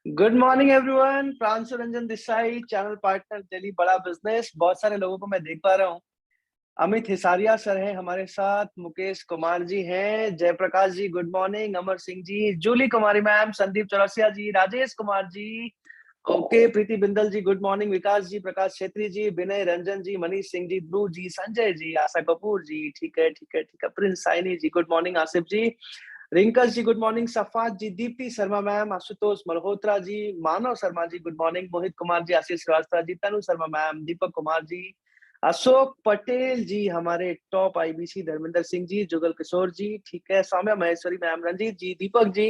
Good morning everyone. Pranshu Ranjan this side, channel partner Delhi बड़ा business. बहुत सारे लोगों को मैं देख पा रहा हूँ। अमित हिसारिया सर हैं हमारे साथ, मुकेश कुमार जी हैं, जयप्रकाश जी गुड मॉर्निंग, अमर सिंह जी, जूली कुमारी मैम, संदीप चौरसिया जी, राजेश कुमार जी, ओके, प्रीति बिंदल जी गुड मॉर्निंग, विकास जी, प्रकाश छेत्री जी, विनय रंजन जी, मनीष सिंह जी, ध्रुव जी, संजय जी, आशा कपूर जी, ठीक है ठीक है ठीक है, प्रिंस साइनी जी गुड मॉर्निंग, आसिफ जी, रिंकल जी गुड मॉर्निंग, सफात जी, दीप्ति शर्मा मैम, आशुतोष मल्होत्रा जी, मानव शर्मा जी गुड मॉर्निंग, मोहित कुमार जी, आशीष श्रीवास्तव जी, तनु शर्मा मैम, दीपक कुमार जी, अशोक पटेल जी, हमारे टॉप आईबीसी, धर्मेंद्र सिंह जी, जुगल किशोर जी, ठीक है, सौम्या महेश्वरी मैम, रंजीत जी, दीपक जी,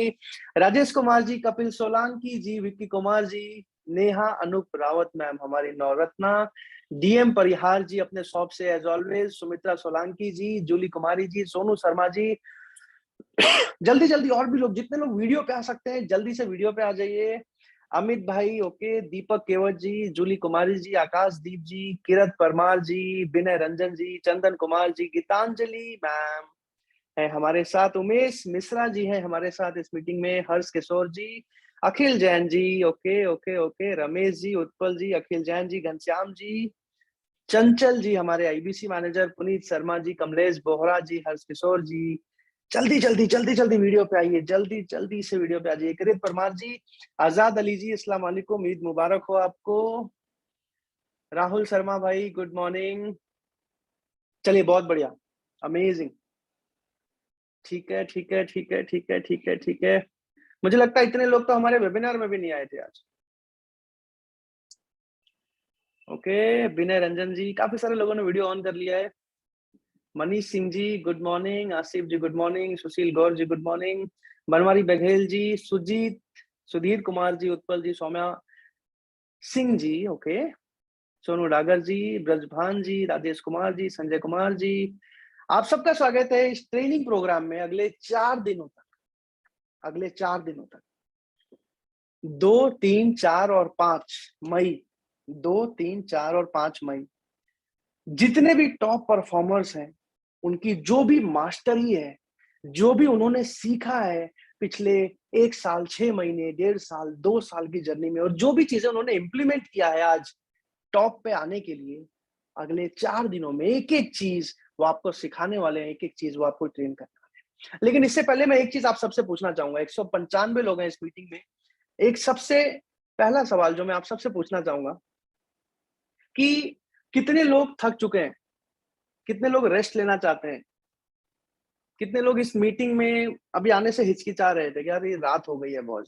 राजेश कुमार जी, कपिल सोलंकी जी, विक्की कुमार जी, नेहा अनूप रावत मैम, हमारी नवरत्ना, डीएम परिहार जी अपने शॉप से एज ऑलवेज, सुमित्रा सोलंकी जी, जूली कुमारी जी, सोनू शर्मा जी, जल्दी जल्दी और भी लोग, जितने लोग वीडियो पे आ सकते हैं जल्दी से वीडियो पे आ जाइए। अमित भाई ओके, दीपक केवट जी, जूली कुमारी जी, आकाशदीप जी, किरत परमार जी, विनय रंजन जी, चंदन कुमार जी, गीतांजलि मैम है हमारे साथ, उमेश मिश्रा जी हैं हमारे साथ इस मीटिंग में, हर्ष किशोर जी, अखिल जैन जी, okay okay okay, Ramesh ji, Utpal जी, अखिल जैन जी, घनश्याम जी, चंचल जी, हमारे आईबीसी मैनेजर, पुनीत शर्मा जी, कमलेश बोहरा जी, हर्ष किशोर जी, जल्दी जल्दी जल्दी जल्दी वीडियो पे आइए, जल्दी जल्दी से वीडियो पे आ जाइए। किरत परमार जी, आजाद अली जी, अस्सलाम वालेकुम, ईद मुबारक हो आपको। राहुल शर्मा भाई गुड मॉर्निंग। चलिए बहुत बढ़िया, अमेजिंग, ठीक है ठीक है ठीक है ठीक है ठीक है ठीक है। मुझे लगता है इतने लोग तो हमारे वेबिनार में भी नहीं आए थे आज। ओके, विनय रंजन जी, काफी सारे लोगों ने वीडियो ऑन कर लिया है। मनीष सिंह जी गुड मॉर्निंग, आसिफ जी गुड मॉर्निंग, सुशील गौर जी गुड मॉर्निंग, बनवारी बघेल जी, सुजीत, सुधीर कुमार जी, उत्पल जी, सौम्या सिंह जी, ओके, सोनू डागर जी, ब्रजभान जी, राजेश कुमार जी, संजय कुमार जी, आप सबका स्वागत है इस ट्रेनिंग प्रोग्राम में। अगले 4 दिनों तक 2, 3, 4 और 5 मई, 2, 3, 4 और 5 मई, जितने भी टॉप परफॉर्मर्स हैं उनकी जो भी मास्टरी है, जो भी उन्होंने सीखा है पिछले 1 साल, 6 महीने, 1.5 साल, 2 साल की जर्नी में, और जो भी चीजें उन्होंने इंप्लीमेंट किया है आज टॉप पे आने के लिए, अगले 4 दिनों में एक एक चीज वो आपको सिखाने वाले हैं, एक एक चीज वो आपको ट्रेन करने वाले हैं। लेकिन इससे पहले मैं एक चीज आप सबसे पूछना चाहूंगा, 195 लोग हैं इस मीटिंग में। एक सबसे पहला सवाल जो मैं आप सबसे पूछना चाहूंगा कि कितने लोग थक चुके हैं, कितने लोग रेस्ट लेना चाहते हैं, कितने लोग इस मीटिंग में अभी आने से हिचकिचा रहे थे कि यार ये रात हो गई है बहुत।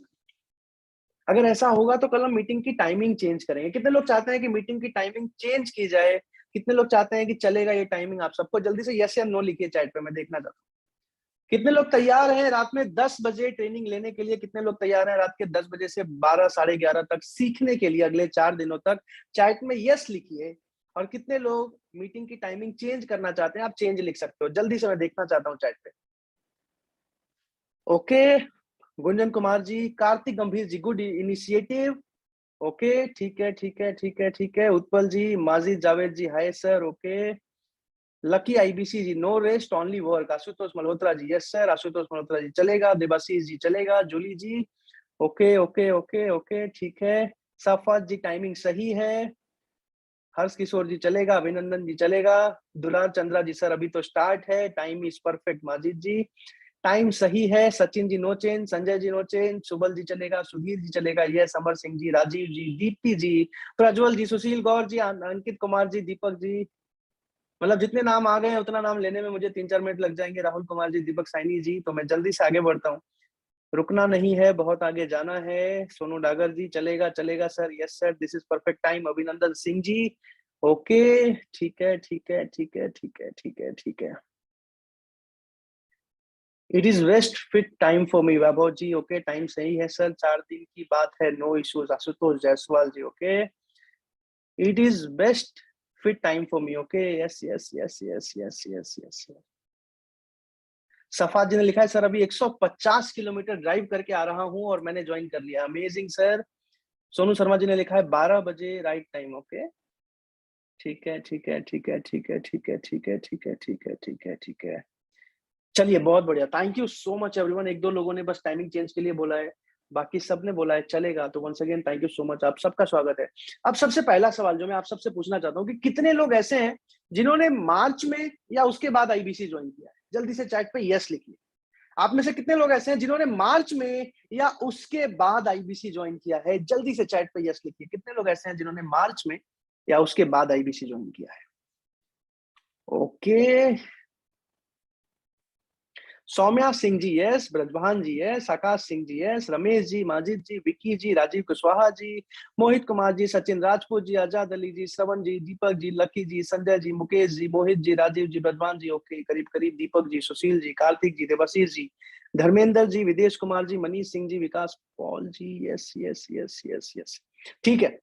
अगर ऐसा होगा तो कल हम मीटिंग की टाइमिंग चेंज करेंगे। कितने लोग चाहते हैं कि मीटिंग की टाइमिंग चेंज की जाए, कितने लोग चाहते हैं कि चलेगा ये टाइमिंग? आप सबको जल्दी से यस या नो लिखिए चैट पे, मैं देखना चाहता हूँ। कितने लोग तैयार हैं रात में 10 बजे ट्रेनिंग लेने के लिए? कितने लोग तैयार हैं रात के 10 बजे से 12, साढ़े 11 तक सीखने के लिए अगले 4 दिनों तक? चैट में यस लिखिए। और कितने लोग मीटिंग की टाइमिंग चेंज करना चाहते हैं? आप चेंज लिख सकते हो, जल्दी से मैं देखना चाहता हूँ चैट पे। ओके, गुंजन कुमार जी, कार्तिक गंभीर जी, गुड इनिशिएटिव, ओके, ठीक है ठीक है ठीक है ठीक है। Utpal ji, Majid Javed ji, hi sir, okay. Lucky IBC ji, no rest only work. Ashutosh Malhotra ji, yes sir, Ashutosh Malhotra ji चलेगा। देवाशीष जी चलेगा। Julie ji, okay okay okay okay, ठीक है। सफात जी, टाइमिंग सही है। हर्ष किशोर जी चलेगा। अभिनंदन जी चलेगा। दुलार चंद्रा जी, सर अभी तो स्टार्ट है, time is perfect. Majid ji, time सही है। Sachin ji no change, Sanjay ji no change, Subal ji चलेगा, सुधीर जी चलेगा, यस। अमर सिंह जी, राजीव जी, दीप्ति जी, प्रज्वल जी, सुशील गौर जी, अंकित कुमार जी, दीपक जी, मतलब जितने नाम आ गए हैं उतना नाम लेने में मुझे 3-4 मिनट लग जाएंगे। राहुल कुमार जी, दीपक साइनी जी, तो मैं जल्दी से आगे बढ़ता हूँ, रुकना नहीं है, बहुत आगे जाना है। सोनू डागर जी चलेगा, चलेगा sir, yes sir, this is perfect time. अभिनंदन सिंह जी, ओके, ठीक है ठीक है ठीक है ठीक है ठीक है ठीक है। It is best fit time for me, Vaibhav ji, okay, time सही है सर, 4 दिन की बात है, no issues. Ashutosh Jaiswal ji, okay, it is best fit time for me, okay, yes yes yes yes yes yes yes. Safat ji ने लिखा है, सर अभी 150 किलोमीटर ड्राइव करके आ रहा हूँ और मैंने ज्वाइन कर लिया, अमेजिंग सर। सोनू शर्मा जी ने लिखा है 12 बजे राइट टाइम, ओके, ठीक है ठीक है ठीक है ठीक है ठीक है ठीक है ठीक है ठीक है ठीक है ठीक है। चलिए बहुत बढ़िया, thank you so much everyone. 1-2 लोगों ने बस टाइमिंग चेंज के लिए बोला है, बाकी सब ने बोला है चलेगा, तो once again thank you so much, आप सबका स्वागत है। अब सबसे पहला सवाल जो मैं आप सबसे पूछना चाहता हूँ कि कितने लोग ऐसे हैं जिन्होंने मार्च में या उसके बाद आईबीसी ज्वाइन किया है? जल्दी से चैट पे यस लिखिए। आप में से कितने लोग ऐसे हैं जिन्होंने मार्च में या उसके बाद आईबीसी ज्वाइन किया है? जल्दी से चैट पे यस लिखिए। कितने लोग ऐसे हैं जिन्होंने मार्च में या उसके बाद आईबीसी ज्वाइन किया है? ओके, सौम्या सिंह जी यस, ब्रजभान जी यस, आकाश सिंह जी यस, रमेश जी, माजिद जी, विक्की जी, राजीव कुशवाहा जी, मोहित कुमार जी, सचिन राजपूत जी, आजाद अली जी, श्रवण जी, दीपक जी, लकी जी, संजय जी, मुकेश जी, मोहित जी, राजीव जी, ब्रजभान जी, ओके, करीब करीब, दीपक जी, सुशील जी, कार्तिक जी, देवाशीष जी, Dharmendra ji, Videsh Kumar ji, Manish Singh ji, Vikas Paul ji, yes yes yes yes yes. ठीक है,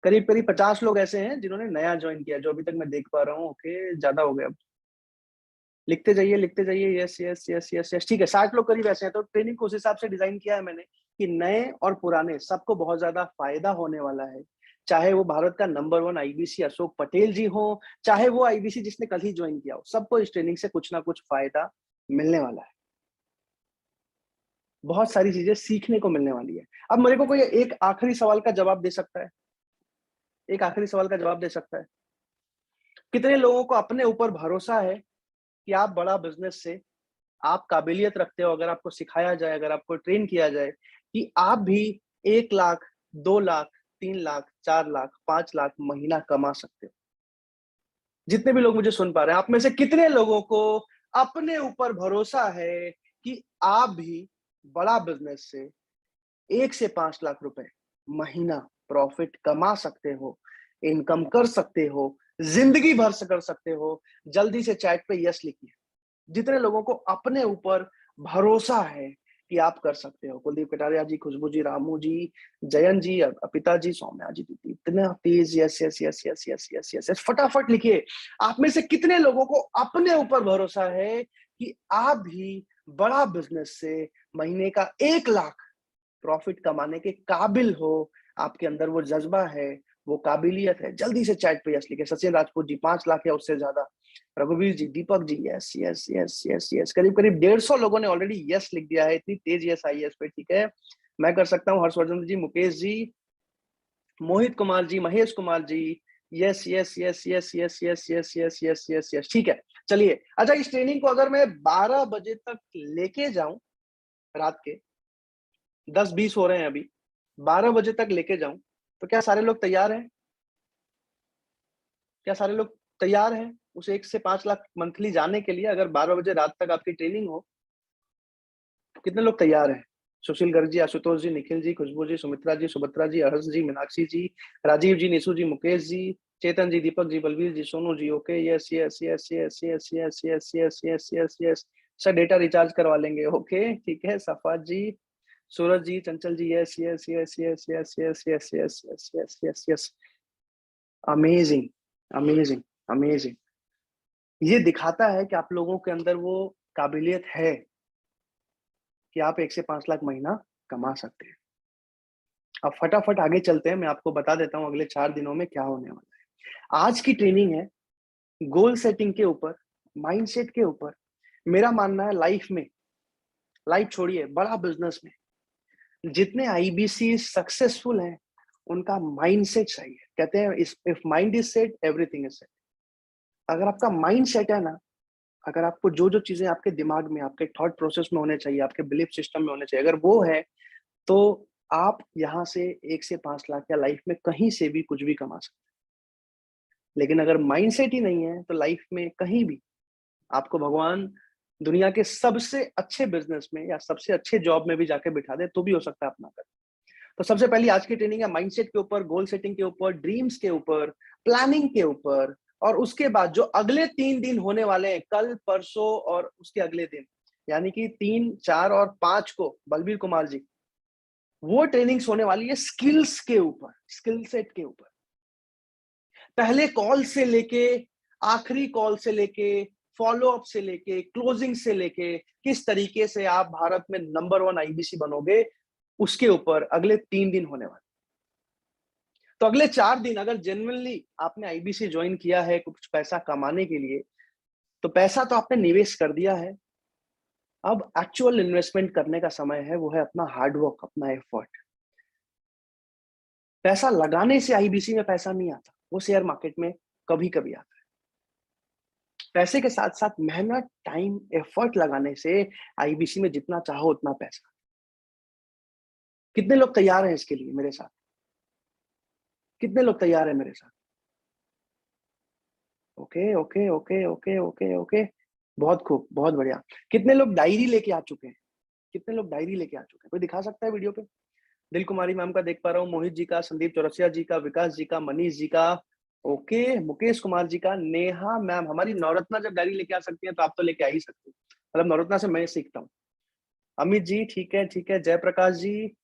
करीब करीब 50 लोग ऐसे हैं जिन्होंने नया ज्वाइन किया, जो अभी तक मैं देख पा रहा हूँ। ओके, ज्यादा हो गया। लिखते जाइए, लिखते जाइए, yes yes yes yes yes. ठीक है, 60 लोग करीब ऐसे हैं। तो ट्रेनिंग को उस हिसाब से डिजाइन किया है मैंने कि नए और पुराने सबको बहुत ज्यादा फायदा होने वाला है। चाहे वो भारत का नंबर 1 आईबीसी अशोक पटेल जी हो, चाहे वो आईबीसी जिसने कल ही ज्वाइन किया हो, सबको इस ट्रेनिंग से कुछ ना कुछ फायदा मिलने वाला है। बहुत सारी चीजें सीखने को मिलने वाली है। अब मेरे को कोई एक आखिरी सवाल का जवाब दे सकता है? एक आखिरी सवाल का जवाब दे सकता है? कितने लोगों को अपने ऊपर भरोसा है कि आप बड़ा बिजनेस से आप काबिलियत रखते हो, अगर आपको सिखाया जाए, अगर आपको ट्रेन किया जाए कि आप भी 1 लाख, 2 लाख, 3 लाख, 4 लाख, 5 लाख महीना कमा सकते हो? जितने भी लोग मुझे सुन पा रहे हैं, आप में से कितने लोगों को अपने ऊपर भरोसा है कि आप भी बड़ा बिजनेस से 1 से 5 लाख रुपए महीना प्रॉफिट कमा सकते हो, इनकम कर सकते हो, जिंदगी भर से कर सकते हो? जल्दी से चैट पे यस लिखिए। जितने लोगों को अपने ऊपर भरोसा है कि आप कर सकते हो। कुलदीप कटारिया जी, खुशबू जी, रामू जी, जयंत जी, अपिता जी, सौम्या जी, दीदी, इतना तेज yes yes yes yes yes yes yes yes, फटाफट लिखिए। आप में से कितने लोगों को अपने ऊपर भरोसा है कि आप भी बड़ा बिजनेस से महीने का 1 लाख प्रॉफिट कमाने के काबिल हो? आपके अंदर वो जज्बा है, वो काबिलियत है? जल्दी से चैट पे यस लिखे। सचिन राजपूत जी, 5 लाख या उससे ज्यादा। रघुवीर ji, Deepak ji, yes yes yes yes yes. करीब करीब 150 लोगों ने ऑलरेडी यस लिख दिया है। इतनी तेज यस आई है इस पे। ठीक है, मैं कर सकता हूँ। Harshvardhan ji, Mukesh ji, Mohit Kumar ji, Mahesh Kumar ji, yes yes yes yes yes yes yes yes yes yes yes. ठीक है, चलिए। अच्छा, इस ट्रेनिंग को अगर मैं 12 बजे तक लेके जाऊं, रात के 10:20 हो रहे हैं अभी, 12 बजे तक लेके जाऊं, तो क्या सारे लोग तैयार हैं? क्या सारे लोग तैयार हैं उस 1 से 5 लाख मंथली जाने के लिए? अगर 12 बजे रात तक आपकी ट्रेनिंग हो, तो कितने लोग तैयार हैं? Sushil Garg ji, Ashutosh ji, Nikhil ji, Khushboo ji, Sumitra ji, Subhadra ji, Harsh ji, Meenakshi ji, Rajiv ji, Nishu ji, Mukesh ji, Chetan ji, Deepak ji, Balveer ji, Sonu ji. Okay, yes yes yes yes yes yes yes yes yes yes yes. Sir data recharge करवा लेंगे। ओके, ठीक है। सफात जी, Suraj ji, Chanchal ji, yes yes yes yes yes yes yes yes yes yes yes yes. Amazing, amazing, amazing. ये दिखाता है कि आप लोगों के अंदर वो काबिलियत है कि आप 1 से 5 लाख महीना कमा सकते हैं। अब फटाफट आगे चलते हैं, मैं आपको बता देता हूँ अगले 4 दिनों में क्या होने वाला है। आज की ट्रेनिंग है गोल सेटिंग के ऊपर, माइंडसेट के ऊपर। मेरा मानना है लाइफ में, लाइफ छोड़िए, बड़ा बिजनेस में जितने आईबीसी सक्सेसफुल हैं, उनका माइंडसेट सही है। कहते हैं if mind is set, everything is set. अगर आपका माइंड सेट है ना, अगर आपको जो जो चीजें आपके दिमाग में, आपके थॉट प्रोसेस में होने चाहिए, आपके बिलीफ सिस्टम में होने चाहिए, अगर वो है, तो आप यहाँ से 1 से 5 लाख या लाइफ में कहीं से भी कुछ भी कमा सकते हैं। लेकिन अगर माइंडसेट ही नहीं है, तो लाइफ में कहीं भी आपको भगवान दुनिया के सबसे अच्छे बिजनेस में या सबसे अच्छे जॉब में भी जाके बिठा दे, तो भी हो सकता है अपना कर। तो सबसे पहली आज की ट्रेनिंग है माइंडसेट के ऊपर, गोल सेटिंग के ऊपर, ड्रीम्स के ऊपर, प्लानिंग के ऊपर। और उसके बाद जो अगले 3 दिन होने वाले हैं, कल, परसों और उसके अगले दिन, यानी कि 3, 4 और 5 को, बलबीर कुमार जी, वो ट्रेनिंग्स होने वाली है स्किल्स के ऊपर, स्किल सेट के ऊपर। पहले कॉल से लेके आखिरी कॉल से लेके फॉलो अप से लेके क्लोजिंग से लेके किस तरीके से आप भारत में नंबर 1 आईबीसी बनोगे, उसके ऊपर अगले 3 दिन होने वाले। तो अगले 4 दिन अगर जेन्युइनली आपने आईबीसी ज्वाइन किया है कुछ पैसा कमाने के लिए, तो पैसा तो आपने निवेश कर दिया है। अब एक्चुअल इन्वेस्टमेंट करने का समय है, वो है अपना हार्डवर्क, अपना एफर्ट। पैसा लगाने से आईबीसी में पैसा नहीं आता, वो शेयर मार्केट में कभी कभी आता है। पैसे के साथ साथ मेहनत, टाइम, एफर्ट लगाने से आईबीसी में जितना चाहो उतना पैसा। कितने लोग तैयार हैं इसके लिए मेरे साथ? कितने लोग तैयार हैं मेरे साथ? Okay okay okay okay okay okay, बहुत खूब, बहुत बढ़िया। कितने लोग डायरी लेके आ चुके हैं? कितने लोग डायरी लेके आ चुके हैं? कोई दिखा सकता है वीडियो पे? दिल कुमारी मैम का देख पा रहा हूँ, मोहित जी का, संदीप चौरसिया जी का, विकास जी का, मनीष जी का, ओके, मुकेश कुमार जी का, नेहा मैम। हमारी नवरत्ना जब डायरी लेके आ सकती है तो आप तो लेके आ ही सकते हो, मतलब नवरत्ना से मैं सीखता हूँ। अमित जी ठीक है, ठीक है। Jayprakash ji,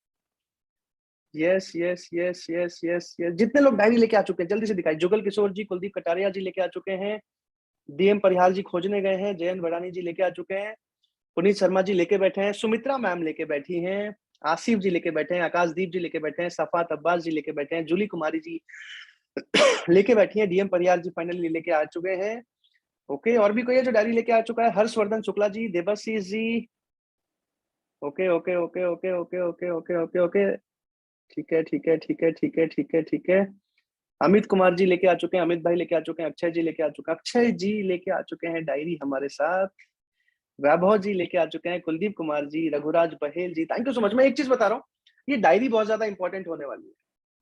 yes yes yes yes yes yes. जितने लोग डायरी लेके आ चुके हैं जल्दी से दिखाई। जुगल किशोर जी, कुलदीप कटारिया जी लेके आ चुके हैं। डीएम परिहार जी खोजने गए हैं। जयंत भड़ानी जी लेके आ चुके हैं। पुनीत शर्मा जी लेके बैठे हैं। सुमित्रा मैम लेके बैठी हैं। आसिफ जी लेके बैठे हैं। आकाशदीप जी लेके बैठे हैं। सफात अब्बास जी लेके बैठे हैं। जूली कुमारी जी लेके बैठी हैं। डीएम परिहार जी फाइनली लेके आ चुके हैं। ओके, और भी कोई है जो डायरी लेके आ चुका है? Harshvardhan Shukla ji, Devashish ji, okay okay okay okay okay okay okay okay okay, ठीक है ठीक है ठीक है ठीक है ठीक है ठीक है। अमित कुमार जी लेके आ चुके हैं। अमित भाई लेके आ चुके हैं। अक्षय जी लेके आ चुके हैं। अक्षय जी लेके आ चुके हैं डायरी हमारे साथ। वैभव जी लेके आ चुके हैं। कुलदीप कुमार जी, रघुराज बहेल जी, थैंक यू सो मच। मैं एक चीज बता रहा हूँ, ये डायरी बहुत ज्यादा इंपॉर्टेंट होने वाली है।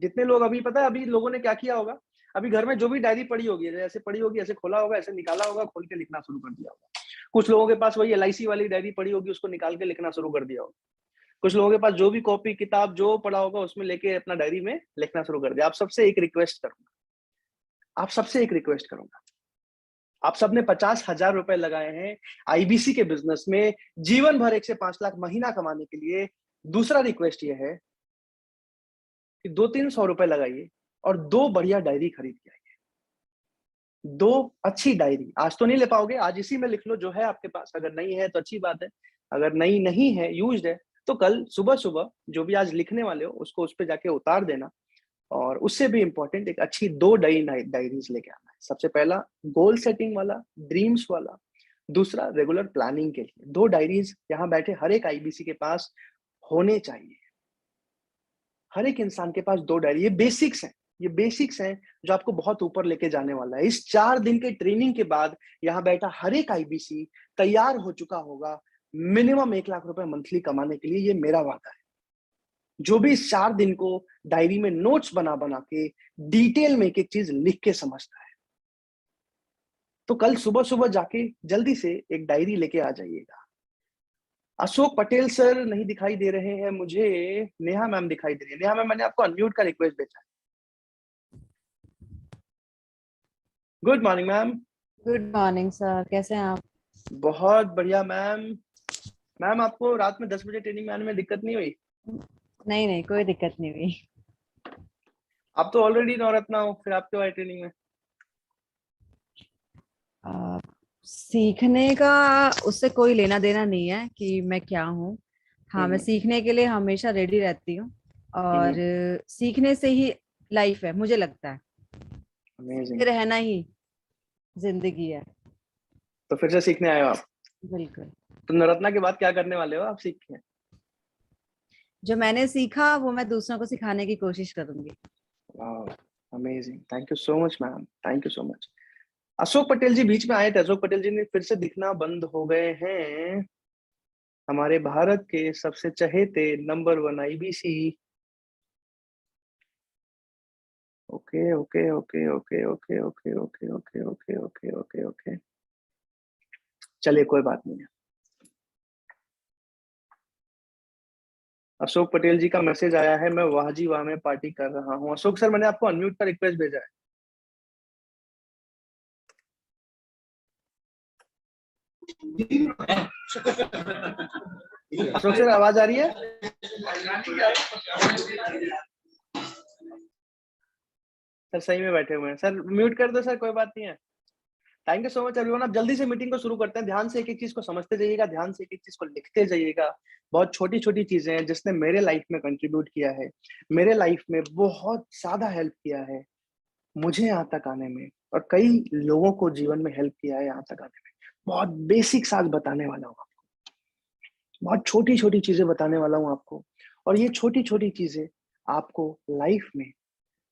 जितने लोग, अभी पता है अभी लोगों ने क्या किया होगा, अभी घर में जो भी डायरी पड़ी होगी, ऐसे पड़ी होगी, ऐसे खोला होगा, ऐसे निकाला होगा, खोल के लिखना शुरू कर दिया होगा। कुछ लोगों के पास वही एलआईसी वाली डायरी पड़ी होगी, उसको निकाल के लिखना शुरू कर दिया होगा। कुछ लोगों के पास जो भी कॉपी किताब जो पड़ा होगा उसमें लेके अपना डायरी में लिखना शुरू कर दिया। आप सबसे एक रिक्वेस्ट करूंगा, आप सबसे एक रिक्वेस्ट करूंगा, आप सबने 50,000 रुपए लगाए हैं आईबीसी के बिजनेस में, जीवन भर 1 से 5 लाख महीना कमाने के लिए। दूसरा रिक्वेस्ट ये है कि 200-300 रुपए लगाइए और 2 बढ़िया डायरी खरीद के आइए। 2 अच्छी डायरी। आज तो नहीं ले पाओगे, आज इसी में लिख लो जो है आपके पास। अगर नहीं है तो अच्छी बात है, अगर नई नहीं है, यूज्ड है, तो कल सुबह सुबह जो भी आज लिखने वाले हो उसको उस पर जाके उतार देना। और उससे भी इंपॉर्टेंट एक अच्छी 2 डायरीज लेके आना है। सबसे पहला गोल सेटिंग वाला, ड्रीम्स वाला। दूसरा रेगुलर प्लानिंग के लिए। 2 डायरीज यहाँ बैठे हर एक आईबीसी के पास होने चाहिए। हर एक इंसान के पास 2 डायरी। ये बेसिक्स हैं, ये बेसिक्स हैं जो आपको बहुत ऊपर लेके जाने वाला है। इस 4 दिन के ट्रेनिंग के बाद यहाँ बैठा हर एक आईबीसी तैयार हो चुका होगा मिनिमम 1 लाख रुपए मंथली कमाने के लिए। ये मेरा वादा है। जो भी इस 4 दिन को डायरी में नोट्स बना बना के डिटेल में एक एक चीज लिख के समझता है, तो कल सुबह सुबह जाके जल्दी से एक डायरी लेके आ जाइएगा। अशोक पटेल सर नहीं दिखाई दे रहे हैं मुझे, नेहा मैम दिखाई दे रही है। नेहा मैम, मैंने आपको अनम्यूट का रिक्वेस्ट भेजा है। Good morning ma'am. Good morning sir, कैसे हैं आप? बहुत बढ़िया मैम। मैम, आपको रात में 10 बजे ट्रेनिंग में आने में दिक्कत नहीं हुई? नहीं नहीं, कोई दिक्कत नहीं हुई। आप तो ऑलरेडी नवरत्ना हो, फिर आप क्यों आए ट्रेनिंग में? आ, सीखने का उससे कोई लेना देना नहीं है कि मैं क्या हूँ। हाँ, मैं हम्म सीखने के लिए हमेशा रेडी रहती हूँ। और हम्म। सीखने से ही लाइफ है, मुझे लगता है। अमेजिंग। सीखते रहना ही जिंदगी है। तो फिर से सीखने आए हो आप? बिल्कुल। तो नवरत्ना के बाद क्या करने वाले हो आप सीख के? जो मैंने सीखा वो मैं दूसरों को सिखाने की कोशिश करूंगी। वाह, amazing, thank you so much ma'am, thank you so much. Ashok Patel ji बीच में आए थे। अशोक पटेल जी ने फिर से दिखना बंद हो गए हैं। हमारे भारत के सबसे चहेते number 1 IBC. Okay okay okay okay okay okay okay okay okay okay okay okay, चलिए कोई बात नहीं है। अशोक पटेल जी का मैसेज आया है, मैं वाह जी वाह में पार्टी कर रहा हूँ। अशोक सर, मैंने आपको अनम्यूट का रिक्वेस्ट भेजा है। अशोक सर, आवाज आ रही है? सर सही में बैठे हुए हैं सर, म्यूट कर दो सर, कोई बात नहीं है। Thank you so much everyone. अब जल्दी से मीटिंग को शुरू करते हैं। ध्यान से एक एक चीज को समझते जाइएगा, ध्यान से एक एक चीज को लिखते जाइएगा। बहुत छोटी छोटी चीजें हैं जिसने मेरे लाइफ में कंट्रीब्यूट किया है, मेरे लाइफ में बहुत ज्यादा हेल्प किया है मुझे यहाँ तक आने में, और कई लोगों को जीवन में हेल्प किया है यहाँ तक आने में। बहुत बेसिक्स आज बताने वाला हूँ। बहुत छोटी छोटी चीजें बताने वाला हूँ आपको, और ये छोटी छोटी चीजें आपको लाइफ में,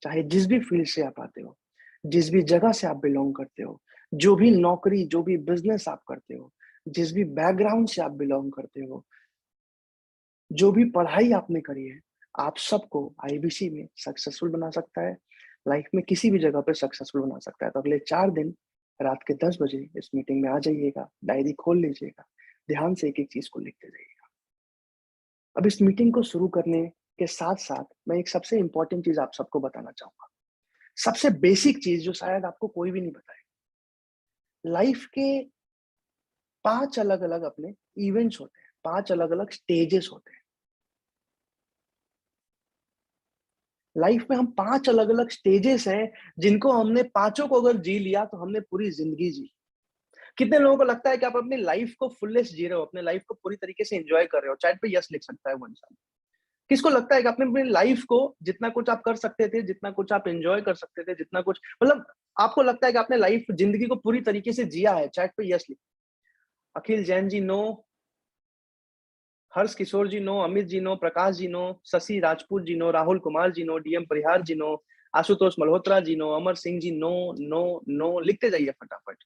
चाहे जिस भी फील्ड से आप आते हो, जिस भी जगह से आप बिलोंग करते हो, जो भी नौकरी, जो भी बिजनेस आप करते हो, जिस भी बैकग्राउंड से आप बिलोंग करते हो, जो भी पढ़ाई आपने करी है, आप सबको आईबीसी में सक्सेसफुल बना सकता है, लाइफ में किसी भी जगह पे सक्सेसफुल बना सकता है। तो अगले 4 दिन रात के 10 बजे इस मीटिंग में आ जाइएगा, डायरी खोल लीजिएगा, ध्यान से एक-एक चीज़ को लिखते जाइएगा। अब इस मीटिंग को शुरू करने के साथ-साथ मैं एक सबसे इम्पोर्टेंट चीज़ आप सबको बताना चाहूँगा। सबसे बेसिक चीज़ जो शायद आपको कोई भी नहीं बताएगा। लाइफ के 5 अलग-अलग अपने इवेंट्स होते हैं, 5 अलग-अलग स्टेजेस होते हैं। लाइफ में हम 5 अलग-अलग स्टेजेस हैं, जिनको हमने पाँचों को अगर जी लिया तो हमने पूरी ज़िंदगी जी। कितने लोगों को लगता है कि आप अपनी लाइफ को फुलेस्ट जी रहे हो, अपने लाइफ को पूरी तरीके से एन्जॉय कर रहे हो? चैट पे यस लिख सकता है वो इंसान। किसको लगता है कि आपने अपनी लाइफ को जितना कुछ आप कर सकते थे, जितना कुछ आप एन्जॉय कर सकते थे, जितना कुछ मतलब आपको लगता है कि आपने लाइफ ज़िंदगी को पूरी तरीके से जिया है? चैट पे यस लिखें। Akhil Jain ji no, Harsh Kishore ji no, Amit ji no, Prakash ji no, Shashi Rajput ji no, Rahul Kumar ji no, DM Parihar ji no, Ashutosh Malhotra ji no, Amar Singh ji no, no, no लिखते जाइए फटाफट।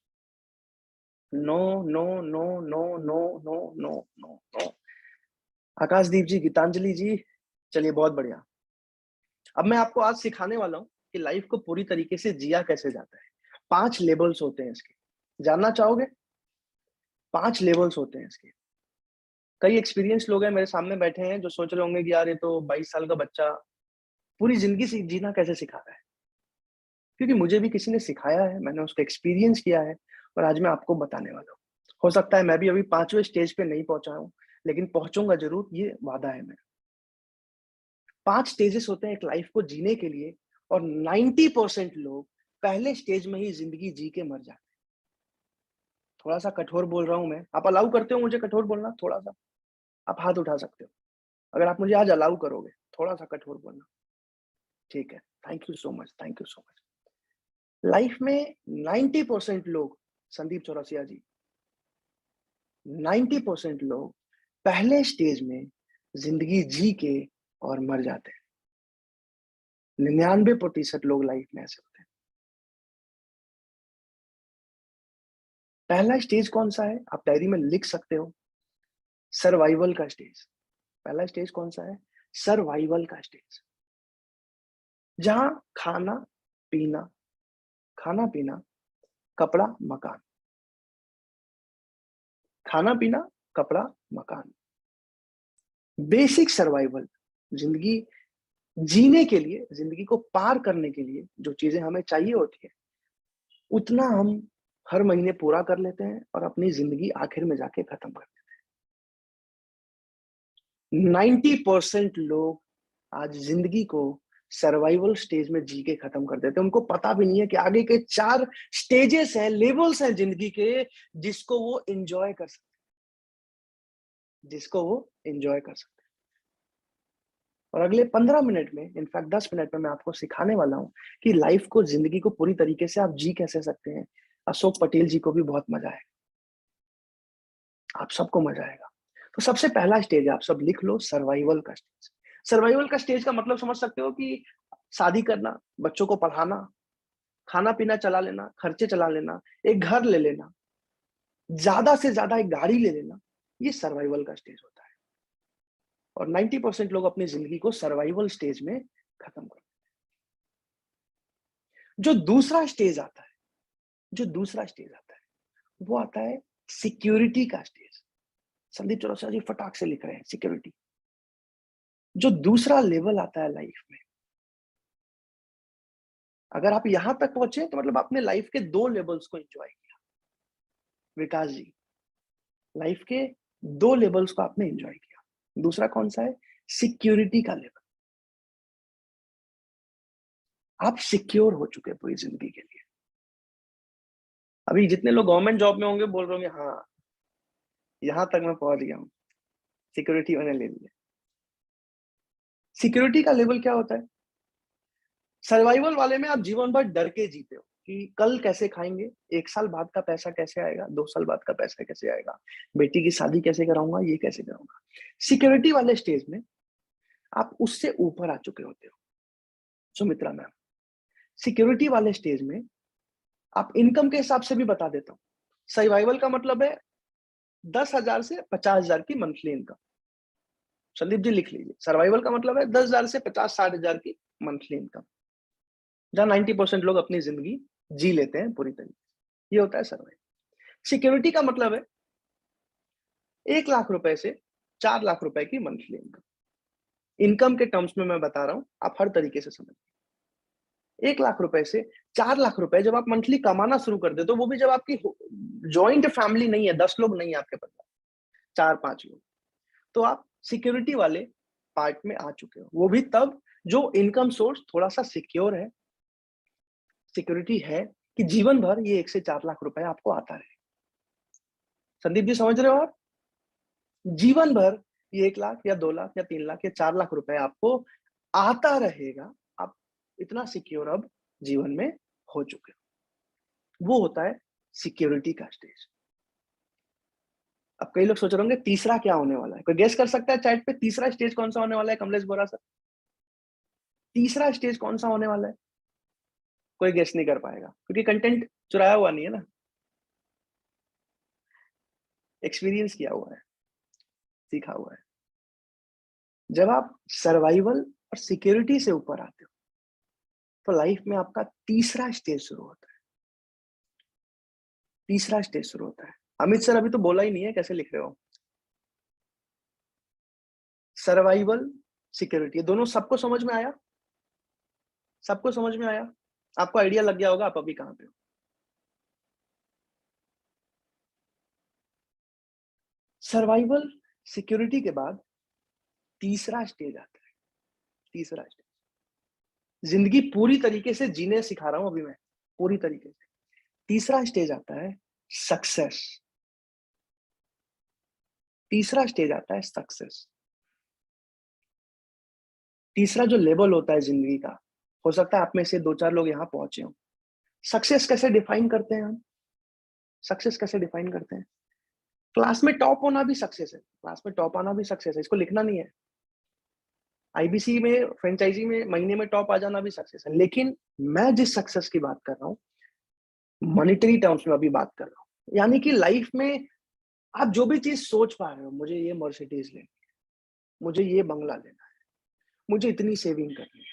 No, no, no, no, no, no, no, no, no. Akashdeep ji, Geetanjali ji, चलिए बहुत बढ़िया। अब मैं आपको आज सिखाने वाला हूँ कि लाइफ को पूरी तरीके से जिया कैसे जाता है। 5 लेवल्स होते हैं इसके। जानना चाहोगे? 5 लेवल्स होते हैं इसके। कई एक्सपीरियंस लोग हैं मेरे सामने बैठे हैं जो सोच रहे होंगे कि यार ये तो 22 साल का बच्चा पूरी जिंदगी से जीना कैसे सिखा रहा है। क्योंकि मुझे भी किसी ने सिखाया है, मैंने उसको एक्सपीरियंस किया है और आज मैं आपको बताने वाला हूँ। हो सकता है मैं भी अभी 5वें स्टेज पे नहीं पहुंचा हूँ, लेकिन पहुंचूंगा जरूर, ये वादा है मेरा। 5 स्टेजेस होते हैं एक लाइफ को जीने के लिए, और 90% लोग पहले स्टेज में ही जिंदगी जी के मर जाते हैं। थोड़ा सा कठोर बोल रहा हूं मैं, आप अलाउ करते हो मुझे कठोर बोलना? थोड़ा सा आप हाथ उठा सकते हो अगर आप मुझे आज अलाउ करोगे थोड़ा सा कठोर बोलना। ठीक है, thank you so much, thank you so much. Life में 90% लोग, संदीप चौरसिया जी, 90% लोग पहले स्टेज में जिंदगी जी के और मर जाते हैं। 99% लोग लाइफ में ऐसे होते हैं। पहला स्टेज कौन सा है आप डायरी में लिख सकते हो? सर्वाइवल का स्टेज। पहला स्टेज कौन सा है? सर्वाइवल का स्टेज। जहां खाना पीना, खाना पीना, कपड़ा, मकान, खाना पीना, कपड़ा, मकान, बेसिक सर्वाइवल, जिंदगी जीने के लिए, जिंदगी को पार करने के लिए जो चीजें हमें चाहिए होती है, उतना हम हर महीने पूरा कर लेते हैं और अपनी जिंदगी आखिर में जाके खत्म कर देते हैं। 90% लोग आज जिंदगी को सर्वाइवल स्टेज में जी के खत्म कर देते हैं। उनको पता भी नहीं है कि आगे के 4 स्टेजेस हैं, लेवल्स हैं जिंदगी के, जिसको वो एंजॉय कर सकते हैं, जिसको वो एंजॉय कर सकते हैं। और अगले 15 मिनट में, इनफैक्ट 10 मिनट में मैं आपको सिखाने वाला हूँ कि लाइफ को, जिंदगी को पूरी तरीके से आप जी कैसे सकते हैं। अशोक पटेल जी को भी बहुत मजा आएगा, आप सबको मजा आएगा। तो सबसे पहला स्टेज आप सब लिख लो, सर्वाइवल का स्टेज। सर्वाइवल का स्टेज का मतलब समझ सकते हो कि शादी करना, बच्चों को पढ़ाना, खाना पीना चला लेना, खर्चे चला लेना, एक घर ले लेना, ज्यादा से ज्यादा एक गाड़ी ले लेना, ये सर्वाइवल का स्टेज होता है। और 90% लोग अपनी जिंदगी को सर्वाइवल स्टेज में खत्म कर। जो दूसरा स्टेज आता है, जो दूसरा स्टेज आता है, वो आता है सिक्योरिटी का स्टेज। संदीप चौरसिया जी फटाक से लिख रहे हैं सिक्योरिटी। जो दूसरा लेवल आता है लाइफ में, अगर आप यहां तक पहुंचे तो मतलब आपने लाइफ के 2 लेवल्स को एंजॉय किया। विकास जी, लाइफ के 2 लेवल्स को आपने एंजॉय किया। दूसरा कौन सा है? सिक्योरिटी का लेवल। आप सिक्योर हो चुके पूरी जिंदगी के लिए। अभी जितने लोग गवर्नमेंट जॉब में होंगे बोल रहे होंगे हाँ, यहां तक मैं पहुंच गया हूँ, सिक्योरिटी मैंने ले लिया। सिक्योरिटी का लेवल क्या होता है? सर्वाइवल वाले में आप जीवन भर डर के जीते हो। कि कल कैसे खाएंगे, 1 साल बाद का पैसा कैसे आएगा, 2 साल बाद का पैसा कैसे आएगा, बेटी की शादी कैसे कराऊंगा, ये कैसे करूंगा। सिक्योरिटी वाले स्टेज में आप उससे ऊपर आ चुके होते हो। सुमित्रा मैम, सिक्योरिटी वाले स्टेज में आप इनकम के हिसाब से भी बता देता हूँ। सर्वाइवल का मतलब है 10,000 से 50,000 की मंथली इनकम। संदीप जी लिख लीजिए, सर्वाइवल का मतलब है 10,000 से 50-60,000 की मंथली इनकम, जहां 90% लोग अपनी जिंदगी जी लेते हैं पूरी तरीके से। ये होता है सर्वाइवल। सिक्योरिटी का मतलब है 1 लाख रुपए से 4 लाख रुपए की मंथली इनकम। इनकम के टर्म्स में मैं बता रहा हूं, आप हर तरीके से समझिए। 1 लाख रुपए से 4 लाख रुपए जब आप मंथली कमाना शुरू कर दे, तो वो भी जब आपकी जॉइंट फैमिली नहीं है, 10 लोग नहीं है आपके पास, 4-5 लोग, तो आप सिक्योरिटी वाले पार्ट में आ चुके हो। वो भी तब जो इनकम सोर्स थोड़ा सा सिक्योर है, सिक्योरिटी है कि जीवन भर ये 1 से 4 लाख रुपए आपको आता रहे। संदीप जी समझ रहे हो आप? जीवन भर ये 1 लाख या 2 लाख या 3 लाख या 4 लाख रुपए आपको आता रहेगा। आप इतना सिक्योर अब जीवन में हो चुके हो। वो होता है सिक्योरिटी का स्टेज। अब कई लोग सोच रहे होंगे तीसरा क्या होने वाला है। कोई गेस कर सकता है चैट पे तीसरा स्टेज कौन सा होने वाला है? कमलेश बोरा सर, तीसरा स्टेज कौन सा होने वाला है? कोई गेस नहीं कर पाएगा क्योंकि कंटेंट चुराया हुआ नहीं है ना, एक्सपीरियंस किया हुआ है, सीखा हुआ है। जब आप सर्वाइवल और सिक्योरिटी से ऊपर आते हो तो लाइफ में आपका तीसरा स्टेज शुरू होता है। तीसरा स्टेज शुरू होता है। अमित सर अभी तो बोला ही नहीं है, कैसे लिख रहे हो? सर्वाइवल, सिक्योरिटी, दोनों सबको समझ में आया? सबको समझ में आया? आपको आइडिया लग गया होगा आप अभी कहां पे हो। सर्वाइवल सिक्योरिटी के बाद तीसरा स्टेज आता है। तीसरा स्टेज जिंदगी पूरी तरीके से जीने सिखा रहा हूं अभी मैं, पूरी तरीके से। तीसरा स्टेज आता है सक्सेस। तीसरा स्टेज आता है सक्सेस। तीसरा जो लेवल होता है जिंदगी का, हो सकता है आप में से 2-4 लोग यहां पहुंचे हो। सक्सेस कैसे डिफाइन करते हैं हम? सक्सेस कैसे डिफाइन करते हैं? क्लास में टॉप होना भी सक्सेस है, क्लास में टॉप आना भी सक्सेस है, इसको लिखना नहीं है। आईबीसी में, फ्रेंचाइजी में महीने में टॉप आ जाना भी सक्सेस है। लेकिन मैं जिस सक्सेस की बात कर रहा हूँ, मॉनिटरी टर्म्स में अभी बात कर रहा हूँ, यानी कि लाइफ में आप जो भी चीज सोच पा रहे हो, मुझे ये मर्सिडीज लेनी है, मुझे ये बंगला लेना है, मुझे इतनी सेविंग करनी है,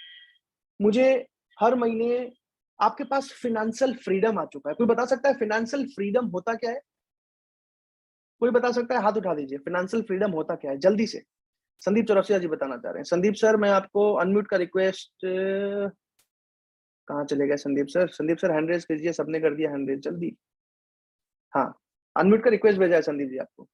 मुझे हर महीने, आपके पास फिनेंशियल फ्रीडम आ चुका है। कोई बता सकता है फिनेंशियल फ्रीडम होता क्या है? कोई बता सकता है? हाथ उठा दीजिए। फाइनेंशियल फ्रीडम होता क्या है, जल्दी से। संदीप चौरसिया जी बताना चाह रहे हैं। संदीप सर मैं आपको अनम्यूट का रिक्वेस्ट, कहाँ चले गए Sandeep sir? Sandeep sir hand raise कीजिए, सबने कर दिया हैंड रेज, जल्दी। हाँ, अनम्यूट का रिक्वेस्ट भेजा है संदीप जी आपको।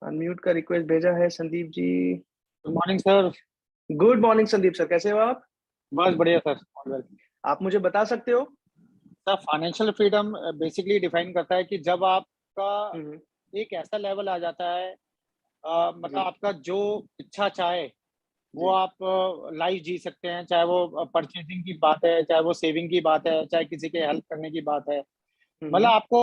अनम्यूट का रिक्वेस्ट भेजा है Sandeep ji. Good morning sir. Good morning Sandeep sir, कैसे हो आप? बस बढ़िया सर। आप मुझे बता सकते हो? Sir financial freedom basically define करता है कि जब आपका हम्म, एक ऐसा लेवल आ जाता है, मतलब जी आपका जो इच्छा चाहे वो जी। आप लाइफ जी सकते हैं, चाहे वो परचेजिंग की बात है, चाहे वो सेविंग की बात है, चाहे किसी के हेल्प करने की बात है। मतलब आपको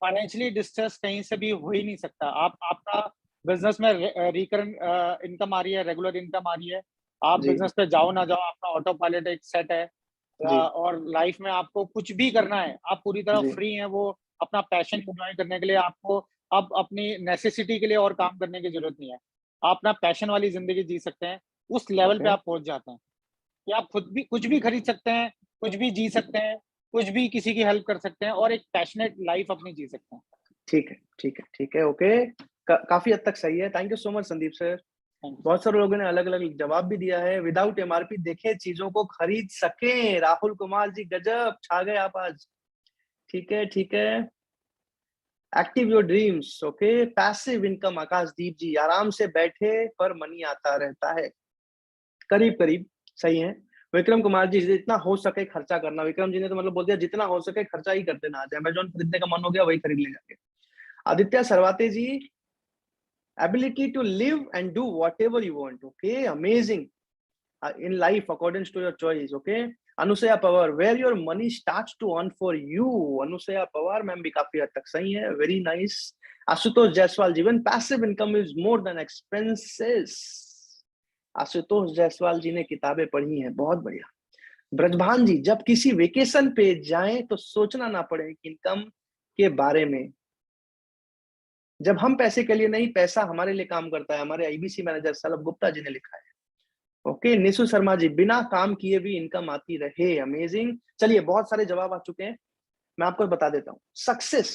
फाइनेंशियली डिस्ट्रेस कहीं से भी हो ही नहीं सकता। आपका बिजनेस में रिकरेंट इनकम आ रही है, रेगुलर इनकम आ रही है, आप जी बिजनेस पे जाओ ना जाओ आपका ऑटो पायलट एक सेट है। जी और लाइफ में आपको कुछ भी करना है, आप पूरी तरह जी। फ्री हैं। वो अपना पैशन एंजॉय करने के लिए आपको अब अपनी नेसेसिटी के लिए और काम करने की जरूरत नहीं है। आप अपना पैशन वाली जिंदगी जी सकते हैं। उस लेवल पे ओके, आप पहुंच जाते हैं कि आप खुद भी कुछ भी खरीद सकते हैं, कुछ भी जी सकते हैं, कुछ भी किसी की हेल्प कर सकते हैं और एक पैशनेट लाइफ अपनी जी सकते हैं। ठीक है ठीक है ठीक है, ओके। काफी हद तक सही है। Thank you so much Sandeep sir. Thank you. बहुत सारे लोगों ने अलग अलग जवाब भी दिया है। विदाउट एमआरपी देखे चीजों को खरीद सके, राहुल कुमार जी गजब, छा गए आप आज। ठीक है ठीक है। Active your dreams, okay. Passive income, Akashdeep ji, आराम से बैठे पर मनी आता रहता है। करीब करीब सही है। विक्रम कुमार जी, जितना हो सके खर्चा करना। विक्रम जी ने तो मतलब बोल दिया जितना हो सके खर्चा ही करते ना। आज अमेजोन खरीदने का मन हो गया, वही खरीद ले जाके। Aditya Sarwate ji, ability to live and do whatever you want, okay, amazing. in life according to your choice. Okay, Anusuya Pawar, where your money starts to earn for you. Anusuya Pawar ma'am भी काफी हद तक सही है, very nice. Ashutosh Jaiswal ji, when passive income is more than expenses. Ashutosh Jaiswal ji ने किताबें पढ़ी हैं, बहुत बढ़िया. ब्रजभान जी, जब किसी वेकेशन पे जाएं तो सोचना ना पड़े कि इनकम के बारे में. जब हम पैसे के लिए नहीं, पैसा हमारे लिए काम करता है. हमारे आईबीसी मैनेजर सलभ गुप्ता जी ने लिखा है. ओके, निशु शर्मा जी, बिना काम किए भी इनकम आती रहे. अमेजिंग. चलिए, बहुत सारे जवाब आ चुके हैं, मैं आपको बता देता हूं. सक्सेस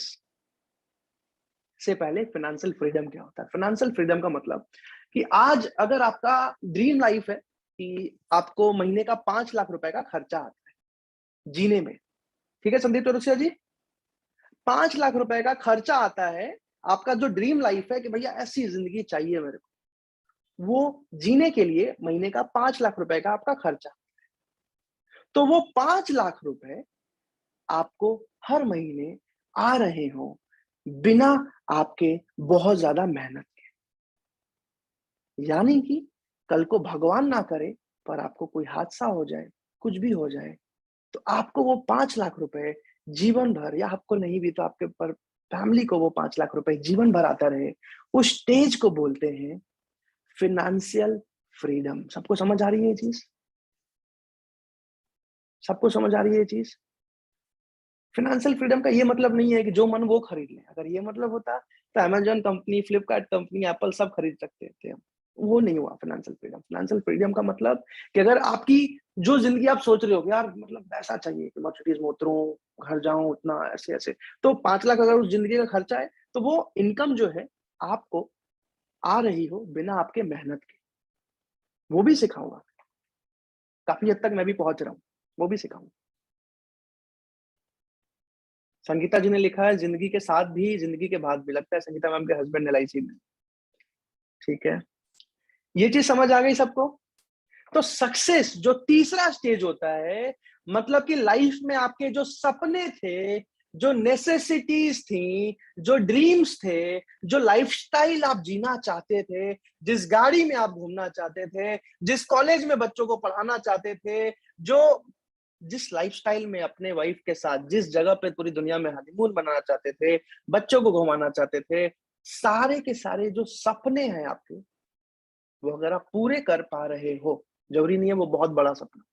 से पहले फाइनेंशियल फ्रीडम क्या होता है. फाइनेंशियल फ्रीडम का मतलब कि आज अगर आपका ड्रीम लाइफ है कि आपको महीने का 5 लाख रुपए का खर्चा आता है जीने में, ठीक है संदीप चौरसिया जी, 5 लाख रुपए का खर्चा आता है. आपका जो ड्रीम लाइफ है कि भैया ऐसी जिंदगी चाहिए मेरे को, वो जीने के लिए महीने का 5 लाख रुपए का आपका खर्चा, तो वो 5 लाख रुपए आपको हर महीने आ रहे हो बिना आपके बहुत ज्यादा मेहनत के. यानी कि कल को भगवान ना करे पर आपको कोई हादसा हो जाए, कुछ भी हो जाए, तो आपको वो 5 लाख रुपए जीवन भर, या आपको नहीं भी तो आपके पर फैमिली को वो 5 लाख रुपए जीवन भर आता रहे. उस स्टेज को बोलते हैं फिनेंशियल फ्रीडम. सबको समझ आ रही है ये चीज? सबको समझ आ रही है ये चीज? फिनेंशियल फ्रीडम का ये मतलब नहीं है कि जो मन वो खरीद ले. अगर ये मतलब होता तो Amazon company, Flipkart company, Apple सब खरीद सकते थे. वो नहीं हुआ फाइनेंशियल फ्रीडम. फाइनेंशियल फ्रीडम का मतलब कि अगर आपकी जो जिंदगी आप सोच रहे हो यार मतलब पैसा चाहिए कि मर्सिडीज में उतरूं, घर जाऊं, उतना ऐसे ऐसे, तो 5 लाख अगर उस जिंदगी का खर्चा है तो वो इनकम जो है आपको आ रही हो बिना आपके मेहनत के, वो भी सिखाऊंगा. काफी हद तक मैं भी पहुंच रहा हूँ, वो भी सिखाऊंगा. संगीता जी ने लिखा है जिंदगी के साथ भी जिंदगी के बाद भी. लगता है संगीता मैम के हस्बैंड LIC में. ठीक है, ये चीज समझ आ गई सबको? तो सक्सेस जो तीसरा स्टेज होता है, मतलब कि लाइफ में आपके जो सपने थे, जो नेसेसिटीज थी, जो ड्रीम्स थे, जो लाइफस्टाइल आप जीना चाहते थे, जिस गाड़ी में आप घूमना चाहते थे, जिस कॉलेज में बच्चों को पढ़ाना चाहते थे, जो जिस लाइफस्टाइल में अपने वाइफ के साथ जिस जगह पे पूरी दुनिया में हनीमून बनाना चाहते थे, बच्चों को घुमाना चाहते थे, सारे के सारे जो सपने हैं आपके, वो अगर आप पूरे कर पा रहे हो, जरूरी नहीं है वो बहुत बड़ा सपना,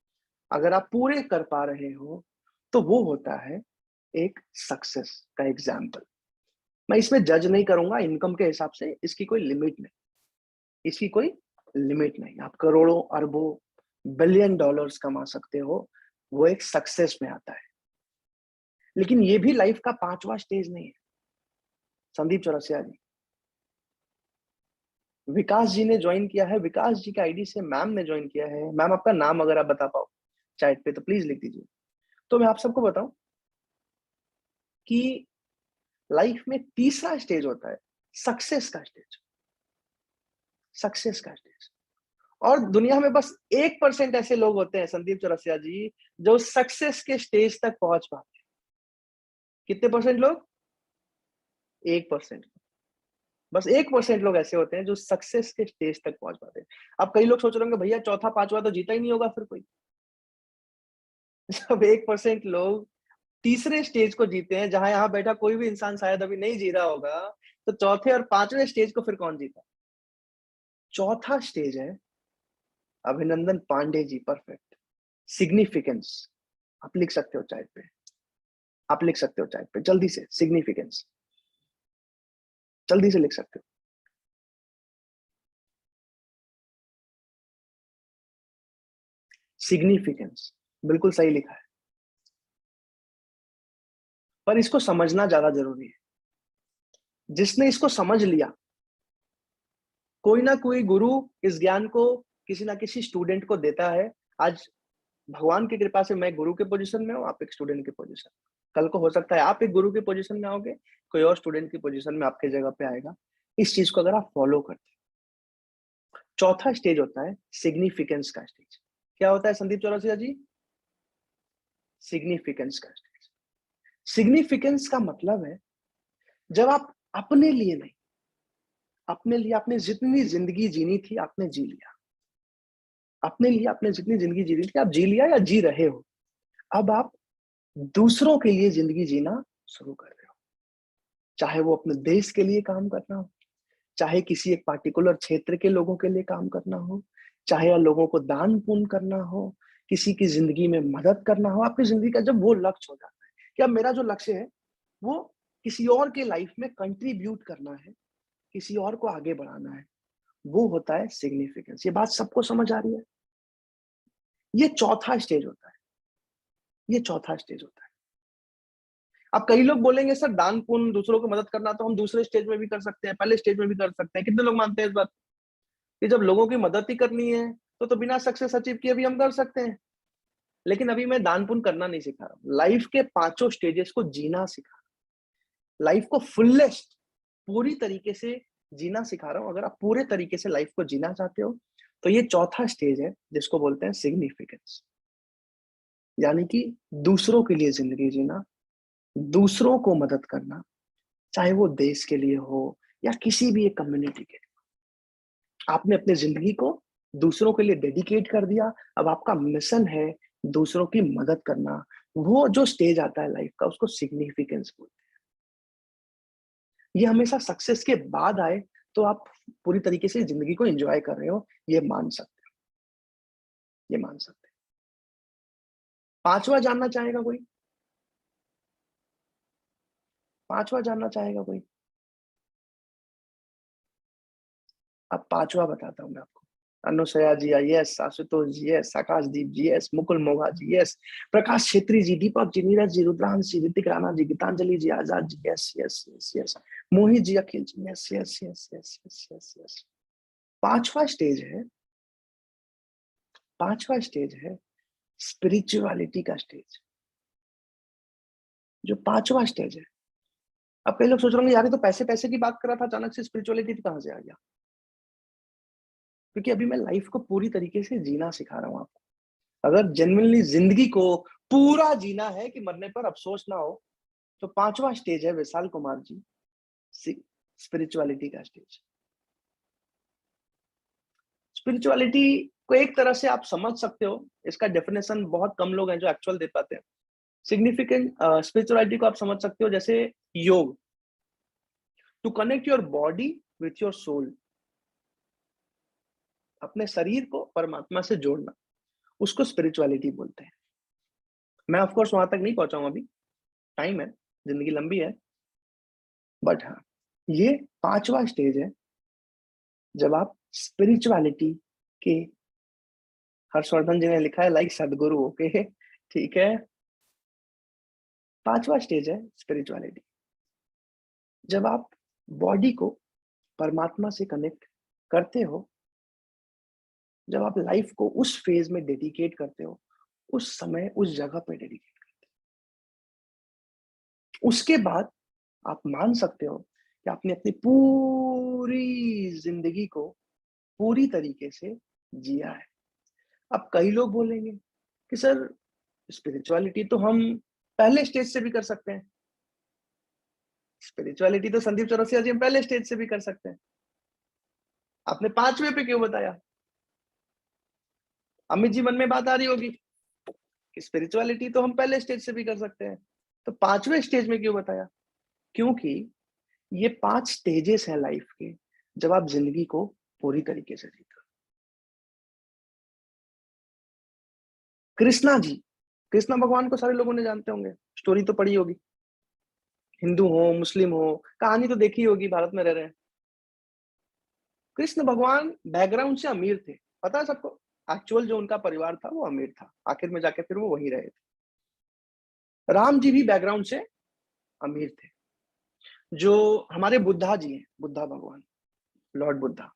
अगर आप पूरे कर पा रहे हो तो वो होता है एक सक्सेस का एग्जाम्पल. मैं इसमें जज नहीं करूंगा इनकम के हिसाब से, इसकी कोई लिमिट नहीं, इसकी कोई लिमिट नहीं. आप करोड़ों अरबों बिलियन डॉलर्स कमा सकते हो, वो एक सक्सेस में आता है. लेकिन ये भी लाइफ का 5वां स्टेज नहीं है. संदीप चौरसिया जी, विकास जी ने ज्वाइन किया है, विकास जी के आईडी से मैम ने ज्वाइन किया है. मैम आपका नाम अगर आप बता पाओ चैट पे तो प्लीज लिख दीजिए. तो मैं आप सबको बताऊं कि लाइफ में तीसरा स्टेज होता है सक्सेस का स्टेज. सक्सेस का स्टेज. और दुनिया में बस 1% ऐसे लोग होते हैं संदीप चौरसिया जी जो सक्सेस के स्टेज तक पहुंच पाते हैं. कितने परसेंट लोग? 1%. बस 1% लोग ऐसे होते हैं जो सक्सेस के स्टेज तक पहुंच पाते हैं. अब कई लोग सोच रहे होंगे भैया चौथा पांचवा तो जीता ही नहीं होगा फिर कोई. जब 1% लोग तीसरे स्टेज को जीते हैं, जहां यहाँ बैठा कोई भी इंसान शायद अभी नहीं जी रहा होगा, तो चौथे और 5वें स्टेज को फिर कौन जीता? चौथा स्टेज है अभिनंदन पांडे जी. परफेक्ट. सिग्निफिकेंस. आप लिख सकते हो चैट पे, आप लिख सकते हो चैट पे जल्दी से. सिग्निफिकेंस जल्दी से लिख सकते हो. सिग्निफिकेंस बिल्कुल सही लिखा है, पर इसको समझना ज्यादा जरूरी है. जिसने इसको समझ लिया, कोई ना कोई गुरु इस ज्ञान को किसी ना किसी स्टूडेंट को देता है. आज भगवान की कृपा से मैं गुरु के पोजीशन में हूँ, आप एक स्टूडेंट के पोजीशन. कल को हो सकता है आप एक गुरु के पोजीशन में आओगे, कोई और स्टूडेंट की पोजीशन में आपके जगह पे आएगा. इस चीज को अगर आप फॉलो करते हैं. चौथा स्टेज होता है सिग्निफिकेंस का स्टेज. क्या होता है संदीप चौरसिया जी? सिग्निफिकेंस का स्टेज. सिग्निफिकेंस का मतलब है जब आप अपने लिए नहीं, अपने लिए आपने जितनी जिंदगी जीनी थी आपने जी लिया. अपने लिए आपने जितनी जिंदगी जी ली थी, आप जी लिया या जी रहे हो। अब आप दूसरों के लिए जिंदगी जीना शुरू कर रहे हो, चाहे वो अपने देश के लिए काम करना हो, चाहे किसी एक पार्टिकुलर क्षेत्र के लोगों के लिए काम करना हो, चाहे या लोगों को दान पुण्य करना हो, किसी की जिंदगी में मदद करना हो। आपकी जिंदगी का जब वो लक्ष्य हो जाता है कि अब मेरा जो लक्ष्य है वो किसी और के लाइफ में कंट्रीब्यूट करना है, किसी और को आगे बढ़ाना है, वो होता है सिग्निफिकेंस। ये बात सबको समझ आ रही है? ये चौथा स्टेज होता है, ये चौथा स्टेज होता है। अब कई लोग बोलेंगे सर दान पुण्य दूसरों को मदद करना तो हम दूसरे स्टेज में भी कर सकते हैं, पहले स्टेज में भी कर सकते हैं। कितने लोग मानते हैं इस बात कि जब लोगों की मदद ही करनी है तो बिना सक्सेस अचीव किए भी हम कर सकते हैं? लेकिन अभी मैं दान पुण्य करना नहीं सिखा रहा हूं, लाइफ के पांचों स्टेजेस को जीना सिखा रहा हूं, लाइफ को फुलेस्ट पूरी तरीके से जीना सिखा रहा हूं। अगर आप पूरे तरीके से लाइफ को जीना चाहते हो तो ये चौथा स्टेज है जिसको बोलते हैं सिग्निफिकेंस, यानी कि दूसरों के लिए जिंदगी जीना, दूसरों को मदद करना, चाहे वो देश के लिए हो या किसी भी एक कम्युनिटी के लिए। आपने अपनी जिंदगी को दूसरों के लिए डेडिकेट कर दिया, अब आपका मिशन है दूसरों की मदद करना। वो जो स्टेज आता है लाइफ का उसको सिग्निफिकेंस बोलते हैं। ये हमेशा सक्सेस के बाद आए तो आप पूरी तरीके से जिंदगी को एंजॉय कर रहे हो, ये मान सकते हो, ये मान सकते हैं। पांचवा जानना चाहेगा कोई? पांचवा जानना चाहेगा कोई? अब पांचवा बताता हूं मैं आपको। Anusuya ji yes, Ashutosh ji yes, Akashdeep ji yes, Mukul Moga ji yes, Prakash Chhetri ji, Deepak ji, Neeraj ji, Rudransh ji, Hrithik Rana ji, Geetanjali ji, Azad ji yes yes yes yes, Mohit ji, Akhil ji yes yes yes yes yes yes yes. पांचवा स्टेज है, पांचवा स्टेज है स्पिरिचुअलिटी का स्टेज, जो पांचवा स्टेज है। अब कई लोग सोच रहे होंगे यार ये तो पैसे पैसे की बात कर रहा था, अचानक से स्पिरिचुअलिटी कहां से आ गया? क्योंकि अभी मैं लाइफ को पूरी तरीके से जीना सिखा रहा हूँ आपको। अगर जेन्युइनली जिंदगी को पूरा जीना है कि मरने पर अफसोस ना हो, तो पांचवा स्टेज है विशाल कुमार जी, स्पिरिचुअलिटी का स्टेज। स्पिरिचुअलिटी को एक तरह से आप समझ सकते हो, इसका डेफिनेशन बहुत कम लोग हैं जो एक्चुअल दे पाते हैं। सिग्निफिकेंट स्पिरिचुअलिटी को आप समझ सकते हो जैसे yoga, to connect your body with your soul, अपने शरीर को परमात्मा से जोड़ना, उसको स्पिरिचुअलिटी बोलते हैं। मैं ऑफ कोर्स वहां तक नहीं पहुंचा हूं, अभी टाइम है, जिंदगी लंबी है, बट हाँ ये पांचवा स्टेज है जब आप स्पिरिचुअलिटी के, हर्षवर्धन जी ने लिखा है लाइक सदगुरु, ओके ठीक है। पांचवा स्टेज है स्पिरिचुअलिटी, जब आप बॉडी को परमात्मा से कनेक्ट करते हो, जब आप लाइफ को उस फेज में डेडिकेट करते हो, उस समय उस जगह पे डेडिकेट करते हो, उसके बाद आप मान सकते हो कि आपने अपनी पूरी जिंदगी को पूरी तरीके से जिया है। अब कई लोग बोलेंगे कि सर स्पिरिचुअलिटी तो हम पहले स्टेज से भी कर सकते हैं, स्पिरिचुअलिटी तो संदीप चौरसिया जी हम पहले स्टेज से भी कर सकते हैं, आपने पांचवे पे क्यों बताया? अमित जी मन में बात आ रही होगी कि स्पिरिचुअलिटी तो हम पहले स्टेज से भी कर सकते हैं, तो पांचवे स्टेज में क्यों बताया? क्योंकि ये 5 स्टेजेस हैं लाइफ के जब आप जिंदगी को पूरी तरीके से जीते हो। कृष्णा जी, कृष्णा भगवान को सारे लोगों ने जानते होंगे, स्टोरी तो पढ़ी होगी, हिंदू हो मुस्लिम हो, कहानी तो देखी होगी, भारत में रह रहे हैं। कृष्ण भगवान बैकग्राउंड से अमीर थे, पता है सबको, एक्चुअल जो उनका परिवार था वो अमीर था, आखिर में जाके फिर वो वहीं रहे थे। राम जी भी बैकग्राउंड से अमीर थे। जो हमारे बुद्धा जी हैं, बुद्धा भगवान, लॉर्ड बुद्धा,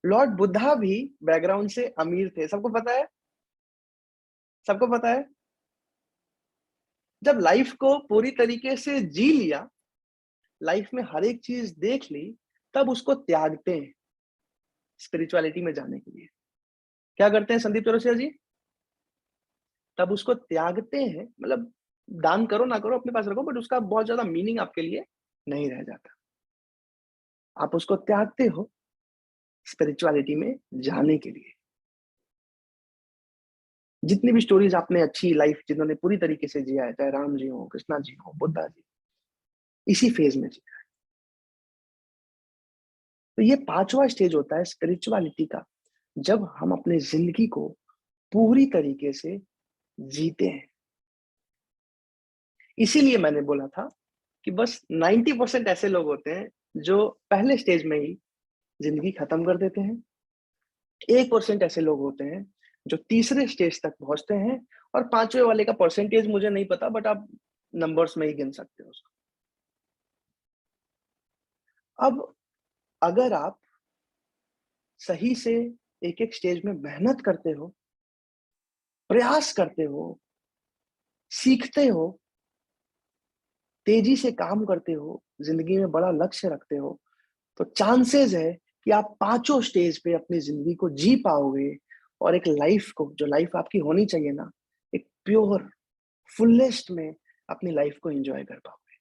लॉर्ड बुद्धा भी बैकग्राउंड से अमीर थे, सबको पता है, सबको पता है। जब लाइफ को पूरी तरीके से जी लिया, लाइफ में हर एक चीज देख ली, तब उसको त्यागते हैं स्पिरिचुअलिटी में जाने के लिए। क्या करते हैं संदीप चौरसिया जी? तब उसको त्यागते हैं, मतलब दान करो ना करो अपने पास रखो, बट उसका बहुत ज्यादा मीनिंग आपके लिए नहीं रह जाता, आप उसको त्यागते हो स्पिरिचुअलिटी में जाने के लिए। जितनी भी स्टोरीज आपने अच्छी लाइफ जिन्होंने पूरी तरीके से जिया है, चाहे राम जी हो, कृष्णा जी हो, बुद्धा जी, इसी फेज में जिया है। तो ये पांचवा स्टेज होता है स्पिरिचुअलिटी का, जब हम अपने जिंदगी को पूरी तरीके से जीते हैं। इसीलिए मैंने बोला था कि बस 90% ऐसे लोग होते हैं जो पहले स्टेज में ही जिंदगी खत्म कर देते हैं। 1% ऐसे लोग होते हैं जो तीसरे स्टेज तक पहुंचते हैं, और पांचवे वाले का परसेंटेज मुझे नहीं पता, बट आप नंबर्स में ही गिन सकते हो उसको। अब अगर आप सही से एक एक स्टेज में मेहनत करते हो, प्रयास करते हो, सीखते हो, तेजी से काम करते हो, जिंदगी में बड़ा लक्ष्य रखते हो, तो चांसेस है कि आप पांचों स्टेज पे अपनी जिंदगी को जी पाओगे, और एक लाइफ को, जो लाइफ आपकी होनी चाहिए ना, एक प्योर फुलेस्ट में अपनी लाइफ को एंजॉय कर पाओगे।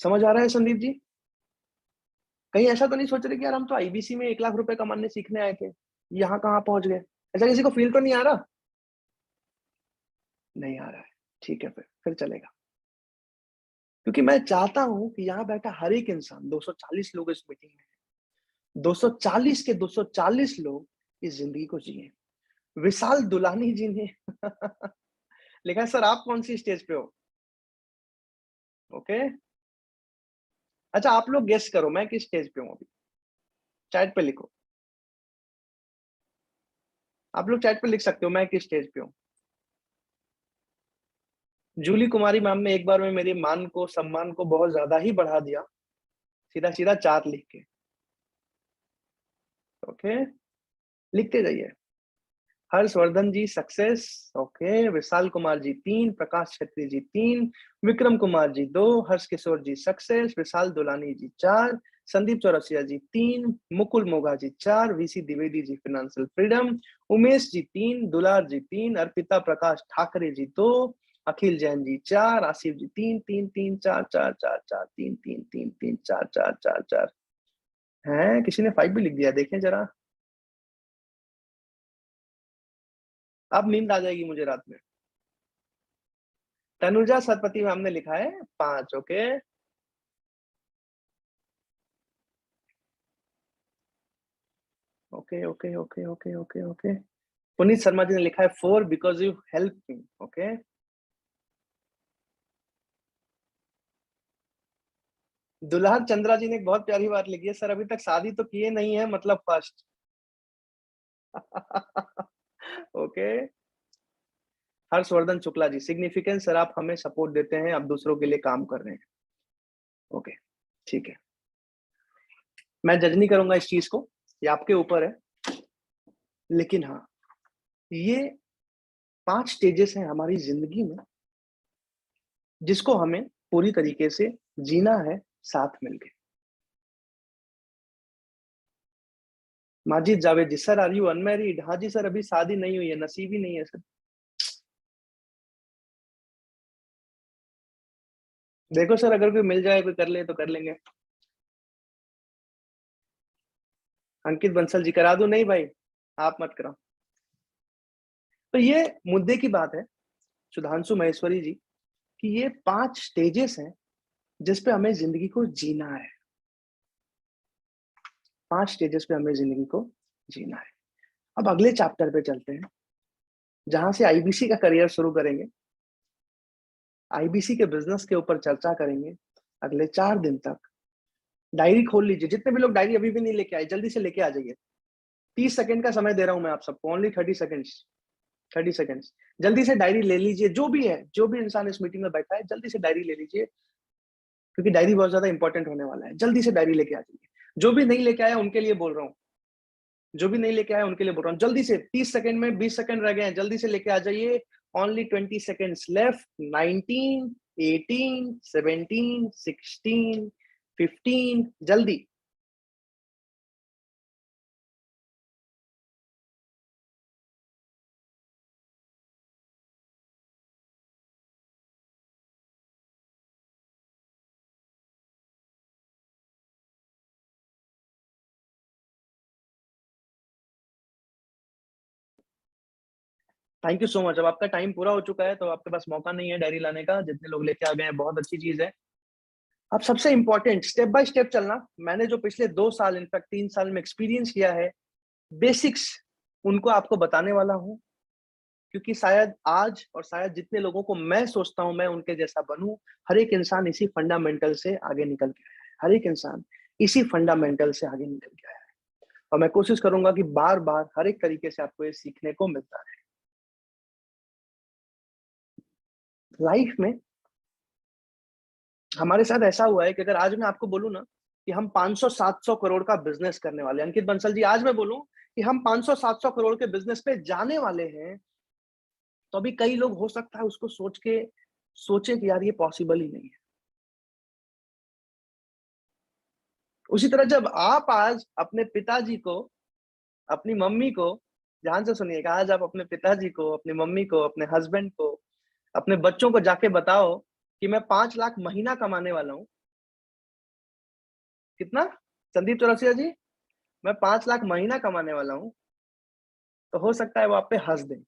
समझ आ रहा है संदीप जी? कहीं ऐसा तो नहीं सोच रहे कि यार हम तो आईबीसी में 1 लाख रुपए कमाने सीखने आए थे, यहाँ कहाँ पहुंच गए? ऐसा किसी को फील तो नहीं आ रहा? नहीं आ रहा है, ठीक है, फिर चलेगा। क्योंकि मैं चाहता हूं कि यहाँ बैठा हर एक इंसान, 240 लोग इस मीटिंग में, 240 के 240 लोग इस जिंदगी को जिए। विशाल दुलानी जी ने लिखा है, सर आप कौन सी स्टेज पे हो? ओके, अच्छा आप लोग गेस करो मैं किस स्टेज पे हूँ अभी, चैट पे लिखो। आप लोग चैट पे लिख सकते हो मैं किस स्टेज पे हूँ। जूली कुमारी मैम ने एक बार में मेरी मान को, सम्मान को बहुत ज्यादा ही बढ़ा दिया, सीधा सीधा 4 लिख के। ओके, लिखते जाइए। हर्षवर्धन जी सक्सेस, ओके। विशाल कुमार जी 3, प्रकाश छत्री जी 3, विक्रम कुमार जी 2, हर्ष किशोर जी सक्सेस, विशाल दुलानी जी 4, संदीप चौरसिया जी 3, मुकुल मोगा जी 4, VC Dwivedi ji financial freedom, Umesh ji 3, दुलार जी 3, अर्पिता प्रकाश ठाकरे जी 2, अखिल जैन जी 4, आसिफ जी 3 3 3 4 4 4 4 3 3 3 3 4 4 4 4। है किसी ने 5 भी लिख दिया, देखें जरा। अब नींद आ जाएगी मुझे रात में। तनुजा सतपथी मैम ने लिखा है 5, okay. Okay okay okay okay okay okay. Puneet Sharma ji ने लिखा है 4 because you help me, okay. Dulhan Chandra जी ने एक बहुत प्यारी बात लिखी है, सर अभी तक शादी तो किए नहीं है, मतलब फर्स्ट। ओके। हर्षवर्धन शुक्ला जी, सिग्निफिकेंस सर आप हमें सपोर्ट देते हैं, आप दूसरों के लिए काम कर रहे हैं। ओके, ठीक है। मैं जज नहीं करूंगा इस चीज को, ये आपके ऊपर है। लेकिन हाँ, ये 5 स्टेजेस हैं हमारी जिंदगी में, जिसको हमें पूरी तरीके से जीना है साथ मिलके। माजिद जावेद जी, सर आर यू अनमैरिड? हाँ जी सर, अभी शादी नहीं हुई है, नसीब ही नहीं है सर। देखो सर, अगर कोई मिल जाए, कोई कर ले तो कर लेंगे। अंकित बंसल जी, करा दूं? नहीं भाई, आप मत कराओ। तो ये मुद्दे की बात है सुधांशु महेश्वरी जी, कि ये 5 स्टेजेस हैं जिसपे हमें जिंदगी को जीना है। 5 स्टेजेस पे हमें जिंदगी को जीना है। अब अगले चैप्टर पे चलते हैं, जहां से आईबीसी का करियर शुरू करेंगे। आईबीसी के बिजनेस के ऊपर चर्चा करेंगे अगले 4 दिन तक। डायरी खोल लीजिए, जितने भी लोग डायरी अभी भी नहीं लेके आए, जल्दी से लेके आ जाइए। 30 सेकंड का समय दे रहा हूं मैं आप सबको, ओनली 30 सेकंड्स। 30 सेकंड्स, जल्दी से डायरी ले लीजिए। जो भी है, जो भी इंसान इस मीटिंग में बैठा है, जल्दी से डायरी ले लीजिए, क्योंकि डायरी बहुत ज्यादा इंपॉर्टेंट होने वाला है। जल्दी से डायरी लेके आ जाइए। जो भी नहीं लेके आया उनके लिए बोल रहा हूँ, जो भी नहीं लेके आया उनके लिए बोल रहा हूँ, जल्दी से। 30 सेकंड में 20 सेकंड रह गए हैं, जल्दी से लेके आ जाइए। Only 20 seconds left. 19, 18, 17, 16, 15, जल्दी। Thank you so much. अब आपका टाइम पूरा हो चुका है, तो आपके पास मौका नहीं है डायरी लाने का। जितने लोग लेके आ गए हैं, बहुत अच्छी चीज है। अब सबसे इंपॉर्टेंट, स्टेप बाय स्टेप चलना। मैंने जो पिछले 2 साल, इनफैक्ट 3 साल में एक्सपीरियंस किया है, बेसिक्स उनको आपको बताने वाला हूँ। क्योंकि शायद आज, और शायद जितने लोगों को मैं सोचता हूँ मैं उनके जैसा बनूं, हर एक इंसान इसी फंडामेंटल से आगे निकल के आया है। हर एक इंसान इसी फंडामेंटल से आगे निकल के आया है। और मैं कोशिश करूंगा कि बार बार हर एक तरीके से आपको ये सीखने को मिलता रहे। लाइफ में हमारे साथ ऐसा हुआ है कि अगर आज मैं आपको बोलूं ना कि हम 500-700 करोड़ का बिजनेस करने वाले हैं, अंकित बंसल जी, आज मैं बोलूं कि हम 500-700 करोड़ के बिजनेस पे जाने वाले हैं, तो अभी कई लोग हो सकता है उसको सोच के सोचे कि यार ये पॉसिबल ही नहीं है। उसी तरह जब आप आज अपने पिताजी को, अपनी मम्मी को, ध्यान से सुनिएगा, आज आप अपने पिताजी को, अपनी मम्मी को, अपने हस्बैंड को, अपने बच्चों को जाके बताओ कि मैं 5 लाख महीना कमाने वाला हूँ। कितना? संदीप चौरसिया जी, मैं 5 लाख महीना कमाने वाला हूँ। तो हो सकता है वो आप पे हंस दें।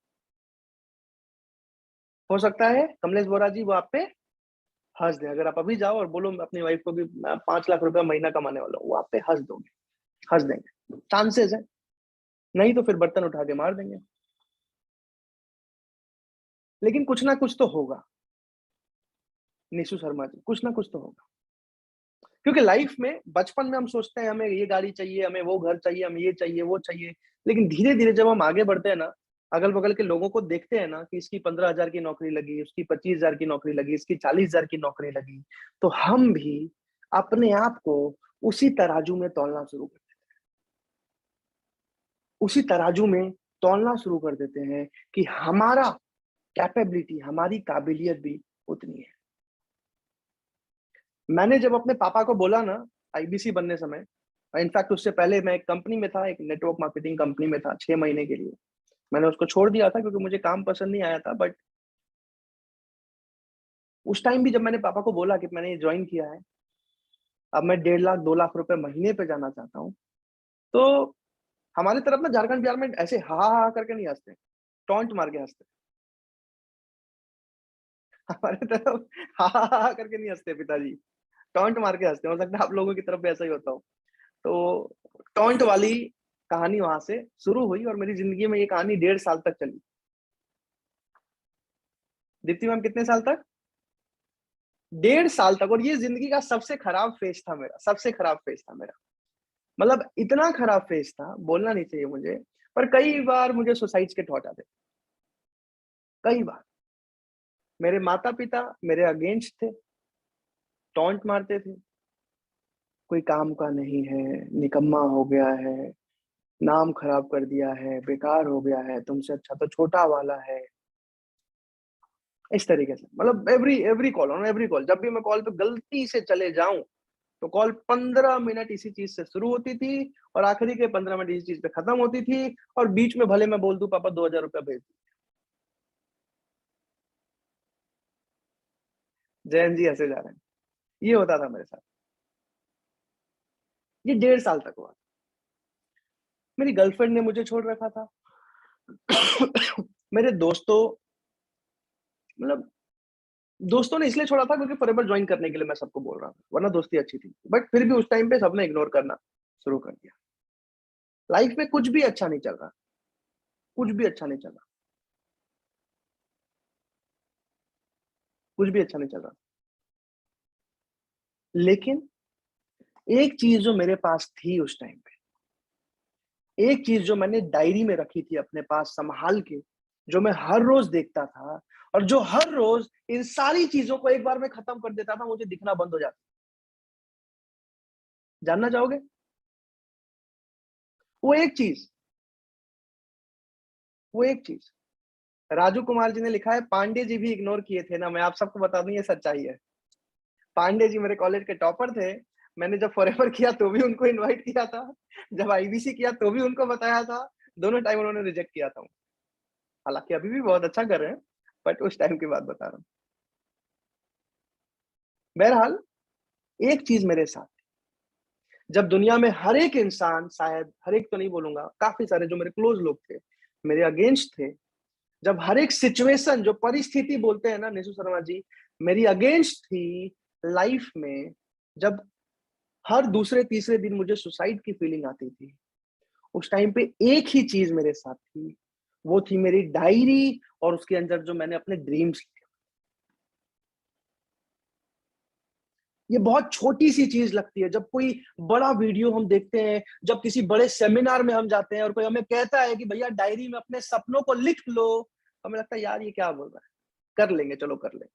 हो सकता है कमलेश बोरा जी वो आप पे हंस दें। अगर आप अभी जाओ और बोलो अपनी वाइफ को भी मैं 5 लाख रुपया महीना कमाने वाला हूँ, वो आप पे हंस दोगे, हंस देंगे, चांसेस है। नहीं तो फिर बर्तन उठा के मार देंगे। लेकिन कुछ ना कुछ तो होगा निशु शर्मा जी, कुछ ना कुछ तो होगा। क्योंकि लाइफ में बचपन में हम सोचते हैं हमें ये गाड़ी चाहिए, हमें वो घर चाहिए, हमें ये चाहिए, वो चाहिए। लेकिन धीरे धीरे जब हम आगे बढ़ते हैं ना, अगल बगल के लोगों को देखते हैं ना कि इसकी 15,000 की नौकरी लगी, उसकी 25,000 की नौकरी लगी, इसकी 40,000 की नौकरी लगी, तो हम भी अपने आप को उसी तराजू में तौलना शुरू कर उसी तराजू में तौलना शुरू कर देते हैं कि हमारा कैपेबिलिटी, हमारी काबिलियत भी उतनी है। मैंने जब अपने पापा को बोला ना आईबीसी बनने समय, इनफैक्ट उससे पहले मैं एक कंपनी में था, एक नेटवर्क मार्केटिंग कंपनी में था 6 महीने के लिए। मैंने उसको छोड़ दिया था क्योंकि मुझे काम पसंद नहीं आया था। बट उस टाइम भी जब मैंने पापा को बोला कि मैंने ये ज्वाइन किया है, अब मैं 1.5 लाख 2 लाख रुपए महीने पे जाना चाहता हूँ, तो हमारी तरफ ना झारखंड बिहार में ऐसे हा हा हा करके नहीं हंसते, टॉन्ट मार के हंसते। हमारे तरफ हा हा हा करके नहीं हंसते पिताजी, टॉन्ट मार के हंसते। हो सकता है आप लोगों की तरफ भी ऐसा ही होता हो। तो टॉन्ट वाली कहानी वहां से शुरू हुई और मेरी जिंदगी में ये कहानी 1.5 साल तक चली। दीप्ति मैम कितने साल तक? 1.5 साल तक। और ये जिंदगी का सबसे खराब फेज था मेरा, सबसे खराब फेज था मेरा। मतलब इतना खराब फेज था, बोलना नहीं चाहिए मुझे, पर कई बार मुझे सुसाइड के थॉट आते। कई बार मेरे माता पिता मेरे अगेंस्ट थे, टॉन्ट मारते थे, कोई काम का नहीं है, निकम्मा हो गया है, नाम खराब कर दिया है, बेकार हो गया है, तुमसे अच्छा तो छोटा वाला है। इस तरीके से, मतलब every call, on every call, जब भी मैं कॉल पे गलती से चले जाऊं तो कॉल 15 मिनट इसी चीज से शुरू होती थी और आखिरी के 15 मिनट इसी चीज पे खत्म होती थी। और बीच में भले मैं बोल दूं पापा 2,000 रुपया भेज दो। जयंत जी ऐसे जा रहे हैं। ये होता था मेरे साथ। ये 1.5 साल तक हुआ। मेरी गर्लफ्रेंड ने मुझे छोड़ रखा था। मेरे दोस्तों, मतलब दोस्तों ने इसलिए छोड़ा था क्योंकि फॉरएवर ज्वाइन करने के लिए मैं सबको बोल रहा था, वरना दोस्ती अच्छी थी। बट फिर भी उस टाइम पे सबने इग्नोर करना शुरू कर दिया। लाइफ में कुछ भी अच्छा नहीं चल रहा, कुछ भी अच्छा नहीं चल रहा, कुछ भी अच्छा नहीं चल रहा। लेकिन एक चीज जो मेरे पास थी उस टाइम पे, एक चीज जो मैंने डायरी में रखी थी अपने पास संभाल के, जो मैं हर रोज देखता था और जो हर रोज इन सारी चीजों को एक बार में खत्म कर देता था, मुझे दिखना बंद हो जाता। जानना चाहोगे? वो एक चीज, वो एक चीज राजू कुमार जी ने लिखा है, पांडे जी भी इग्नोर किए थे ना। मैं आप सबको बता दूं ये सच्चाई है। पांडे जी मेरे कॉलेज के टॉपर थे। मैंने जब फॉरएवर किया तो भी उनको इनवाइट किया था, जब आईबीसी किया तो भी उनको बताया था। दोनों टाइम उन्होंने रिजेक्ट किया था। हालांकि अभी भी बहुत अच्छा कर रहे हैं, बट उस टाइम की बात बता रहा हूँ। बहरहाल एक चीज मेरे साथ, जब दुनिया में हर एक इंसान, शायद हर एक तो नहीं बोलूंगा, काफी सारे जो मेरे क्लोज लोग थे मेरे अगेंस्ट थे, जब हर एक सिचुएशन, जो परिस्थिति बोलते हैं ना निशु शर्मा जी, मेरी अगेंस्ट थी लाइफ में, जब हर दूसरे तीसरे दिन मुझे सुसाइड की फीलिंग आती थी, उस टाइम पे एक ही चीज मेरे साथ थी, वो थी मेरी डायरी और उसके अंदर जो मैंने अपने ड्रीम्स लिखे। ये बहुत छोटी सी चीज लगती है। जब कोई बड़ा वीडियो हम देखते हैं, जब किसी बड़े सेमिनार में हम जाते हैं और कोई हमें कहता है कि भैया डायरी में अपने सपनों को लिख लो, हमें लगता है यार ये क्या बोल रहा है, कर लेंगे, चलो कर लेंगे।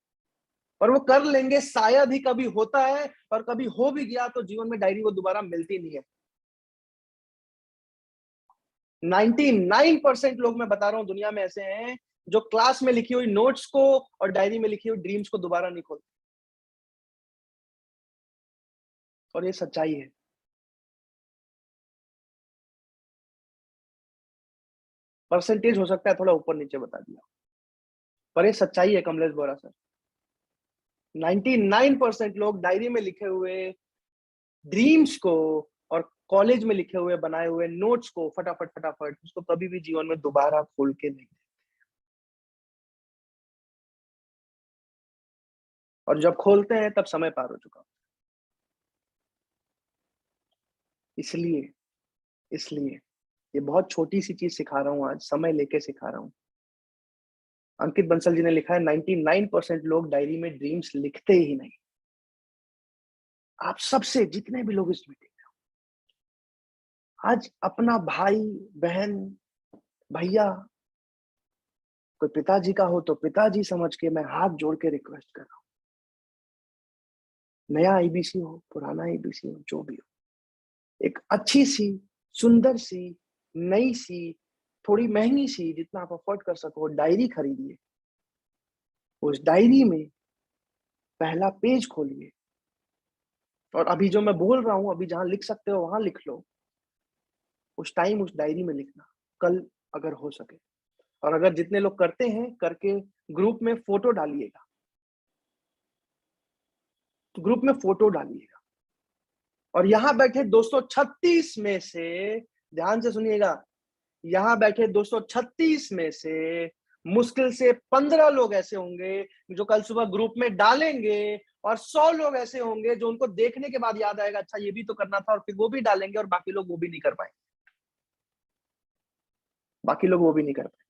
और वो कर लेंगे शायद ही कभी होता है, और कभी हो भी गया तो जीवन में डायरी वो दोबारा मिलती नहीं है। 99% लोग, मैं बता रहा हूं, दुनिया में ऐसे हैं जो क्लास में लिखी हुई नोट्स को और डायरी में लिखी हुई ड्रीम्स को दोबारा नहीं खोलते, और ये सच्चाई है। परसेंटेज हो सकता है थोड़ा ऊपर नीचे बता दिया, पर ये सच्चाई है कमलेश बोरा सर। 99% लोग डायरी में लिखे हुए ड्रीम्स को और कॉलेज में लिखे हुए बनाए हुए नोट्स को फटाफट फटाफट उसको कभी भी जीवन में दोबारा खोल के नहीं, और जब खोलते हैं तब समय पार हो चुका। इसलिए इसलिए ये बहुत छोटी सी चीज सिखा रहा हूं, आज समय लेके सिखा रहा हूं। अंकित बंसल जी ने लिखा है 99% लोग डायरी में ड्रीम्स लिखते ही नहीं। आप सबसे, जितने भी लोग इस मीटिंग में, आज अपना भाई बहन भैया, कोई पिताजी का हो तो पिताजी समझ के मैं हाथ जोड़ के रिक्वेस्ट कर रहा हूं, नया आईबीसी हो, पुराना आईबीसी हो, जो भी हो, एक अच्छी सी, सुंदर सी, नई सी, थोड़ी महंगी सी, जितना आप अफोर्ड कर सको, डायरी खरीदिए। उस डायरी में पहला पेज खोलिए, और अभी जो मैं बोल रहा हूं, अभी जहां लिख सकते हो वहां लिख लो। उस टाइम उस डायरी में लिखना, कल अगर हो सके। और अगर जितने लोग करते हैं, करके ग्रुप में फोटो डालिएगा, ग्रुप में फोटो डालिएगा। और यहाँ बैठे 236 में से, ध्यान से सुनिएगा, यहाँ बैठे 236 में से मुश्किल से 15 लोग ऐसे होंगे जो कल सुबह ग्रुप में डालेंगे, और 100 लोग ऐसे होंगे जो उनको देखने के बाद याद आएगा अच्छा ये भी तो करना था, और फिर वो भी डालेंगे, और बाकी लोग वो भी नहीं कर पाएंगे, बाकी लोग वो भी नहीं कर पाएंगे।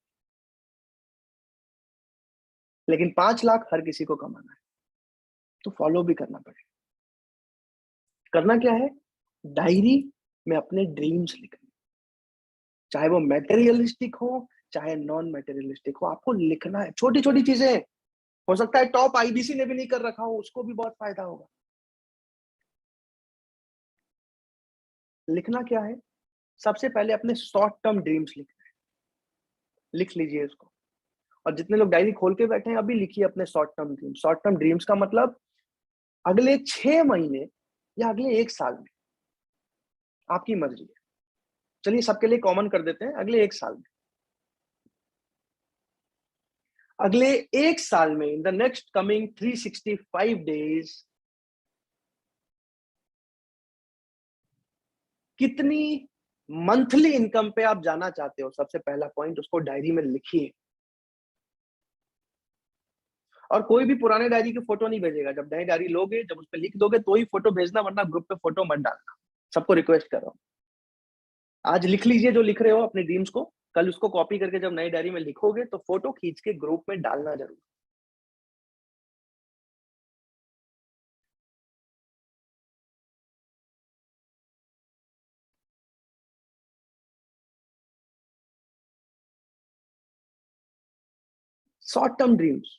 लेकिन 5 लाख हर किसी को कमाना है, तो फॉलो भी करना पड़ेगा। करना क्या है? डायरी में अपने ड्रीम्स लिखने, चाहे वो मैटेरियलिस्टिक हो चाहे नॉन मैटेरियलिस्टिक हो, आपको लिखना है। छोटी छोटी चीजें, हो सकता है टॉप आईबीसी ने भी नहीं कर रखा हो, उसको भी बहुत फायदा होगा। लिखना क्या है? सबसे पहले अपने शॉर्ट टर्म ड्रीम्स लिखना है, लिख लीजिए इसको। और जितने लोग डायरी खोल के बैठे हैं, अभी लिखिए अपने short term dreams. Short term dreams का मतलब अगले 6 महीने या अगले 1 साल में, आपकी मर्जी है। चलिए सबके लिए कॉमन कर देते हैं, अगले 1 साल में। अगले 1 साल में, in the next coming 365 days, कितनी मंथली इनकम पे आप जाना चाहते हो, सबसे पहला पॉइंट उसको डायरी में लिखिए। और कोई भी पुराने डायरी की फोटो नहीं भेजेगा। जब नई डायरी लोगे, जब उस पर लिख दोगे तो ही फोटो भेजना, वरना ग्रुप पे फोटो मत डालना। सबको रिक्वेस्ट कर रहा हूँ, आज लिख लीजिए जो लिख रहे हो अपने ड्रीम्स को। कल उसको कॉपी करके जब नई डायरी में लिखोगे तो फोटो खींच के ग्रुप में डालना जरूर। शॉर्ट टर्म ड्रीम्स,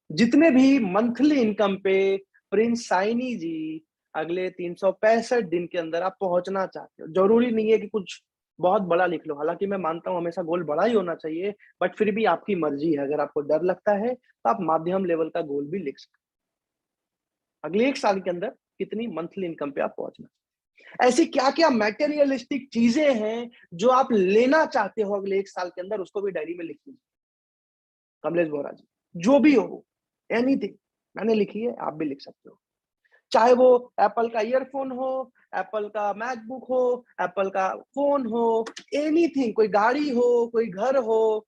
जितने भी मंथली इनकम पे प्रिंस साइनी जी अगले 365 दिन के अंदर आप पहुंचना चाहते हो, जरूरी नहीं है कि कुछ बहुत बड़ा लिख लो। हालांकि मैं मानता हूं हमेशा गोल बड़ा ही होना चाहिए, बट फिर भी आपकी मर्जी है। अगर आपको डर लगता है तो आप माध्यम लेवल का गोल भी लिख सकते हो। अगले 1 साल के अंदर कितनी मंथली इनकम पे आप पहुंचना, ऐसी क्या क्या मैटेरियलिस्टिक चीजें हैं जो आप लेना चाहते हो अगले 1 साल के अंदर, उसको भी डायरी में लिख लीजिए। कमलेश बोरा जी, जो भी हो, एनीथिंग मैंने लिखी है, आप भी लिख सकते हो। चाहे वो एप्पल का ईयरफोन हो, एप्पल का मैकबुक हो, एप्पल का फोन हो, एनीथिंग, कोई गाड़ी हो, कोई घर हो,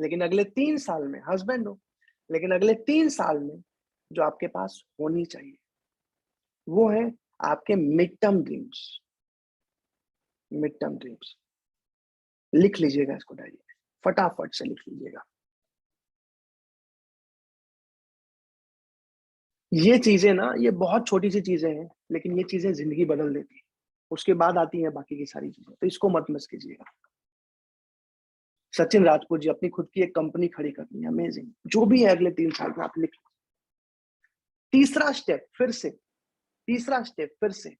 लेकिन अगले 3 साल में हस्बैंड हो, लेकिन अगले 3 साल में जो आपके पास होनी चाहिए वो है आपके mid term dreams. Mid term dreams लिख लीजिएगा इसको डायरी में, फटाफट से लिख लीजिएगा। ये चीजें ना, ये बहुत छोटी सी चीजें हैं, लेकिन ये चीजें जिंदगी बदल देती है। उसके बाद आती है बाकी की सारी चीजें, तो इसको मत मिस कीजिएगा। सचिन राजपूत जी, अपनी खुद की एक कंपनी खड़ी करनी है, अमेजिंग। जो भी है अगले 3 साल में आप लिख। तीसरा स्टेप फिर से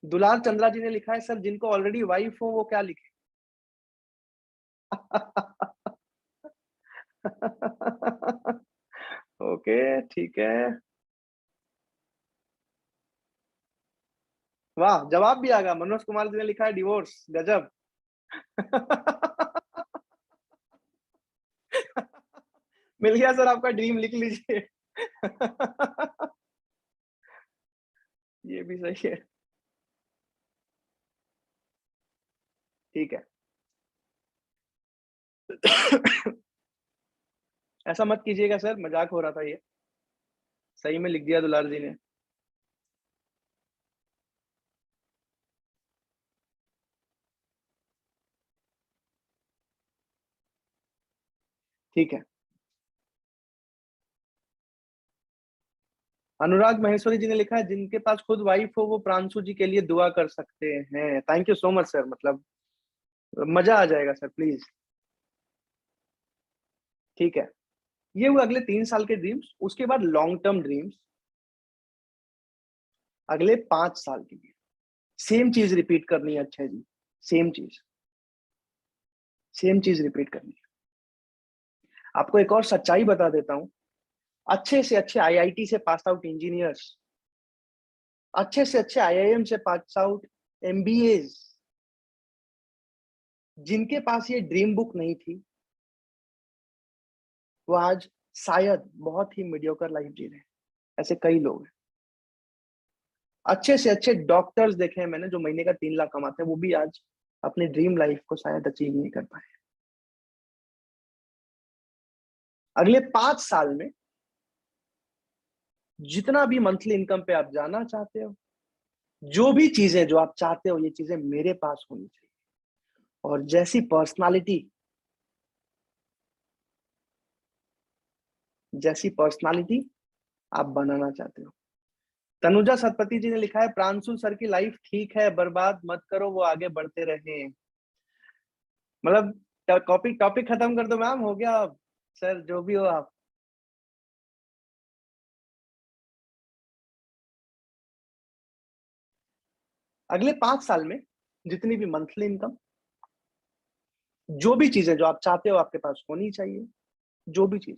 दुलार चंद्रा जी ने लिखा है, सर जिनको ऑलरेडी वाइफ हो वो क्या लिखे? ओके, ठीक है। वाह, जवाब भी आ गया। मनोज कुमार जी ने लिखा है डिवोर्स, गजब। मिल गया सर, आपका ड्रीम लिख लीजिए। ये भी सही है, ठीक है। ऐसा मत कीजिएगा सर, मजाक हो रहा था ये। सही में लिख दिया दुलार जी ने। ठीक है। अनुराग महेश्वरी जी ने लिखा है, जिनके पास खुद वाइफ हो वो प्रांशु जी के लिए दुआ कर सकते हैं। Thank you so much sir, मतलब मजा आ जाएगा सर, प्लीज। ठीक है, ये हुए अगले 3 साल के ड्रीम्स। उसके बाद लॉन्ग टर्म ड्रीम्स, अगले 5 साल के लिए सेम चीज रिपीट करनी है। अच्छा जी, सेम चीज रिपीट करनी है। आपको एक और सच्चाई बता देता हूं, अच्छे से अच्छे आईआईटी से पास आउट इंजीनियर्स, अच्छे से अच्छे आईआईएम से पास आउट एमबीएज, जिनके पास ये ड्रीम बुक नहीं थी, वो आज शायद बहुत ही मीडियोकर लाइफ जी रहे हैं। ऐसे कई लोग हैं। अच्छे से अच्छे डॉक्टर्स देखे हैं मैंने, जो महीने का 3 लाख कमाते हैं, वो भी आज अपनी ड्रीम लाइफ को शायद अचीव नहीं कर पाए। अगले 5 साल में जितना भी मंथली इनकम पे आप जाना चाहते हो, जो भी चीजें जो आप चाहते हो, ये चीजें मेरे पास होनी चाहिए। और जैसी पर्सनालिटी आप बनाना चाहते हो। तनुजा सतपति जी ने लिखा है, प्रांशु सर की लाइफ ठीक है, बर्बाद मत करो, वो आगे बढ़ते रहे। मतलब टॉपिक खत्म कर दो मैम, हो गया अब। सर जो भी हो आप। अगले 5 साल में जितनी भी मंथली इनकम, जो भी चीजें जो आप चाहते हो आपके पास होनी चाहिए, जो भी चीज,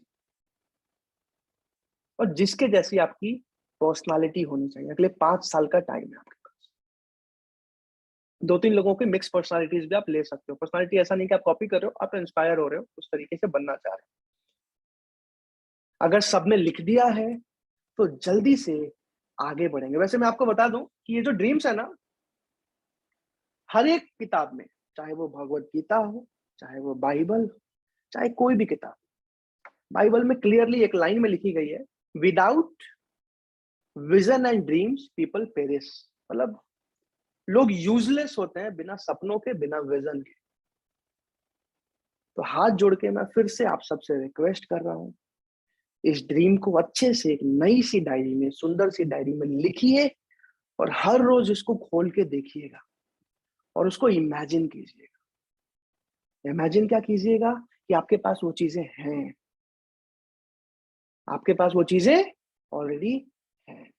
और जिसके जैसी आपकी पर्सनालिटी होनी चाहिए। अगले 5 साल का टाइम है आपके पास। 2-3 लोगों की मिक्स पर्सनालिटीज भी आप ले सकते हो। पर्सनालिटी ऐसा नहीं कि आप कॉपी कर रहे हो, आप इंस्पायर हो रहे हो, उस तरीके से बनना चाह रहे हो। अगर सबने लिख दिया है तो जल्दी से आगे बढ़ेंगे। वैसे मैं आपको बता दूं कि ये जो ड्रीम्स है ना, हर एक किताब में, चाहे वो भगवत गीता हो, चाहे वो बाइबल हो, चाहे कोई भी किताब, बाइबल में क्लियरली एक लाइन में लिखी गई है, without vision and dreams people perish. मतलब लोग यूजलेस होते हैं बिना सपनों के, बिना विजन के। तो हाथ जोड़ के मैं फिर से आप सबसे रिक्वेस्ट कर रहा हूं, इस ड्रीम को अच्छे से एक नई सी डायरी में, सुंदर सी डायरी में लिखिए, और हर रोज इसको खोल के देखिएगा और उसको इमेजिन कीजिएगा। इमेजिन क्या कीजिएगा कि आपके पास वो चीजें हैं, आपके पास वो चीजें ऑलरेडी हैं।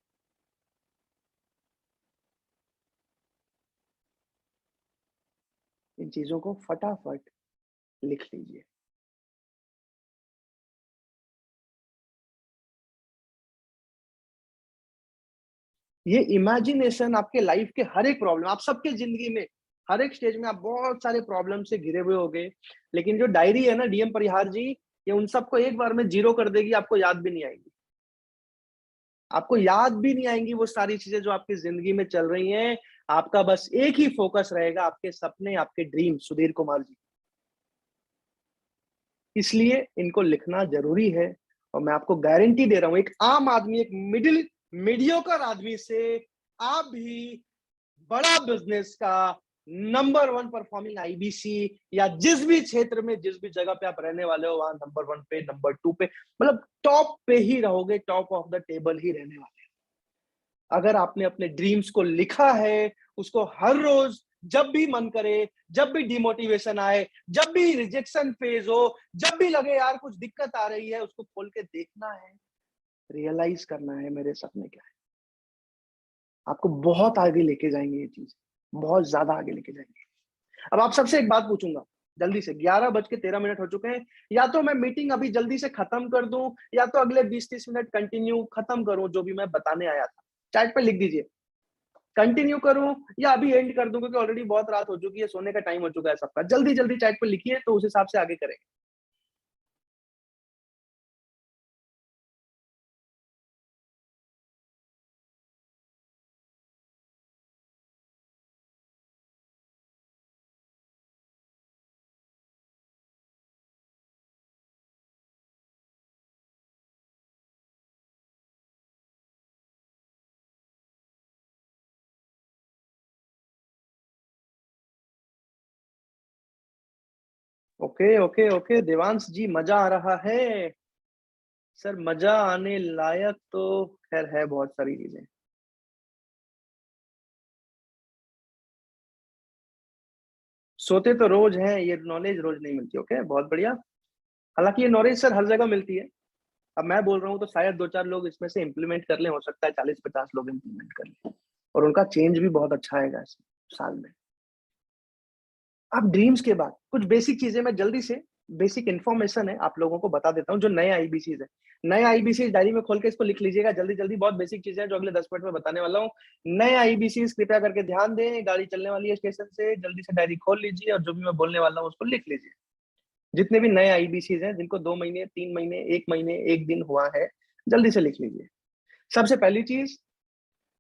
इन चीजों को फटाफट लिख लीजिए। ये इमेजिनेशन आपके लाइफ के हर एक प्रॉब्लम, आप सबके जिंदगी में हर एक स्टेज में आप बहुत सारे प्रॉब्लम से घिरे हुए होंगे, लेकिन जो डायरी है ना डीएम परिहार जी, ये उन सबको एक बार में जीरो कर देगी। आपको याद भी नहीं आएंगी, आपको याद भी नहीं आएंगी वो सारी चीजें जो आपकी जिंदगी में चल रही हैं। आपका बस एक ही फोकस रहेगा, आपके सपने, आपके ड्रीम। सुधीर कुमार जी, इसलिए इनको लिखना जरूरी है। और मैं आपको गारंटी दे रहा हूं, एक आम आदमी, एक मीडियोकर आदमी से आप भी बड़ा बिजनेस का नंबर 1 परफॉर्मिंग आईबीसी, या जिस भी क्षेत्र में, जिस भी जगह पे आप रहने वाले हो, वहां नंबर 1 पे, नंबर 2 पे, मतलब टॉप पे ही रहोगे, टॉप ऑफ द टेबल ही रहने वाले हो। अगर आपने अपने ड्रीम्स को लिखा है, उसको हर रोज जब भी मन करे, जब भी डिमोटिवेशन आए, जब भी रिजेक्शन फेज हो, जब भी लगे यार कुछ दिक्कत आ रही है, उसको खोल के देखना है, रियलाइज करना है मेरे सपने क्या है। आपको बहुत आगे लेके जाएंगे ये चीज, बहुत ज्यादा आगे लेके जाएंगे। अब आप सबसे एक बात पूछूंगा जल्दी से, 11:13 हो चुके हैं। या तो मैं मीटिंग अभी जल्दी से खत्म कर दूं, या तो अगले 20-30 मिनट कंटिन्यू खत्म करूं जो भी मैं बताने आया था। चैट पे लिख दीजिए, कंटिन्यू करूं या अभी एंड कर दूं, क्योंकि ऑलरेडी बहुत रात हो चुकी है, सोने का टाइम हो चुका है सबका। जल्दी जल्दी चैट पे लिखिए, तो उस हिसाब से आगे करेंगे। ओके ओके ओके, देवांश जी मजा आ रहा है। सर मजा आने लायक तो खैर है बहुत सारी चीजें। सोते तो रोज हैं, ये नॉलेज रोज नहीं मिलती। ओके, बहुत बढ़िया। हालांकि ये नॉलेज सर हर जगह मिलती है। अब मैं बोल रहा हूँ तो शायद 2-4 लोग इसमें से इंप्लीमेंट कर ले, हो सकता है 40-50 लोग इंप्लीमेंट कर ले, और उनका चेंज भी बहुत अच्छा आएगा इस साल में। अब ड्रीम्स के बाद कुछ बेसिक चीजें मैं जल्दी से, बेसिक इन्फॉर्मेशन है आप लोगों को बता देता हूँ, जो नए आईबीसीज है। नए आईबीसीज डायरी में खोल के इसको लिख लीजिएगा जल्दी जल्दी। बहुत बेसिक चीजें हैं जो अगले 10 मिनट में बताने वाला हूँ। नए आईबीसीज कृपया करके ध्यान दें, गाड़ी चलने वाली है स्टेशन से, जल्दी से डायरी खोल लीजिए और जो भी मैं बोलने वाला हूँ उसको लिख लीजिए। जितने भी नए आईबीसीज हैं, जिनको 2 महीने, 3 महीने, 1 महीने, 1 दिन हुआ है, जल्दी से लिख लीजिए। सबसे पहली चीज,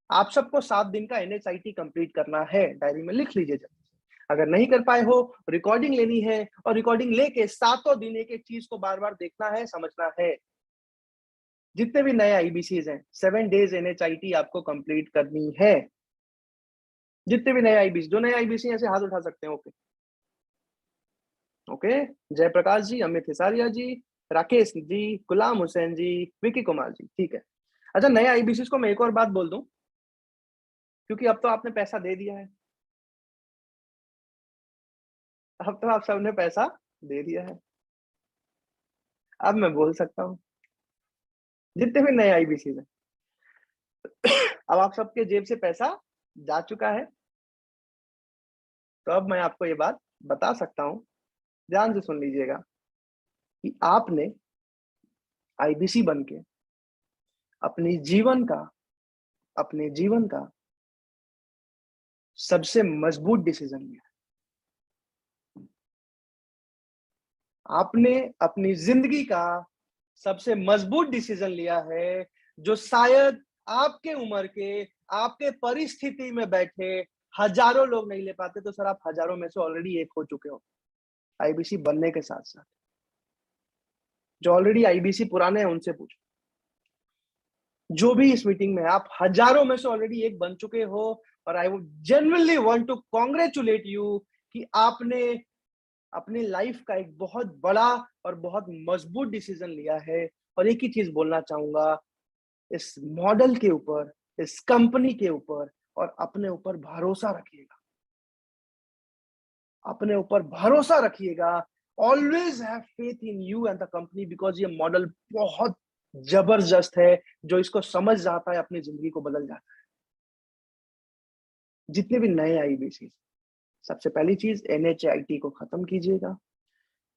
आप सबको 7 दिन का एनएचआईटी कंप्लीट करना है, डायरी में लिख लीजिए जल्दी। अगर नहीं कर पाए हो, रिकॉर्डिंग लेनी है, और रिकॉर्डिंग लेके 7 दिन एक एक चीज को बार बार देखना है, समझना है। जितने भी नए आईबीसीज हैं, 7 डेज एनएचआईटी आपको कंप्लीट करनी है। जितने भी नए आईबीसी, जो नए आईबीसी ऐसे हाथ उठा सकते हैं। ओके ओके, जयप्रकाश जी, अमित हिसारिया जी, राकेश जी, गुलाम हुसैन जी, विकी कुमार जी, ठीक है। अच्छा, नए आईबीसी को मैं एक और बात बोल दूं, क्योंकि अब तो आपने पैसा दे दिया है, अब तो आप सबने पैसा दे दिया है, अब मैं बोल सकता हूँ, जितने भी नए आईबीसी हैं, अब आप सबके जेब से पैसा जा चुका है। तो अब मैं आपको ये बात बता सकता हूँ, ध्यान से सुन लीजिएगा, कि आपने आईबीसी बन के अपने जीवन का सबसे मजबूत डिसीजन लिया। आपने अपनी जिंदगी का सबसे मजबूत डिसीजन लिया है, जो शायद आपके उम्र के, आपके परिस्थिति में बैठे हजारों लोग नहीं ले पाते। तो सर आप हजारों में से ऑलरेडी एक हो चुके हो आईबीसी बनने के साथ साथ। जो ऑलरेडी आईबीसी पुराने हैं उनसे पूछो, जो भी इस मीटिंग में, आप हजारों में से ऑलरेडी एक बन चुके हो। और I would genuinely want to congratulate you कि आपने अपनी लाइफ का एक बहुत बड़ा और बहुत मजबूत डिसीजन लिया है। और एक ही चीज बोलना चाहूंगा, इस मॉडल के ऊपर, इस कंपनी के ऊपर और अपने ऊपर भरोसा रखिएगा। अपने ऊपर भरोसा रखिएगा। Always have faith in you and the company, because ये मॉडल बहुत जबरदस्त है। जो इसको समझ जाता है अपनी जिंदगी को बदल जाता है। जितने भी नए आईबीसी, सबसे पहली चीज एनएचआईटी को खत्म कीजिएगा।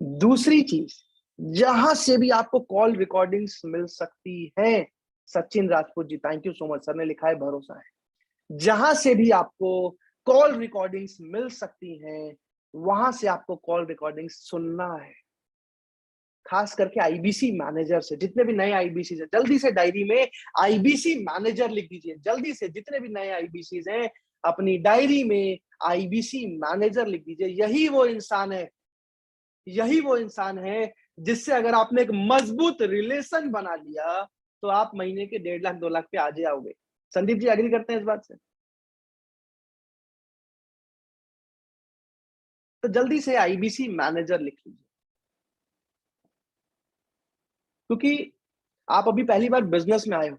दूसरी चीज, जहां से भी आपको कॉल रिकॉर्डिंग्स मिल सकती है, Sachin Rajput ji, thank you so much, sir ने लिखा है भरोसा है। जहां से भी आपको कॉल रिकॉर्डिंग्स मिल सकती हैं, वहां से आपको कॉल रिकॉर्डिंग्स सुनना है। खास करके आईबीसी मैनेजर से, जितने भी नए आईबीसी है, जल्दी से डायरी में आईबीसी मैनेजर लिख दीजिए। जल्दी से, जितने भी नए आईबीसी हैं, अपनी डायरी में आईबीसी मैनेजर लिख दीजिए। यही वो इंसान है जिससे अगर आपने एक मजबूत रिलेशन बना लिया तो आप महीने के 1.5 लाख 2 लाख पे आ जाओगे। संदीप जी एग्री करते हैं इस बात से? तो जल्दी से आईबीसी मैनेजर लिख लीजिए, क्योंकि आप अभी पहली बार बिजनेस में आए हो,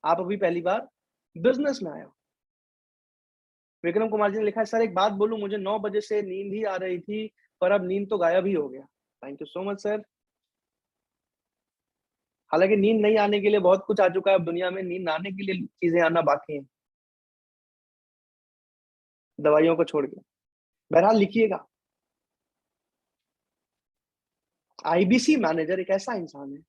आप अभी पहली बार बिजनेस में आए हो। विक्रम कुमार जी ने लिखा है, सर एक बात बोलूं, मुझे 9 बजे से नींद ही आ रही थी पर अब नींद तो गायब ही हो गया। Thank you so much sir. हालांकि नींद नहीं आने के लिए बहुत कुछ आ चुका है अब दुनिया में, नींद आने के लिए चीजें आना बाकी हैं, दवाइयों को छोड़ के। बहरहाल लिखिएगा, आईबीसी मैनेजर एक ऐसा इंसान है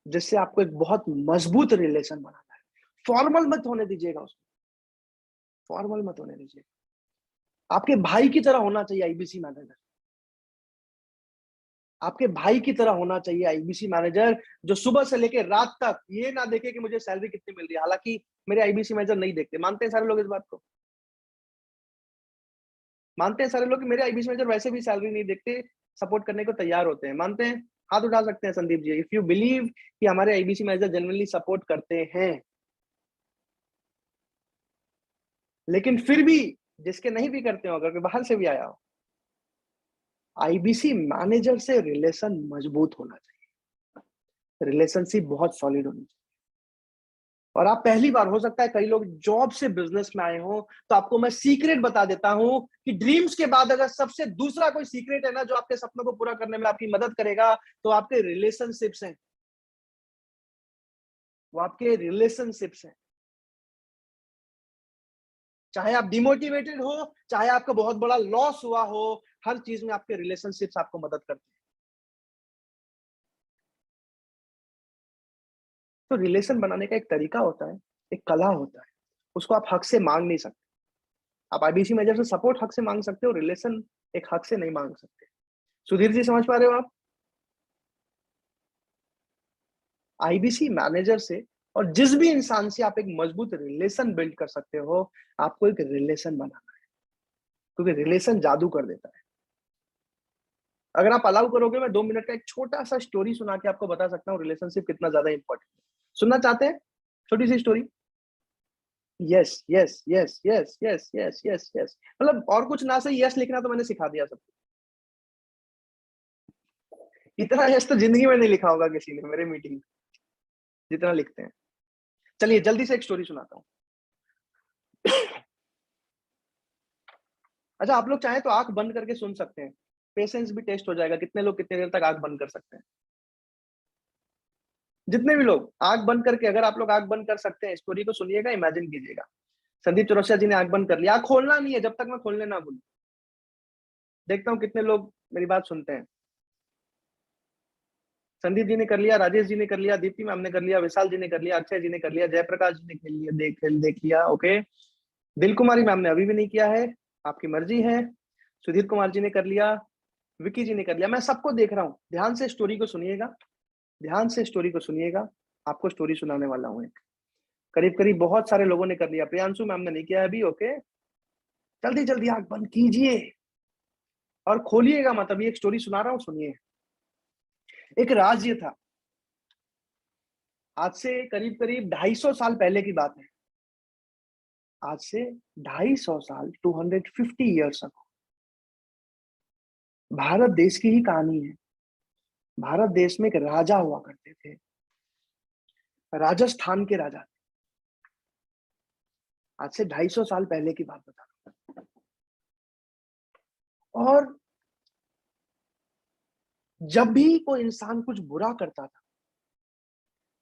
जिससे आपको एक बहुत मजबूत रिलेशन बनाना है। फॉर्मल मत होने दीजिएगा उसको, फॉर्मल मत होने दीजिएगा। आपके भाई की तरह होना चाहिए आईबीसी मैनेजर, आपके भाई की तरह होना चाहिए आईबीसी मैनेजर, जो सुबह से लेकर रात तक ये ना देखे कि मुझे सैलरी कितनी मिल रही है। हालांकि मेरे आईबीसी मैनेजर नहीं देखते, मानते हैं सारे लोग इस बात को, मानते हैं सारे लोग कि मेरे आईबीसी मैनेजर वैसे भी सैलरी नहीं देखते, सपोर्ट करने को तैयार होते हैं, मानते हैं? हाथ उठा सकते हैं Sandeep ji if you believe कि हमारे आईबीसी मैनेजर जनरली सपोर्ट करते हैं। लेकिन फिर भी जिसके नहीं भी करते हो, अगर कोई बाहर से भी आया हो, आईबीसी मैनेजर से रिलेशन मजबूत होना चाहिए, रिलेशनशिप बहुत सॉलिड होनी चाहिए। और आप पहली बार, हो सकता है कई लोग जॉब से बिजनेस में आए हो, तो आपको मैं सीक्रेट बता देता हूं कि ड्रीम्स के बाद अगर सबसे दूसरा कोई सीक्रेट है ना जो आपके सपनों को पूरा करने में आपकी मदद करेगा, तो आपके रिलेशनशिप्स हैं, वो आपके रिलेशनशिप्स हैं। चाहे आप डिमोटिवेटेड हो, चाहे आपका बहुत बड़ा लॉस हुआ हो, हर चीज में आपके रिलेशनशिप्स आपको मदद करते हैं। तो रिलेशन बनाने का एक तरीका होता है, एक कला होता है, उसको आप हक से मांग नहीं सकते। आप आईबीसी मैनेजर से सपोर्ट हक से मांग सकते हो, रिलेशन एक हक से नहीं मांग सकते। सुधीर जी समझ पा रहे हो आप? आईबीसी मैनेजर से और जिस भी इंसान से आप एक मजबूत रिलेशन बिल्ड कर सकते हो, आपको एक रिलेशन बनाना है, क्योंकि रिलेशन जादू कर देता है। अगर आप अलाउ करोगे, मैं 2 मिनट का एक छोटा सा स्टोरी सुना के आपको बता सकता हूँ रिलेशनशिप कितना ज्यादा इंपॉर्टेंट है। सुनना चाहते हैं छोटी सी story? Yes yes yes yes yes yes yes yes, मतलब और कुछ ना सही यस लिखना तो मैंने सिखा दिया सबको। इतना यस तो जिंदगी में नहीं लिखा होगा किसी ने मेरे मीटिंग जितना लिखते हैं। चलिए जल्दी से एक स्टोरी सुनाता हूँ। अच्छा, आप लोग चाहे तो आंख बंद करके सुन सकते हैं, पेशेंस भी टेस्ट हो जाएगा, कितने लोग कितने देर तक आंख बंद कर सकते हैं। जितने भी लोग आंख बंद करके, अगर आप लोग आंख बंद कर सकते हैं, स्टोरी को सुनिएगा, इमेजिन कीजिएगा। संदीप चौरसिया जी ने आंख बंद कर लिया, आंख खोलना नहीं है जब तक मैं खोलने ना बोलूं। देखता हूँ कितने लोग मेरी बात सुनते हैं। संदीप जी ने कर लिया, राजेश जी ने कर लिया, दीप्ति मैम ने कर लिया, विशाल जी ने कर लिया, अक्षय जी ने कर लिया, जयप्रकाश जी ने कर लिया, देख लिया, ओके। दिल कुमारी मैम ने अभी भी नहीं किया है, आपकी मर्जी है। सुधीर कुमार जी ने कर लिया, विकी जी ने कर लिया। मैं सबको देख रहा हूँ, ध्यान से स्टोरी को सुनिएगा, ध्यान से स्टोरी को सुनिएगा। आपको स्टोरी सुनाने वाला हूँ एक, करीब करीब बहुत सारे लोगों ने कर लिया। प्रियांशु मैम ने नहीं किया अभी, ओके। जल्दी जल्दी आंख बंद कीजिए और खोलिएगा मत, अभी एक स्टोरी सुना रहा हूँ, सुनिए। एक राज्य था, आज से करीब करीब 250 साल पहले की बात है, आज से 250 साल, 250 ईयर्स अगो। भारत देश की ही कहानी है। भारत देश में एक राजा हुआ करते थे, राजस्थान के राजा। आज से 250 साल पहले की बात बता रहा हूं। और जब भी कोई इंसान कुछ बुरा करता था,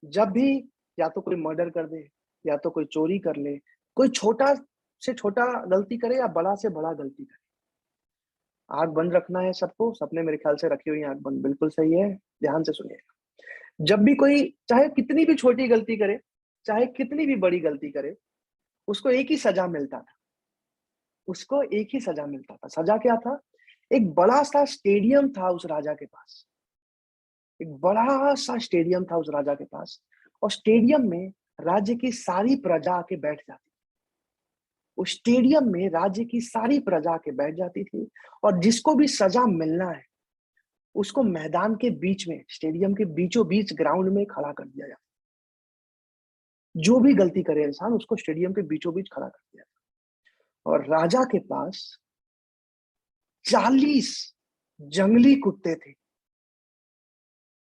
जब भी या तो कोई मर्डर कर दे, या तो कोई चोरी कर ले, कोई छोटा से छोटा गलती करे या बड़ा से बड़ा गलती करे, आंख बंद रखना है सबको। सबने मेरे ख्याल से रखी हुई है आंख बंद, बिल्कुल सही है, ध्यान से सुनिएगा। जब भी कोई चाहे कितनी भी छोटी गलती करे, चाहे कितनी भी बड़ी गलती करे, उसको एक ही सजा मिलता था, उसको एक ही सजा मिलता था। सजा क्या था? एक बड़ा सा स्टेडियम था उस राजा के पास, एक बड़ा सा स्टेडियम था उस राजा के पास, और स्टेडियम में राज्य की सारी प्रजा आके बैठ जाती। उस स्टेडियम में राज्य की सारी प्रजा आके बैठ जाती थी, और जिसको भी सजा मिलना है उसको मैदान के बीच में, स्टेडियम के बीचों बीच ग्राउंड में खड़ा कर दिया जाता। जो भी गलती करे इंसान उसको स्टेडियम के बीचों बीच खड़ा कर दिया जाता। और राजा के पास 40 जंगली कुत्ते थे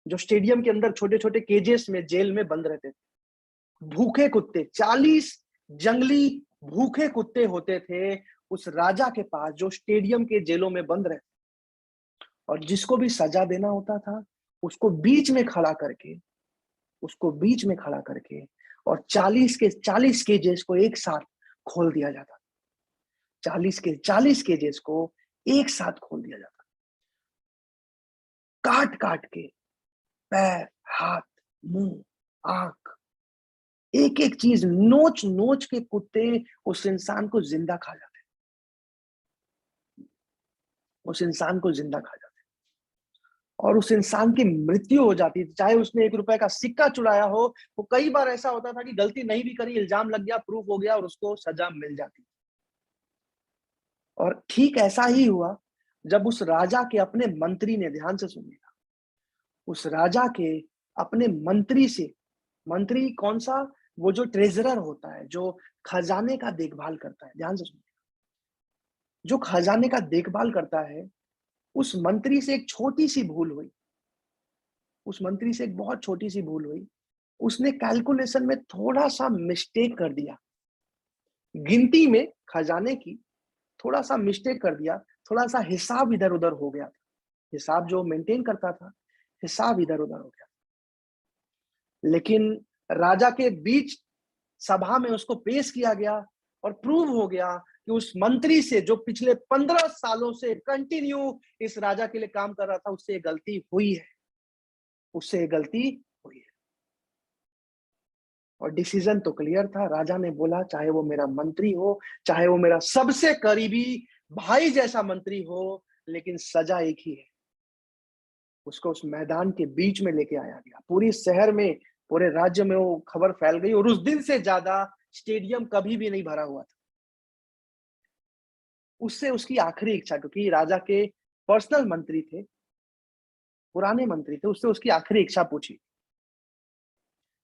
जो स्टेडियम के अंदर छोटे छोटे केजेस में, जेल में बंद रहते थे। भूखे कुत्ते, 40 जंगली भूखे कुत्ते होते थे उस राजा के पास जो स्टेडियम के जेलों में बंद रहते। और जिसको भी सजा देना होता था उसको बीच में खड़ा करके, और 40 केजेस को एक साथ खोल दिया जाता। 40 केजेस को एक साथ खोल दिया जाता। काट काट के पैर, हाथ, मुंह, आंख, एक एक चीज नोच नोच के कुत्ते उस इंसान को जिंदा खा जाते। और उस इंसान की मृत्यु हो जाती थी, चाहे उसने 1 रुपए का सिक्का चुराया हो। वो कई बार ऐसा होता था कि गलती नहीं भी करी, इल्जाम लग गया, प्रूफ हो गया और उसको सजा मिल जाती। और ठीक ऐसा ही हुआ जब उस राजा के अपने मंत्री ने, ध्यान से सुनिएगा, उस राजा के अपने मंत्री से, मंत्री कौन सा? वो जो ट्रेजरर होता है, जो खजाने का देखभाल करता है, ध्यान से सुनिएगा, जो खजाने का देखभाल करता है, उस मंत्री से एक छोटी सी भूल हुई। बहुत छोटी सी भूल हुई। उसने कैलकुलेशन में थोड़ा सा मिस्टेक कर दिया, गिनती में खजाने की थोड़ा सा मिस्टेक कर दिया, थोड़ा सा हिसाब इधर उधर हो गया था। हिसाब जो मेंटेन करता था, हिसाब इधर उधर हो गया। लेकिन राजा के बीच सभा में उसको पेश किया गया और प्रूव हो गया कि उस मंत्री से, जो पिछले 15 सालों से कंटिन्यू इस राजा के लिए काम कर रहा था, उससे गलती हुई है। और डिसीजन तो क्लियर था। राजा ने बोला, चाहे वो मेरा मंत्री हो, चाहे वो मेरा सबसे करीबी भाई जैसा मंत्री हो, लेकिन सजा एक ही है। उसको उस मैदान के बीच में लेके आया गया। पूरी शहर में, पूरे राज्य में वो खबर फैल गई और उस दिन से ज्यादा स्टेडियम कभी भी नहीं भरा हुआ था। उससे उसकी आखिरी इच्छा, क्योंकि राजा के पर्सनल मंत्री थे, पुराने मंत्री थे, उससे उसकी आखिरी इच्छा पूछी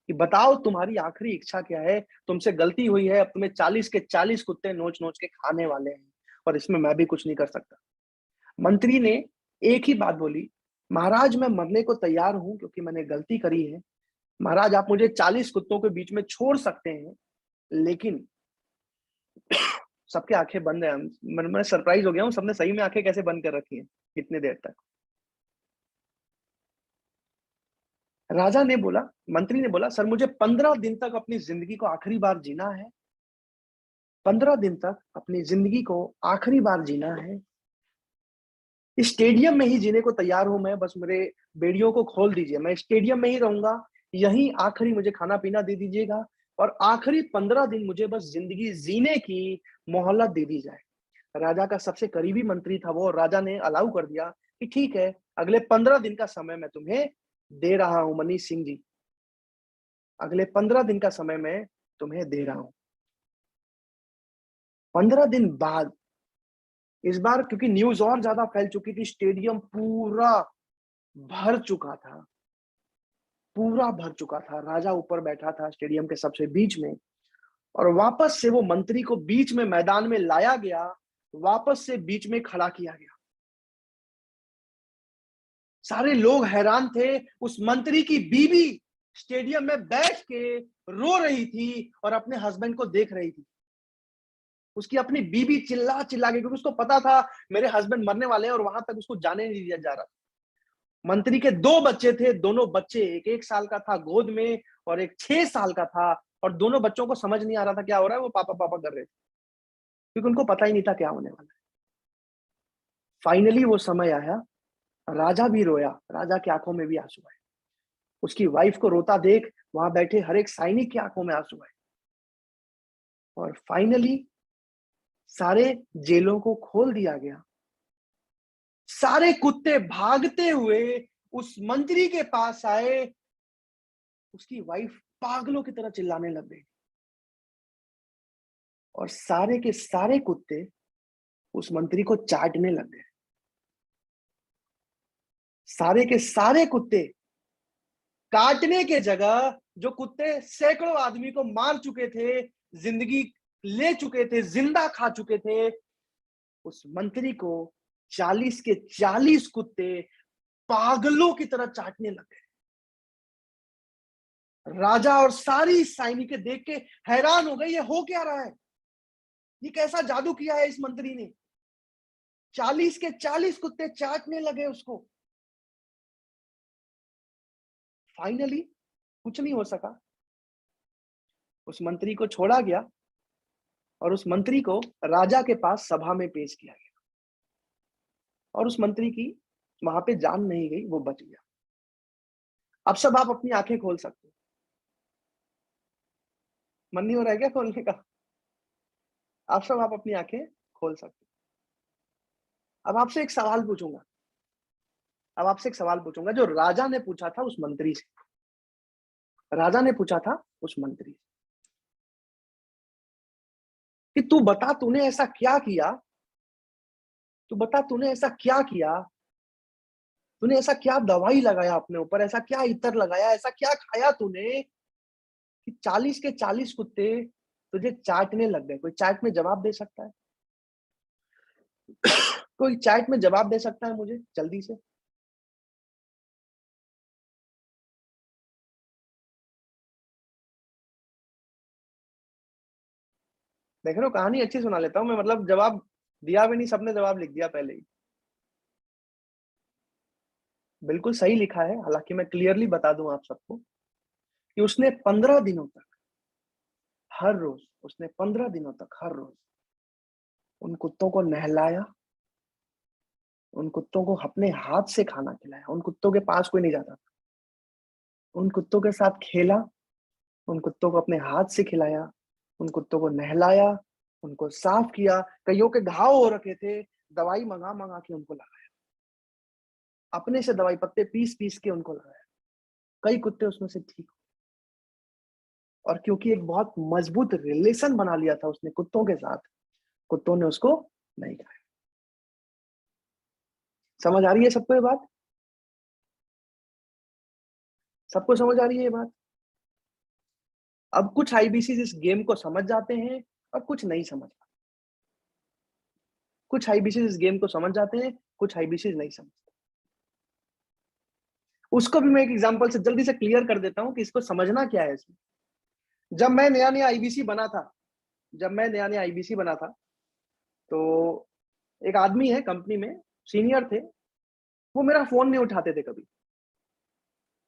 कि बताओ तुम्हारी आखिरी इच्छा क्या है? तुमसे गलती हुई है, अब तुम्हें 40 के 40 कुत्ते नोच नोच के खाने वाले हैं और इसमें मैं भी कुछ नहीं कर सकता। मंत्री ने एक ही बात बोली, महाराज मैं मरने को तैयार हूं क्योंकि मैंने गलती करी है। महाराज आप मुझे 40 कुत्तों के बीच में छोड़ सकते हैं, लेकिन सबके आंखें बंद है। मैं सरप्राइज हो गया हूँ, सबने सही में आंखें कैसे बंद कर रखी हैं इतने देर तक। राजा ने बोला, मंत्री ने बोला, सर मुझे 15 दिन तक अपनी जिंदगी को आखिरी बार जीना है। 15 दिन तक अपनी जिंदगी को आखिरी बार जीना है। इस स्टेडियम में ही जीने को तैयार हूं मैं, बस मेरे बेड़ियों को खोल दीजिए, मैं स्टेडियम में ही रहूंगा, यही आखिरी मुझे खाना पीना दे दीजिएगा और आखिरी 15 दिन मुझे बस जिंदगी जीने की मोहलत दे दी जाए। राजा का सबसे करीबी मंत्री था वो, और राजा ने अलाउ कर दिया कि ठीक है, अगले 15 दिन का समय मैं तुम्हें दे रहा हूं मनीष सिंह जी, अगले 15 दिन का समय मैं तुम्हें दे रहा हूं। 15 दिन बाद, इस बार क्योंकि न्यूज और ज्यादा फैल चुकी थी, स्टेडियम पूरा भर चुका था, राजा ऊपर बैठा था स्टेडियम के सबसे बीच में, और वापस से वो मंत्री को बीच में मैदान में लाया गया, वापस से बीच में खड़ा किया गया। सारे लोग हैरान थे। उस मंत्री की बीवी स्टेडियम में बैठ के रो रही थी और अपने हस्बैंड को देख रही थी। उसकी अपनी बीवी चिल्ला चिल्ला के, क्योंकि उसको पता था मेरे हस्बैंड मरने वाले हैं, और वहां तक उसको जाने नहीं दिया जा रहा। मंत्री के 2 बच्चे थे, दोनों बच्चे, एक 1 साल का था गोद में और एक 6 साल का था, और दोनों बच्चों को समझ नहीं आ रहा था क्या हो रहा है, वो पापा पापा कर रहे थे, क्योंकि उनको पता ही नहीं था क्या होने वाला है। फाइनली वो समय आया, राजा भी रोया, राजा की आंखों में भी आंसू आए। उसकी वाइफ को रोता देख वहां बैठे हर एक सैनिक की आंखों में आंसू आए। और फाइनली सारे जेलों को खोल दिया गया। सारे कुत्ते भागते हुए उस मंत्री के पास आए। उसकी वाइफ पागलों की तरह चिल्लाने लग गई और सारे के सारे कुत्ते उस मंत्री को चाटने लग गए। सारे के सारे कुत्ते काटने के जगह, जो कुत्ते सैकड़ों आदमी को मार चुके थे, जिंदगी ले चुके थे, जिंदा खा चुके थे, उस मंत्री को 40 के 40 कुत्ते पागलों की तरह चाटने लगे। राजा और सारी सैनिकें देख के हैरान हो गए, ये हो क्या रहा है, ये कैसा जादू किया है इस मंत्री ने। 40 के 40 कुत्ते चाटने लगे उसको। फाइनली कुछ नहीं हो सका, उस मंत्री को छोड़ा गया और उस मंत्री को राजा के पास सभा में पेश किया गया और उस मंत्री की वहां पे जान नहीं गई, वो बच गया। अब सब आप अपनी आंखें खोल सकते हो। मन नहीं हो रहा है क्या खोलने का? आप अपनी आंखें खोल सकते हो। अब आपसे एक सवाल पूछूंगा, जो राजा ने पूछा था उस मंत्री से। राजा ने पूछा था उस मंत्री से कि तू बता, तूने ऐसा क्या किया, तू बता तूने ऐसा क्या किया, तूने ऐसा क्या दवाई लगाया अपने ऊपर, ऐसा क्या इत्र लगाया, ऐसा क्या खाया तूने कि 40 के 40 कुत्ते तुझे चाटने लग गए। कोई चैट में जवाब दे सकता है? कोई चैट में जवाब दे सकता है मुझे जल्दी से? देख रहे हो, कहानी अच्छी सुना लेता हूं मैं, मतलब जवाब दिया भी नहीं, सबने जवाब लिख दिया पहले ही। बिल्कुल सही लिखा है, हालांकि मैं क्लियरली बता दूं आप सबको कि उसने 15 दिनों तक हर रोज, उसने 15 दिनों तक हर रोज उन कुत्तों को नहलाया, उन कुत्तों को अपने हाथ से खाना खिलाया, उन कुत्तों के पास कोई नहीं जाता था, उन कुत्तों के साथ खेला, उन कुत्तों को अपने हाथ से खिलाया, उन कुत्तों को नहलाया, उनको साफ किया। कईयों के घाव हो रखे थे, दवाई मंगा मंगा के उनको लगाया, अपने से दवाई पत्ते पीस पीस के उनको लगाया। कई कुत्ते उसमें से ठीक, और क्योंकि एक बहुत मजबूत रिलेशन बना लिया था उसने कुत्तों के साथ, कुत्तों ने उसको नहीं खाया। समझ आ रही है सबको ये बात? सबको समझ आ रही है ये बात? अब कुछ आईबीसी इस गेम को समझ जाते हैं और कुछ नहीं समझ पाते। कुछ आईबीसी इस गेम को समझ जाते हैं, कुछ आईबीसी नहीं समझते। उसको भी मैं एक एग्जांपल से जल्दी से क्लियर कर देता हूं कि इसको समझना क्या है इसमें। जब मैं नया नया आईबीसी बना था, तो एक आदमी है कंपनी में, सीनियर थे, वो मेरा फोन नहीं उठाते थे कभी।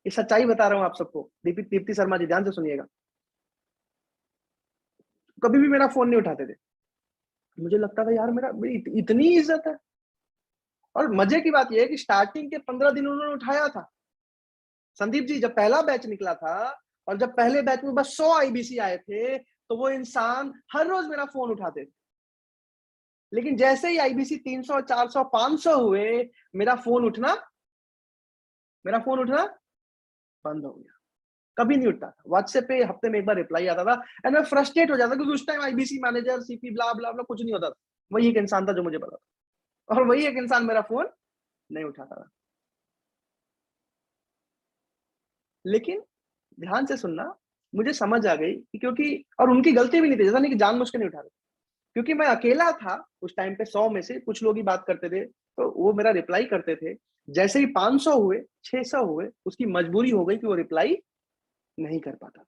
ये सच्चाई बता रहा हूं आप सबको, दीप्ति शर्मा जी ध्यान से सुनिएगा। कभी भी मेरा फोन नहीं उठाते थे। मुझे लगता था यार मेरी इतनी इज्जत है। और मजे की बात यह है कि स्टार्टिंग के 15 दिन उन्होंने उठाया था। संदीप जी, जब पहला बैच निकला था और जब पहले बैच में बस 100 आईबीसी आए थे, तो वो इंसान हर रोज मेरा फोन उठाते थे। लेकिन जैसे ही आईबीसी 300, 400, 500 हुए, मेरा फोन उठना बंद हो गया। कभी नहीं उठता था। व्हाट्सएप पे हफ्ते में एक बार रिप्लाई आता था एंड मैं फ्रस्ट्रेट हो जाता, क्योंकि उस टाइम आईबीसी मैनेजर, सीपी, ब्ला ब्ला ब्ला कुछ नहीं होता था। वही एक इंसान था जो मुझे पता था, और वही एक इंसान मेरा फोन नहीं उठाता था। लेकिन ध्यान से सुनना, मुझे समझ आ गई कि क्योंकि, और उनकी गलती भी नहीं थी, जैसा नहीं कि जानबूझ के नहीं उठा रहे, क्योंकि मैं अकेला था उस टाइम पे। 100 में से कुछ लोग ही बात करते थे, तो वो मेरा रिप्लाई करते थे। जैसे ही 500 हुए, 600 हुए, उसकी मजबूरी हो गई कि वो रिप्लाई नहीं कर पाता था।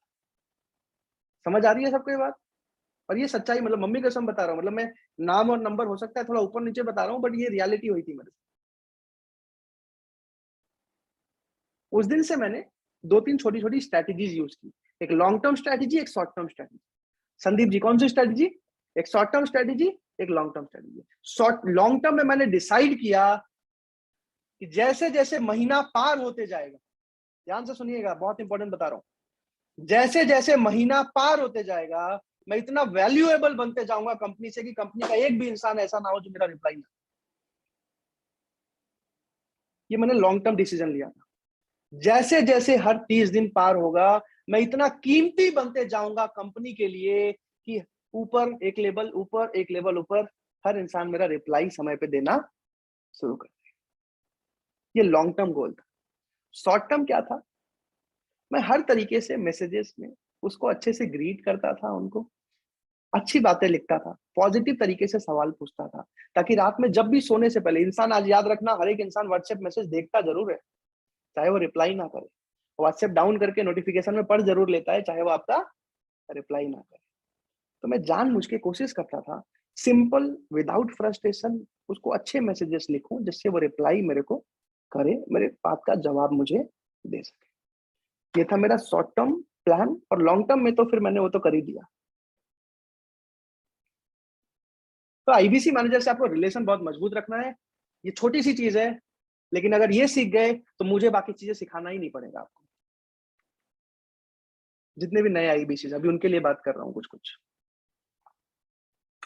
समझ आ रही है सबको ये बात? और ये सच्चाई, मतलब मम्मी कसम बता रहा हूँ, मतलब मैं नाम और नंबर हो सकता है थोड़ा ऊपर नीचे बता रहा हूँ, बट ये रियलिटी हुई थी मेरे। उस दिन से मैंने 2-3 छोटी छोटी स्ट्रैटेजीज यूज की, एक लॉन्ग टर्म स्ट्रैटेजी, एक short term strategy. Sandeep ji, कौन सी स्ट्रैटेजी? एक शॉर्ट टर्म स्ट्रैटेजी, एक long term strategy. Long term में मैंने डिसाइड किया कि जैसे जैसे महीना पार होते जाएगा, ध्यान से सुनिएगा, बहुत इंपॉर्टेंट बता रहा हूं, जैसे जैसे महीना पार होते जाएगा, मैं इतना वैल्यूएबल बनते जाऊंगा कंपनी से कि कंपनी का एक भी इंसान ऐसा ना हो जो मेरा रिप्लाई ना। ये मैंने लॉन्ग टर्म डिसीजन लिया था। जैसे जैसे हर 30 दिन पार होगा, मैं इतना कीमती बनते जाऊंगा कंपनी के लिए कि ऊपर एक लेवल ऊपर, एक लेवल ऊपर, हर इंसान मेरा रिप्लाई समय पे देना शुरू कर। ये लॉन्ग टर्म गोल था। शॉर्ट टर्म क्या था, मैं हर तरीके से मैसेजेस में उसको अच्छे से ग्रीट करता था, उनको अच्छी बातें लिखता था, पॉजिटिव तरीके से सवाल पूछता था, ताकि रात में जब भी सोने से पहले, इंसान आज याद रखना, हर एक इंसान व्हाट्सएप मैसेज देखता जरूर है, चाहे वो रिप्लाई ना करे, व्हाट्सएप डाउन करके नोटिफिकेशन में पढ़ जरूर लेता है, चाहे वो आपका रिप्लाई ना करे। तो मैं जानबूझ के कोशिश करता था सिंपल, विदाउट फ्रस्ट्रेशन, उसको अच्छे मैसेजेस लिखूं जिससे वो रिप्लाई मेरे को करे, मेरे बात का जवाब मुझे दे सके। ये था मेरा शॉर्ट टर्म प्लान। और लॉन्ग टर्म में तो फिर मैंने वो तो कर ही दिया। तो आईबीसी मैनेजर से आपको रिलेशन बहुत मजबूत रखना है। ये छोटी सी चीज है, लेकिन अगर ये सीख गए तो मुझे बाकी चीजें सिखाना ही नहीं पड़ेगा आपको। जितने भी नए आईबीसी अभी उनके लिए बात कर रहा हूँ कुछ कुछ।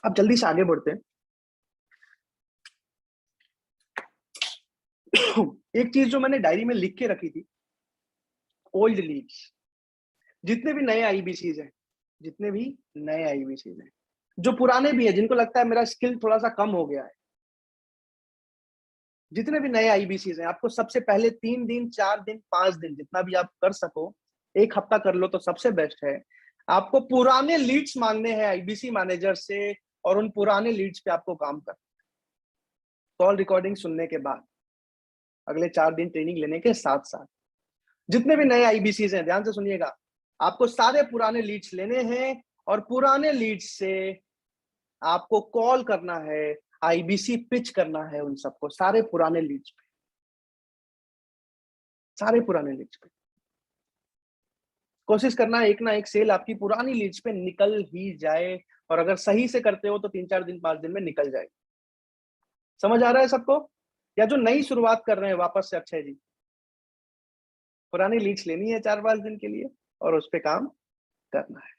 अब जल्दी से आगे बढ़ते हैं। एक चीज जो मैंने डायरी में लिख के रखी थी, ओल्ड लीड्स, जितने भी नए आईबीसीज हैं, जितने भी नए आईबीसीज हैं, जो पुराने भी हैं, जिनको लगता है मेरा स्किल थोड़ा सा कम हो गया है, जितने भी नए आईबीसीज हैं, आपको सबसे पहले 3 दिन, 4 दिन, 5 दिन, जितना भी आप कर सको, 1 हफ्ता कर लो तो सबसे बेस्ट है। आपको पुराने लीड्स मांगने हैं आईबीसी मैनेजर से, और उन पुराने लीड्स पे आपको काम करना है। कॉल रिकॉर्डिंग सुनने के बाद, अगले 4 दिन ट्रेनिंग लेने के साथ साथ, जितने भी नए आईबीसीज हैं, ध्यान से सुनिएगा, आपको सारे पुराने लीड्स लेने हैं और पुराने लीड्स से आपको कॉल करना है, आईबीसी पिच करना है उन सबको, सारे पुराने लीड्स पे, सारे पुराने लीड्स पे कोशिश करना है एक ना एक सेल आपकी पुरानी लीड्स पे निकल ही जाए। और अगर सही से करते हो तो 3-4 दिन, 5 दिन में निकल जाए। समझ आ रहा है सबको? या जो नई शुरुआत कर रहे हैं वापस से, अक्षय जी, पुरानी लीड्स लेनी है 4-5 दिन के लिए और उस पे काम करना है।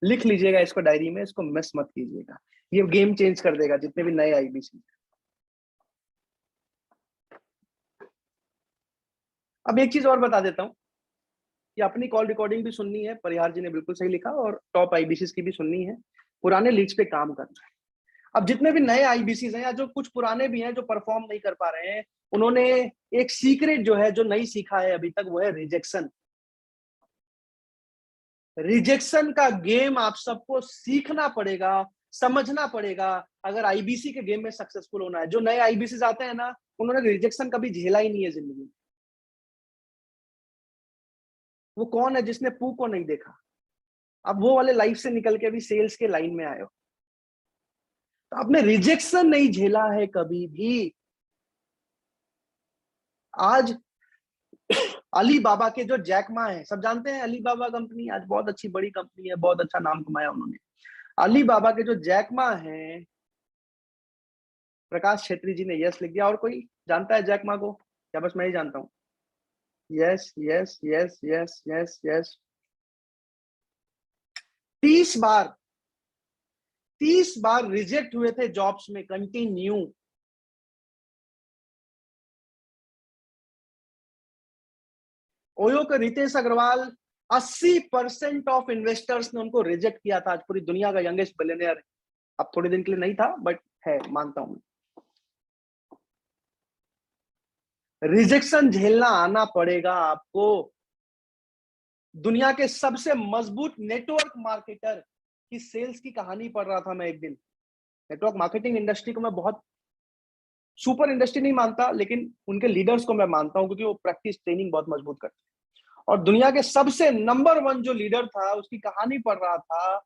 लिख लीजिएगा इसको डायरी में, इसको मिस मत कीजिएगा, ये गेम चेंज कर देगा जितने भी नए आईबीसी। अब एक चीज और बता देता हूं कि अपनी कॉल रिकॉर्डिंग भी सुननी है, परिहार जी ने बिल्कुल सही लिखा, और टॉप आईबीसी की भी सुननी है, पुराने लीड्स पे काम करना है। अब जितने भी नए आईबीसी हैं या जो कुछ पुराने भी हैं जो परफॉर्म नहीं कर पा रहे हैं, उन्होंने एक सीक्रेट जो है, जो नहीं सीखा है अभी तक, वो है रिजेक्शन। रिजेक्शन का गेम आप सबको सीखना पड़ेगा, समझना पड़ेगा, अगर आईबीसी के गेम में सक्सेसफुल होना है। जो नए आईबीसी आते हैं ना, उन्होंने रिजेक्शन कभी झेला ही नहीं है जिंदगी में। वो कौन है जिसने पू को नहीं देखा? अब वो वाले लाइफ से निकल के अभी सेल्स के लाइन में आए हो, तो आपने रिजेक्शन नहीं झेला है कभी भी। आज अली बाबा के जो जैक मा है, सब जानते हैं अली बाबा कंपनी आज बहुत अच्छी बड़ी कंपनी है, बहुत अच्छा नाम कमाया उन्होंने। अली बाबा के जो जैक मा है, प्रकाश छेत्री जी ने यस लिख दिया। और कोई जानता है जैक मा को, या बस मैं ही जानता हूँ? Yes yes yes yes yes yes. 30 बार 30 बार रिजेक्ट हुए थे जॉब्स में कंटिन्यू। ओयो के रितेश अग्रवाल, 80% ऑफ इन्वेस्टर्स ने उनको रिजेक्ट किया था। आज पूरी दुनिया का यंगेस्ट बिलियनियर, अब थोड़े दिन के लिए नहीं था बट है, मानता हूं। रिजेक्शन झेलना आना पड़ेगा आपको। दुनिया के सबसे मजबूत नेटवर्क मार्केटर की सेल्स की कहानी पढ़ रहा था मैं एक दिन। नेटवर्क मार्केटिंग इंडस्ट्री को मैं बहुत सुपर इंडस्ट्री नहीं मानता, लेकिन उनके लीडर्स को मैं मानता हूं, क्योंकि वो प्रैक्टिस ट्रेनिंग बहुत मजबूत करते हैं। और दुनिया के सबसे नंबर 1 जो लीडर था, उसकी कहानी पढ़ रहा था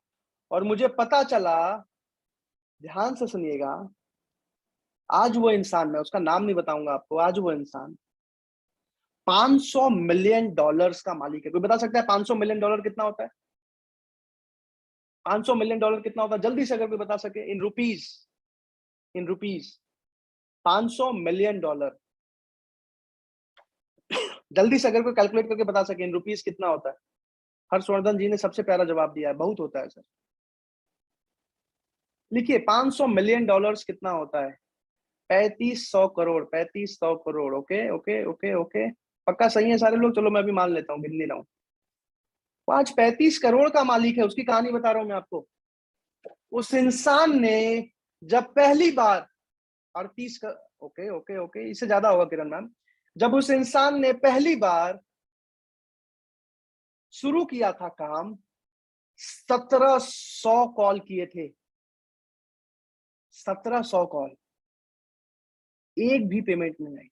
और मुझे पता चला, ध्यान से सुनिएगा, आज वो इंसान, मैं उसका नाम नहीं बताऊंगा आपको, आज वो इंसान $500 मिलियन का मालिक है। कोई बता सकता है $500 मिलियन कितना होता है? $500 मिलियन कितना होता है? जल्दी से अगर कोई बता सके, in rupees, in rupees $500 million. जल्दी से अगर कोई कैलकुलेट करके बता सके इन रुपीज कितना होता है। हर्षवर्धन जी ने सबसे प्यारा जवाब दिया है, बहुत होता है सर। लिखिए $500 मिलियन कितना होता है? 3500 crore, 3500 crore. Okay okay okay okay, पक्का सही है सारे लोग? चलो मैं भी मान लेता हूँ, गिन नहीं रहा हूँ। वो आज 35 करोड़ का मालिक है, उसकी कहानी बता रहा हूं मैं आपको। उस इंसान ने जब पहली बार 38 ओके ओके ओके, इससे ज्यादा होगा किरण मैम। जब उस इंसान ने पहली बार शुरू किया था काम, 1700 कॉल किए थे, 1700 कॉल, एक भी पेमेंट नहीं आई थी।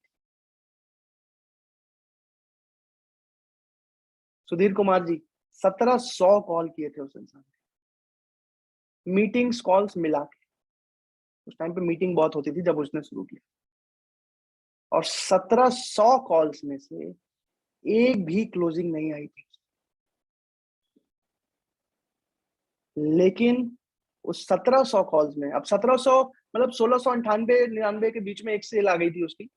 सुधीर कुमार जी, 1700 कॉल किए थे उस इंसान ने, मीटिंग्स कॉल्स मिला के। उस टाइम पे मीटिंग बहुत होती थी जब उसने शुरू किया, और 1700 कॉल्स में से एक भी क्लोजिंग नहीं आई थी। लेकिन उस 1700 कॉल्स में, अब 1700 मतलब 1698-99 के बीच में एक सेल आ गई थी उसकी,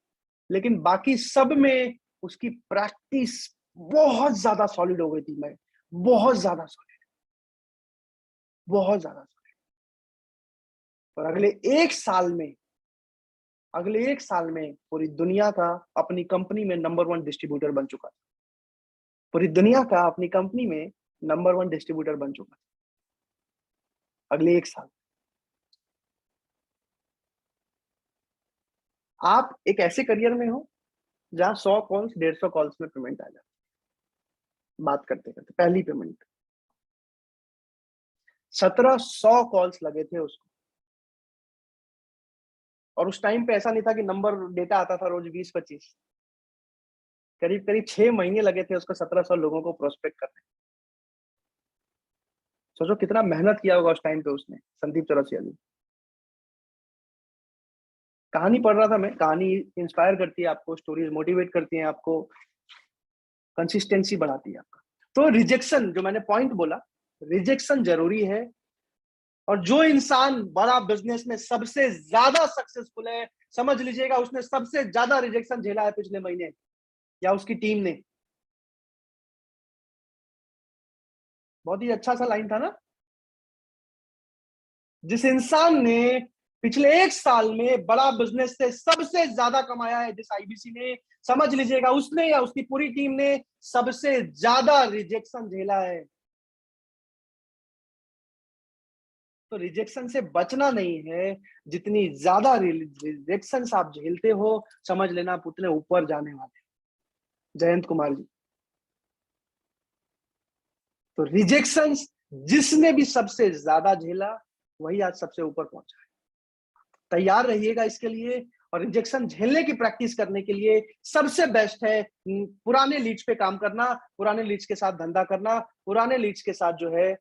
लेकिन बाकी सब में उसकी प्रैक्टिस बहुत ज्यादा सॉलिड हो गई थी। मैं बहुत ज्यादा सॉलिड, बहुत ज्यादा सॉलिड। और अगले एक साल में पूरी दुनिया का अपनी कंपनी में नंबर 1 डिस्ट्रीब्यूटर बन चुका था। पूरी दुनिया का अपनी कंपनी में नंबर 1 डिस्ट्रीब्यूटर बन चुका था अगले एक साल। आप एक ऐसे करियर में हो जहां 100 कॉल्स 150 कॉल्स में पेमेंट आ जाती है। बात करते करते पहली पेमेंट 1700 कॉल्स लगे थे उसको। और उस टाइम पे ऐसा नहीं था कि नंबर डेटा आता था रोज 20-25, करीब करीब 6 महीने लगे थे उसको 1700 लोगों को प्रोस्पेक्ट करने। सोचो कितना मेहनत किया होगा उस टाइम पे उसने, संदीप चौरसिया जी। कहानी पढ़ रहा था मैं, कहानी इंस्पायर करती है आपको, स्टोरीज मोटिवेट करती हैं आपको, कंसिस्टेंसी बढ़ाती है आपका। तो रिजेक्शन, जो मैंने पॉइंट बोला, रिजेक्शन जरूरी है। और जो इंसान बड़ा बिजनेस में सबसे ज्यादा सक्सेसफुल है, समझ लीजिएगा उसने सबसे ज्यादा रिजेक्शन झेला है पिछले महीने, या उसकी टीम ने। बहुत ही अच्छा सा लाइन था ना। जिस इंसान ने पिछले एक साल में बड़ा बिजनेस से सबसे ज्यादा कमाया है, जिस आईबीसी ने, समझ लीजिएगा उसने या उसकी पूरी टीम ने सबसे ज्यादा रिजेक्शन झेला है। तो रिजेक्शन से बचना नहीं है, जितनी ज्यादा रिजेक्शन आप झेलते हो, समझ लेना आप उतने ऊपर जाने वाले। जयंत कुमार जी, तो रिजेक्शन जिसने भी सबसे ज्यादा झेला, वही आज सबसे ऊपर पहुंचा है। तैयार रहिएगा इसके लिए। और रिजेक्शन झेलने की प्रैक्टिस करने के लिए सबसे बेस्ट है पुराने लीड्स पे काम करना, पुराने लीड्स के साथ धंधा करना, पुराने लीड्स के साथ जो है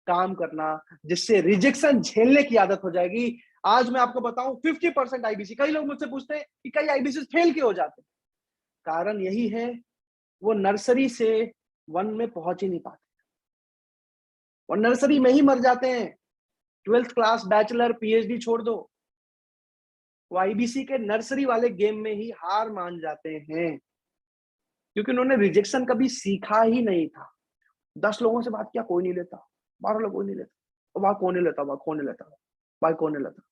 काम करना, जिससे रिजेक्शन झेलने की आदत हो जाएगी। आज मैं आपको बताऊं 50% आईबीसी, कई लोग मुझसे पूछते हैं कि कई आईबीसी फेल क्यों हो जाते हैं। कारण यही है, वो नर्सरी से 1 में पहुंच ही नहीं पाते, और नर्सरी में ही मर जाते हैं। 12th क्लास, बैचलर, पीएचडी छोड़ दो, वो आईबीसी के नर्सरी वाले गेम में ही हार मान जाते हैं, क्योंकि उन्होंने रिजेक्शन कभी सीखा ही नहीं था। 10 लोगों से बात किया, कोई नहीं लेता, 12 लोग कोई नहीं लेता, वहां कौन नहीं लेता, वहां कौन नहीं लेता, भाई कौन नहीं लेता,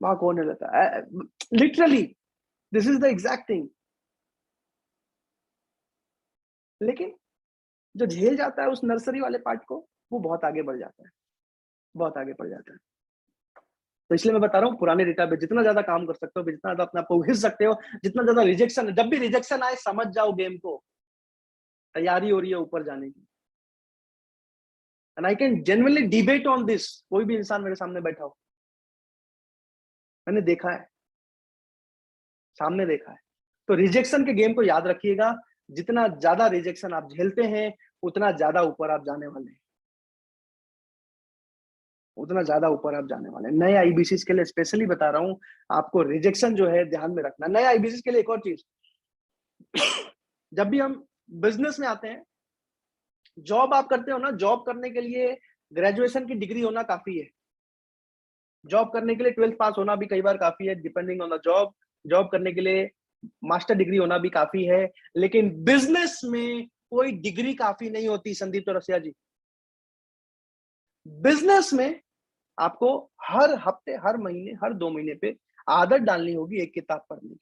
वहां कौन नहीं लेता। Literally this is the exact thing. लेकिन जो झेल जाता है उस नर्सरी वाले पार्ट को, वो बहुत आगे बढ़ जाता है, बहुत आगे बढ़ जाता है। तो इसलिए मैं बता रहा हूँ, पुराने डेटा पे जितना ज्यादा काम कर सकते हो, जितना ज्यादा अपने आप को घिस सकते हो, जितना ज्यादा रिजेक्शन, जब भी रिजेक्शन आए समझ जाओ गेम को, तैयारी हो रही है ऊपर जाने की। And I can genuinely debate on this, कोई भी इंसान मेरे सामने बैठा हो, मैंने देखा है, सामने देखा है। तो रिजेक्शन के गेम को याद रखिएगा, जितना ज्यादा रिजेक्शन आप झेलते हैं, उतना ज्यादा ऊपर आप जाने वाले हैं, उतना ज्यादा ऊपर आप जाने वाले हैं। नए आईबीसी के लिए स्पेशली बता रहा हूं, आपको रिजेक्शन जो है ध्यान में रखना। नए आईबीसी के लिए एक और चीज, जब भी हम बिजनेस में आते हैं, जॉब आप करते हो ना, जॉब करने के लिए ग्रेजुएशन की डिग्री होना काफी है। जॉब करने के लिए 12th पास होना भी कई बार काफी है, depending on the job. Job करने के लिए मास्टर डिग्री होना भी काफी है, लेकिन बिजनेस में कोई डिग्री काफी नहीं होती, संदीप चौरसिया जी। बिजनेस में आपको हर हफ्ते, हर महीने, हर 2 महीने पे आदत डालनी होगी एक किताब पढ़ने की।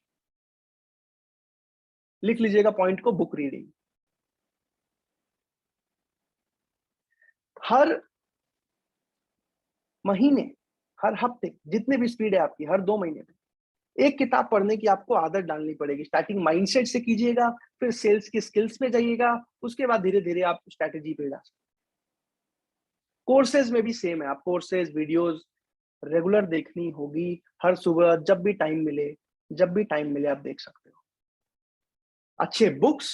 लिख लीजिएगा पॉइंट को, बुक रीडिंग। हर महीने, हर हफ्ते जितने भी स्पीड है आपकी, हर 2 महीने में एक किताब पढ़ने की आपको आदत डालनी पड़ेगी। स्टार्टिंग माइंडसेट से कीजिएगा, फिर सेल्स की स्किल्स पे जाइएगा, उसके बाद धीरे धीरे आप स्ट्रैटेजी पे जा सकते। कोर्सेज में भी सेम है, आप कोर्सेज वीडियोस रेगुलर देखनी होगी। हर सुबह जब भी टाइम मिले, जब भी टाइम मिले आप देख सकते हो। अच्छे बुक्स,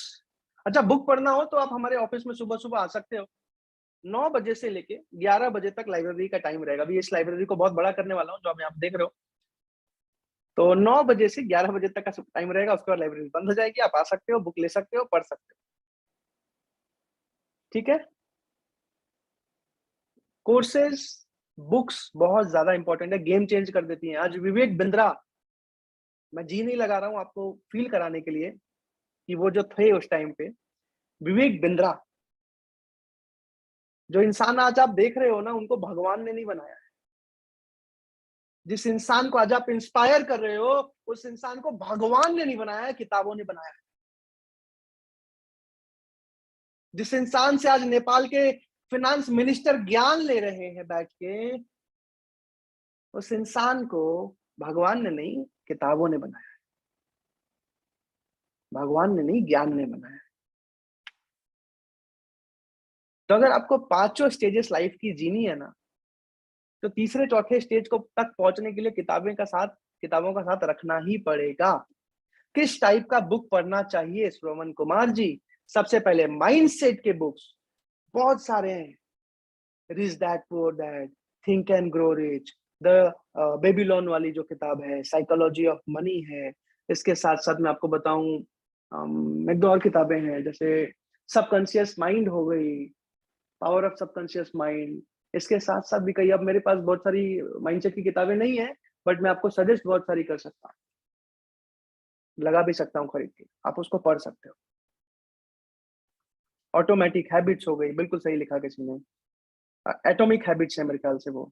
अच्छा बुक पढ़ना हो तो आप हमारे ऑफिस में सुबह सुबह आ सकते हो। 9 बजे से लेके 11 बजे तक लाइब्रेरी का टाइम रहेगा। अभी इस लाइब्रेरी को बहुत बड़ा करने वाला हूँ जो आप यहाँ देख रहे हो। तो 9 बजे से 11 बजे तक का टाइम रहेगा, उसके बाद लाइब्रेरी बंद हो जाएगी। आप आ सकते हो, बुक ले सकते हो, पढ़ सकते हो। ठीक है, कोर्सेज, बुक्स बहुत ज्यादा इंपॉर्टेंट है, गेम चेंज कर देती हैं। आज विवेक बिंद्रा, मैं जी नहीं लगा रहा हूँ आपको फील कराने के लिए कि वो जो थे उस टाइम पे, विवेक बिंद्रा, जो इंसान आज आप देख रहे हो ना, उनको भगवान ने नहीं बनाया है। जिस इंसान को आज आप इंस्पायर कर रहे हो, उस इंसान को भगवान ने नहीं बनाया है, किताबों ने बनाया है। जिस इंसान से आज नेपाल के फाइनेंस मिनिस्टर ज्ञान ले रहे हैं बैठ के, उस इंसान को भगवान ने नहीं, किताबों ने बनाया है। भगवान ने नहीं, ज्ञान ने बनाया है। तो अगर आपको पांचों स्टेजेस लाइफ की जीनी है ना, तो तीसरे चौथे स्टेज को तक पहुंचने के लिए किताबों का साथ रखना ही पड़ेगा। किस टाइप का बुक पढ़ना चाहिए श्रवण कुमार जी? सबसे पहले माइंडसेट के बुक्स बहुत सारे हैं। Rich dad poor dad, think and grow rich, the Babylon वाली जो किताब है, साइकोलॉजी ऑफ मनी है। इसके साथ साथ मैं आपको बताऊं, एक दो और किताबें हैं, जैसे सबकॉन्शियस माइंड हो गई, पावर ऑफ सबकॉन्शियस माइंड। इसके साथ साथ भी कई, अब मेरे पास बहुत सारी माइंडसेट की किताबें नहीं है, बट मैं आपको सजेस्ट बहुत सारी कर सकता हूँ, लगा भी सकता हूँ खरीद के, आप उसको पढ़ सकते हो। ऑटोमेटिक हैबिट्स हो गई, बिल्कुल सही लिखा किसी ने, एटॉमिक हैबिट्स है मेरे ख्याल से वो।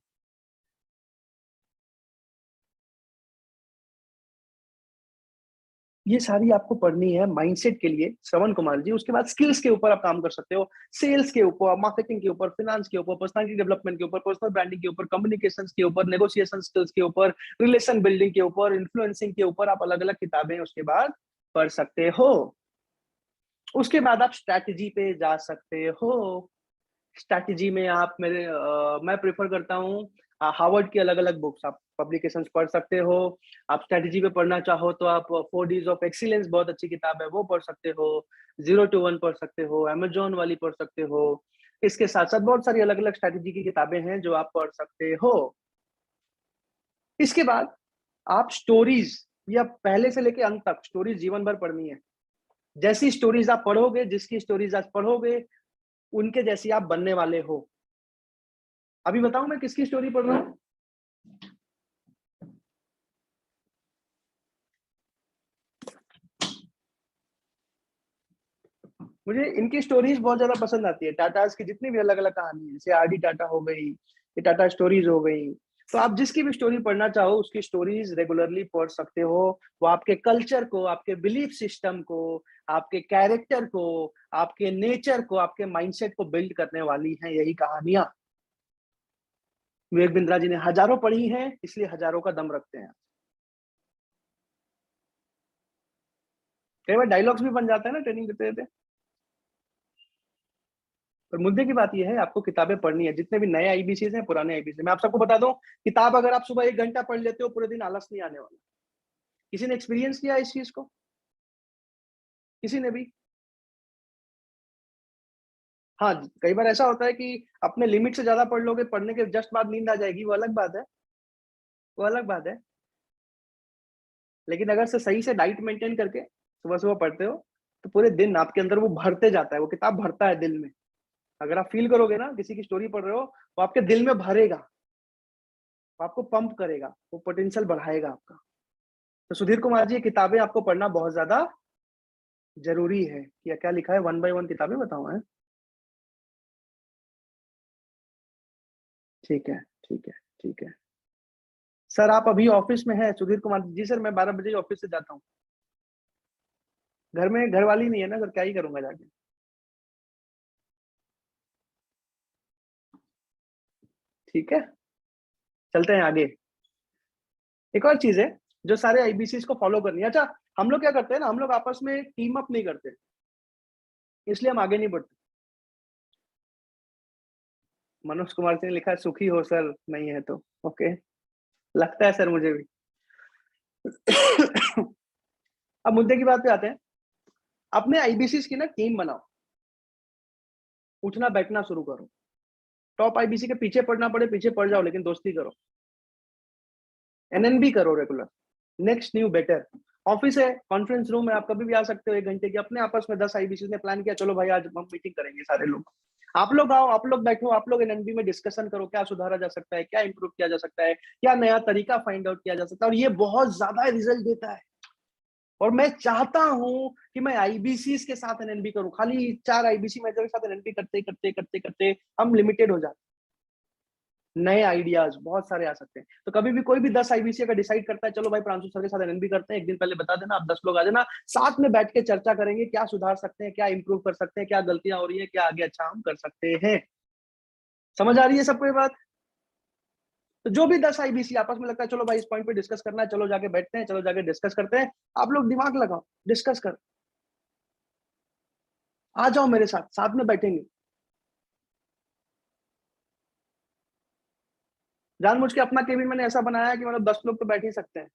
ये सारी आपको पढ़नी है माइंडसेट के लिए श्रवण कुमार जी। उसके बाद स्किल्स के ऊपर आप काम कर सकते हो, सेल्स के ऊपर, मार्केटिंग के ऊपर, फाइनेंस के ऊपर, पर्सनालिटी डेवलपमेंट के ऊपर, पर्सनल ब्रांडिंग के ऊपर, कम्युनिकेशन के ऊपर, नेगोशिएशन स्किल्स के ऊपर, रिलेशन बिल्डिंग के ऊपर, इन्फ्लुएंसिंग के ऊपर आप अलग अलग किताबें उसके बाद पढ़ सकते हो। उसके बाद आप स्ट्रैटेजी पे जा सकते हो। स्ट्रैटेजी में आप मैं प्रेफर करता हूँ हार्वर्ड की अलग अलग बुक्स, आप पब्लिकेशंस पढ़ सकते हो। आप स्ट्रैटेजी पे पढ़ना चाहो तो आप 4 Ds ऑफ एक्सीलेंस बहुत अच्छी किताब है, वो पढ़ सकते हो। 0 to 1 पढ़ सकते हो, अमेजोन वाली पढ़ सकते हो। इसके साथ साथ बहुत सारी अलग अलग स्ट्रैटेजी की किताबें हैं जो आप पढ़ सकते हो। इसके बाद आप स्टोरीज, या पहले से लेके अंत तक स्टोरीज जीवन भर पढ़नी है। जैसी स्टोरीज आप पढ़ोगे, जिसकी स्टोरीज आज पढ़ोगे, उनके जैसी आप बनने वाले हो। अभी बताऊं मैं किसकी स्टोरी पढ़ रहा हूं? मुझे इनकी स्टोरीज बहुत ज्यादा पसंद आती है। टाटास की जितनी भी अलग अलग कहानी है, जैसे आरडी टाटा हो गई, ये टाटा स्टोरीज हो गई। तो आप जिसकी भी स्टोरी पढ़ना चाहो, उसकी स्टोरीज रेगुलरली पढ़ सकते हो। वो आपके कल्चर को, आपके बिलीफ सिस्टम को, आपके कैरेक्टर को, आपके नेचर को, आपके माइंडसेट को बिल्ड करने वाली हैं यही कहानियां। विवेक बिंद्रा जी ने हजारों पढ़ी हैं, इसलिए हजारों का दम रखते हैं। कई बार डायलॉग्स भी बन जाता है ना ट्रेनिंग देते देते। पर मुद्दे की बात यह है, आपको किताबें पढ़नी है, जितने भी नए आईबीसी हैं, पुराने आईबीसी। मैं आप सबको बता दूं, किताब अगर आप सुबह 1 घंटा पढ़ लेते हो, पूरे दिन आलस नहीं आने वाला। किसी ने एक्सपीरियंस किया इस चीज को? किसी ने भी? हाँ, कई बार ऐसा होता है कि अपने लिमिट से ज्यादा पढ़ लोगे, पढ़ने के जस्ट बाद नींद आ जाएगी, वो अलग बात है, वो अलग बात है। लेकिन अगर से सही से डाइट मेंटेन करके सुबह सुबह पढ़ते हो, तो पूरे दिन आपके अंदर वो भरते जाता है, वो किताब भरता है दिल में। अगर आप फील करोगे ना, किसी की स्टोरी पढ़ रहे हो, वो आपके दिल में भरेगा, वो आपको पंप करेगा, वो पोटेंशियल बढ़ाएगा आपका। तो सुधीर कुमार जी, ये किताबें आपको पढ़ना बहुत ज्यादा जरूरी है। क्या क्या लिखा है, 1 by 1 किताबें बताऊं है? ठीक है, ठीक है, ठीक है। सर आप अभी ऑफिस में हैं? सुधीर कुमार जी, सर मैं 12 बजे ऑफिस से जाता हूँ। घर में घर वाली नहीं है ना सर, क्या ही करूंगा जाके। ठीक है, चलते हैं आगे। एक और चीज है जो सारे आईबीसीज को फॉलो करनी है। अच्छा, हम लोग क्या करते हैं ना, हम लोग आपस में टीम अप नहीं करते, इसलिए हम आगे नहीं बढ़ते। मनोज कुमार सिंह ने लिखा है सुखी हो सर, नहीं है तो ओके, लगता है सर मुझे भी। अब मुद्दे की बात पे आते हैं। अपने आईबीसीज की ना टीम बनाओ, उठना बैठना शुरू करो। टॉप आईबीसी के पीछे पड़ना पड़े पीछे पड़ जाओ, लेकिन दोस्ती करो। एनएनबी करो regular, next new better. Office है, कॉन्फ्रेंस रूम है, आप कभी भी आ सकते हो 1 घंटे की। अपने आपस में 10 आईबीसी ने प्लान किया, चलो भाई आज हम मीटिंग करेंगे सारे लोग। आप लोग आओ, आप लोग बैठो, आप लोग एनएनबी में डिस्कशन करो, क्या सुधारा जा सकता है, क्या इंप्रूव किया जा सकता है, क्या नया तरीका फाइंड आउट किया जा सकता है। और ये बहुत ज्यादा रिजल्ट देता है। और मैं चाहता हूं कि मैं आईबीसी के साथ एनएनबी करूं। खाली 4 आईबीसी मेजर के साथ एनएनबी करते करते करते करते हम लिमिटेड हो जाते। नए आइडियाज बहुत सारे आ सकते हैं। तो कभी भी कोई भी 10 आईबीसी का डिसाइड करता है, चलो भाई प्रांशु सर के साथ एनएनबी करते हैं, एक दिन पहले बता देना, आप 10 लोग आ जाना, साथ में बैठ के चर्चा करेंगे, क्या सुधार सकते हैं, क्या इंप्रूव कर सकते हैं, क्या गलतियां हो रही है, क्या आगे अच्छा हम कर सकते हैं। समझ आ रही है सबको ये बात? तो जो भी 10 आईबीसी आपस में लगता है चलो भाई इस पॉइंट पे डिस्कस करना है, चलो जाके बैठते हैं, चलो जाके डिस्कस करते हैं, आप लोग दिमाग लगाओ, डिस्कस कर, आ जाओ मेरे साथ, साथ में बैठेंगे। जानबूझ के अपना केबिन मैंने ऐसा बनाया है कि मतलब 10 लोग तो बैठ ही सकते हैं।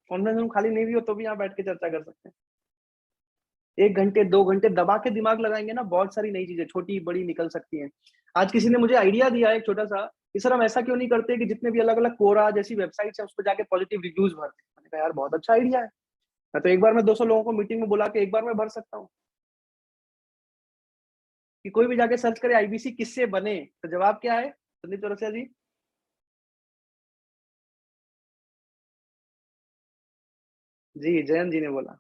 कॉन्फ्रेंस रूम खाली नहीं भी हो तो भी यहाँ बैठ के चर्चा कर सकते हैं। 1 घंटे 2 घंटे दबा के दिमाग लगाएंगे ना, बहुत सारी नई चीजें छोटी बड़ी निकल सकती हैं। आज किसी ने मुझे आइडिया दिया है एक छोटा सा, कि सर हम ऐसा क्यों नहीं करते कि जितने भी अलग अलग कोरा जैसी वेबसाइट्स है उस पर जाके पॉजिटिव रिव्यूज भरते हैं। मैंने कहा यार बहुत अच्छा आइडिया है, मैं तो एक बार में 200 लोगों को मीटिंग में बुला के एक बार में भर सकता हूँ। कि कोई भी जाके सर्च करे आईबीसी किससे बने, तो जवाब क्या है संदीप चौरसिया जी? जी जयंत जी ने बोला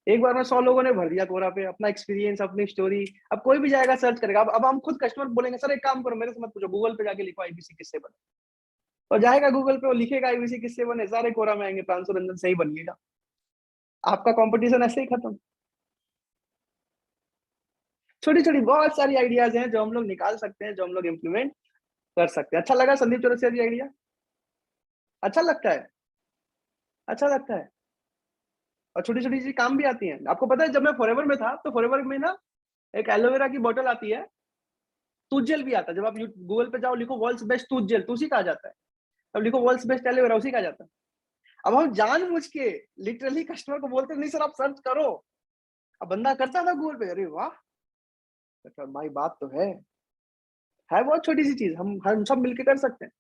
एक बार में 100 लोगों ने भर दिया कोरा पे, अपना एक्सपीरियंस अपनी स्टोरी। अब कोई भी जाएगा सर्च करेगा। अब हम खुद कस्टमर बोलेंगे सर एक काम करो मेरे से मत पूछो, गूगल पे जाके लिखो आईबीसी किससे बने, और जाएगा गूगल पे, वो लिखेगा आईबीसी किससे बने, सारे कोरा में आएंगे प्रांशु रंजन से ही बनिएगा। आपका कंपटीशन ऐसे ही खत्म। छोटी छोटी बहुत सारी आइडियाज हैं जो हम लोग निकाल सकते हैं, जो हम लोग इम्प्लीमेंट कर सकते हैं। अच्छा लगा संदीप चौरसिया जी आइडिया? अच्छा लगता है? अच्छा लगता है। और छोटी छोटी चीज काम भी आती हैं। आपको पता है जब मैं फॉरएवर में था तो फॉरएवर में ना एक एलोवेरा की बोतल आती है, टूथ जेल भी आता है। जब आप गूगल पे जाओ लिखो वर्ल्ड्स बेस्ट टूथ जेल तो उसी का आ जाता है। अब लिखो वर्ल्ड्स बेस्ट एलोवेरा उसी का आ जाता है। अब हम जानबूझ के लिटरली कस्टमर को बोलते नहीं सर आप सर्च करो। अब बंदा करता था गूगल पे, अरे वाह अच्छा भाई बात तो है बहुत छोटी सी चीज, हम सब मिलके कर सकते हैं।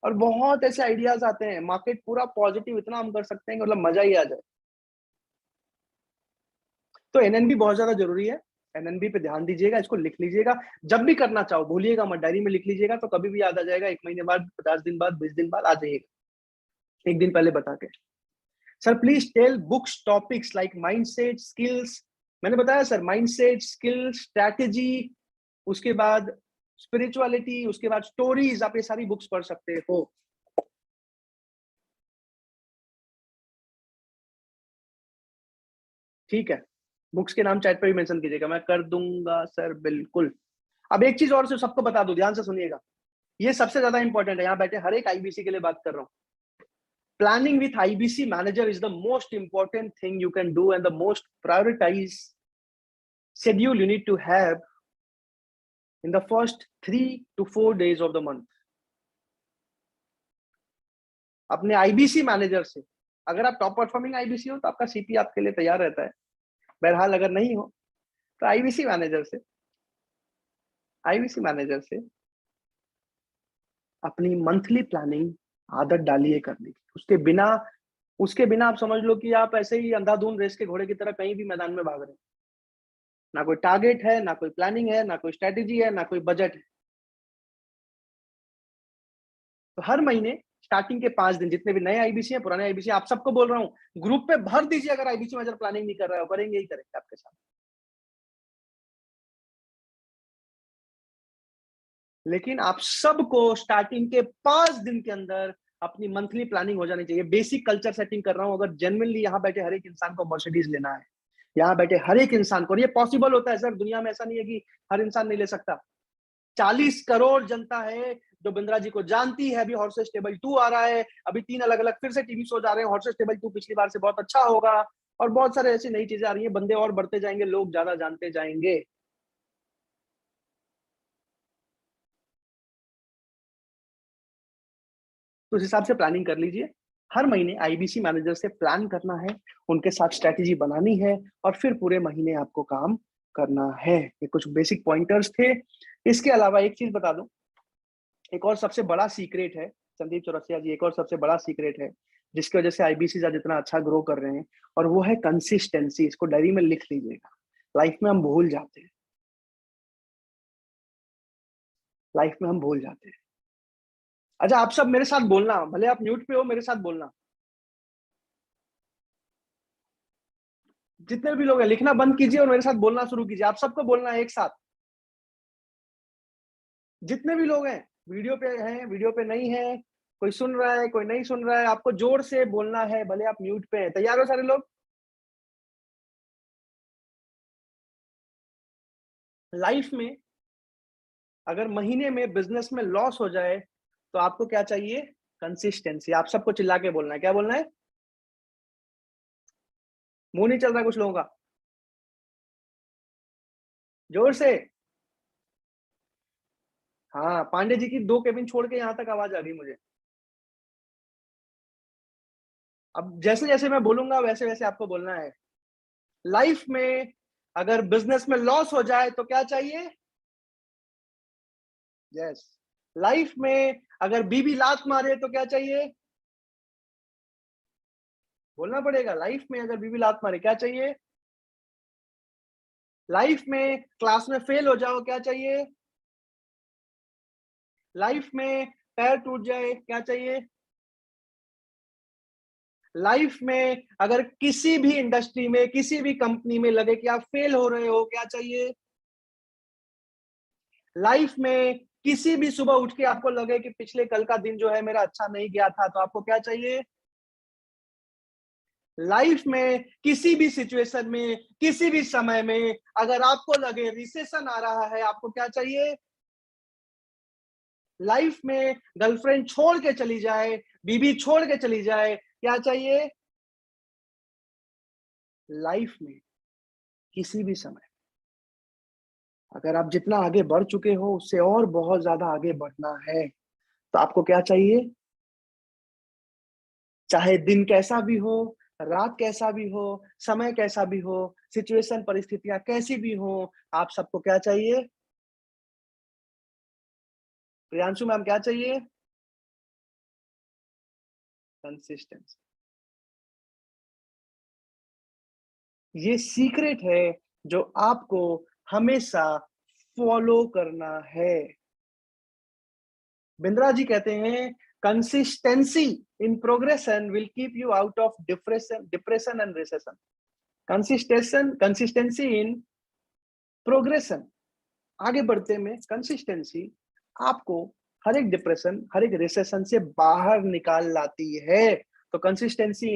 और बहुत ऐसे आइडियाज आते हैं, मार्केट पूरा पॉजिटिव इतना हम कर सकते हैं कि मतलब मजा ही आ जाए। तो एनएनबी बहुत ज्यादा जरूरी है। एनएनबी पे ध्यान दीजिएगा, इसको लिख लीजिएगा, जब भी करना चाहो भूलिएगा मत, डायरी में लिख लीजिएगा तो कभी भी याद आ जाएगा। 1 महीने बाद, 50 दिन बाद, 20 दिन बाद आ जाइएगा, एक दिन पहले बता के। Sir please tell books topics like mindset skills. मैंने बताया सर माइंडसेट स्किल स्ट्रैटेजी, उसके बाद स्पिरिचुअलिटी, उसके बाद स्टोरीज, आप ये सारी बुक्स पढ़ सकते हो। ठीक है, बुक्स के नाम चैट पे भी मेंशन कीजिएगा, मैं कर दूंगा सर बिल्कुल। अब एक चीज और से सबको बता दूं, ध्यान से सुनिएगा, ये सबसे ज्यादा इंपॉर्टेंट है, यहाँ बैठे हर एक आईबीसी के लिए बात कर रहा हूँ। Planning with IBC manager is the most important thing you can do and the most prioritized schedule you need to have in the first 3 to 4 days of the month. अपने आईबीसी मैनेजर से, अगर आप top performing IBC हो तो आपका CP आपके लिए तैयार रहता है। बहरहाल अगर नहीं हो तो आईबीसी मैनेजर से अपनी मंथली प्लानिंग आदत डालिए करने की। उसके बिना आप समझ लो कि आप ऐसे ही अंधाधुंध रेस के घोड़े की तरह कहीं भी मैदान में भाग रहे हैं। ना कोई टारगेट है, ना कोई प्लानिंग है, ना कोई स्ट्रेटेजी है, ना कोई बजट है। तो हर महीने स्टार्टिंग के 5 दिन जितने भी नए आईबीसी हैं, पुराने आईबीसी, आप सबको बोल रहा हूँ, ग्रुप पे भर दीजिए। अगर आईबीसी मैनेजर प्लानिंग नहीं कर रहा है, करेंगे ही करेंगे आपके साथ। लेकिन आप सबको स्टार्टिंग के 5 दिन के अंदर अपनी मंथली प्लानिंग हो जानी चाहिए। बेसिक कल्चर सेटिंग कर रहा हूं। अगर जेन्युइनली यहाँ बैठे हर एक इंसान को मर्सिडीज लेना है, यहाँ बैठे हर एक इंसान को, और ये पॉसिबल होता है सर, दुनिया में ऐसा नहीं है कि हर इंसान नहीं ले सकता। 40 करोड़ जनता है जो बिंद्रा जी को जानती है। अभी हॉर्सेस टेबल 2 आ रहा है, अभी 3 अलग अलग फिर से टीवी शो आ रहे हैं। हॉर्सेस टेबल 2 पिछली बार से बहुत अच्छा होगा, और बहुत सारे ऐसी नई चीजें आ रही है। बंदे और बढ़ते जाएंगे, लोग ज्यादा जानते जाएंगे। तो उस हिसाब से प्लानिंग कर लीजिए। हर महीने आईबीसी मैनेजर से प्लान करना है, उनके साथ स्ट्रेटेजी बनानी है, और फिर पूरे महीने आपको काम करना है। ये कुछ बेसिक पॉइंटर्स थे। इसके अलावा एक चीज बता दूं, एक और सबसे बड़ा सीक्रेट है संदीप चौरसिया जी, एक और सबसे बड़ा सीक्रेट है जिसकी वजह से आईबीसी आज इतना अच्छा ग्रो कर रहे हैं, और वो है कंसिस्टेंसी। इसको डायरी में लिख लीजिएगा। लाइफ में हम भूल जाते हैं, लाइफ में हम भूल जाते हैं। अच्छा, आप सब मेरे साथ बोलना, भले आप म्यूट पे हो, मेरे साथ बोलना। जितने भी लोग हैं लिखना बंद कीजिए और मेरे साथ बोलना शुरू कीजिए। आप सबको बोलना है एक साथ, जितने भी लोग हैं, वीडियो पे हैं, वीडियो पे नहीं है, कोई सुन रहा है, कोई नहीं सुन रहा है, आपको जोर से बोलना है, भले आप म्यूट पे हैं। तैयार हो सारे लोग? लाइफ में अगर महीने में बिजनेस में लॉस हो जाए तो आपको क्या चाहिए? कंसिस्टेंसी। आप सबको चिल्ला के बोलना है। क्या बोलना है? मुंह नहीं चल रहा कुछ लोगों का, जोर से। हाँ, पांडे जी की 2 केबिन छोड़ के यहां तक आवाज आ रही मुझे। अब जैसे जैसे मैं बोलूंगा वैसे वैसे आपको बोलना है। लाइफ में अगर बिजनेस में लॉस हो जाए तो क्या चाहिए? यस। लाइफ में अगर बीवी लात मारे तो क्या चाहिए? बोलना पड़ेगा। लाइफ में अगर बीवी लात मारे क्या चाहिए? लाइफ में क्लास में फेल हो जाओ क्या चाहिए? लाइफ में पैर टूट जाए क्या चाहिए? लाइफ में अगर किसी भी इंडस्ट्री में, किसी भी कंपनी में लगे कि आप फेल हो रहे हो क्या चाहिए? लाइफ में किसी भी सुबह उठ के आपको लगे कि पिछले कल का दिन जो है मेरा अच्छा नहीं गया था, तो आपको क्या चाहिए? लाइफ में किसी भी सिचुएशन में, किसी भी समय में अगर आपको लगे रिसेशन आ रहा है, आपको क्या चाहिए? लाइफ में गर्लफ्रेंड छोड़ के चली जाए, बीवी छोड़ के चली जाए, क्या चाहिए? लाइफ में किसी भी समय अगर आप जितना आगे बढ़ चुके हो उससे और बहुत ज्यादा आगे बढ़ना है, तो आपको क्या चाहिए? चाहे दिन कैसा भी हो, रात कैसा भी हो, समय कैसा भी हो, सिचुएशन परिस्थितियां कैसी भी हो, आप सबको क्या चाहिए? प्रियांशु मैम क्या चाहिए? कंसिस्टेंसी। ये सीक्रेट है जो आपको हमेशा फॉलो करना है। बिंद्रा जी कहते हैं consistency in progression will keep you out of depression and recession. Consistency in progression, आगे बढ़ते में कंसिस्टेंसी आपको हर एक डिप्रेशन, हर एक रिसेशन से बाहर निकाल लाती है। तो consistency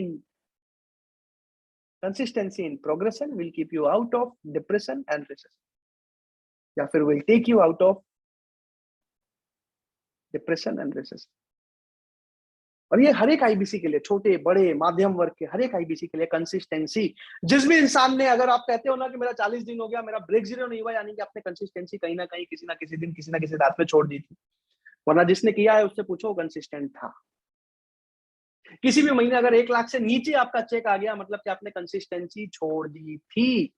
in progression will keep you out of depression and recession, या फिर will take you out of depression and recession. और ये हर एक आईबीसी के लिए, छोटे बड़े मध्यम वर्ग के हर एक आईबीसी के लिए कंसिस्टेंसी। जिस भी इंसान ने, अगर आप कहते हो ना कि मेरा 40 दिन हो गया, मेरा ब्रेक जीरो नहीं हुआ, यानी कि आपने कंसिस्टेंसी कहीं ना कहीं किसी ना किसी दिन, किसी ना किसी रात में छोड़ दी थी। वरना जिसने किया है उससे पूछो, कंसिस्टेंट था। किसी भी महीने अगर 1 लाख से नीचे आपका चेक आ गया, मतलब कि आपने कंसिस्टेंसी छोड़ दी थी।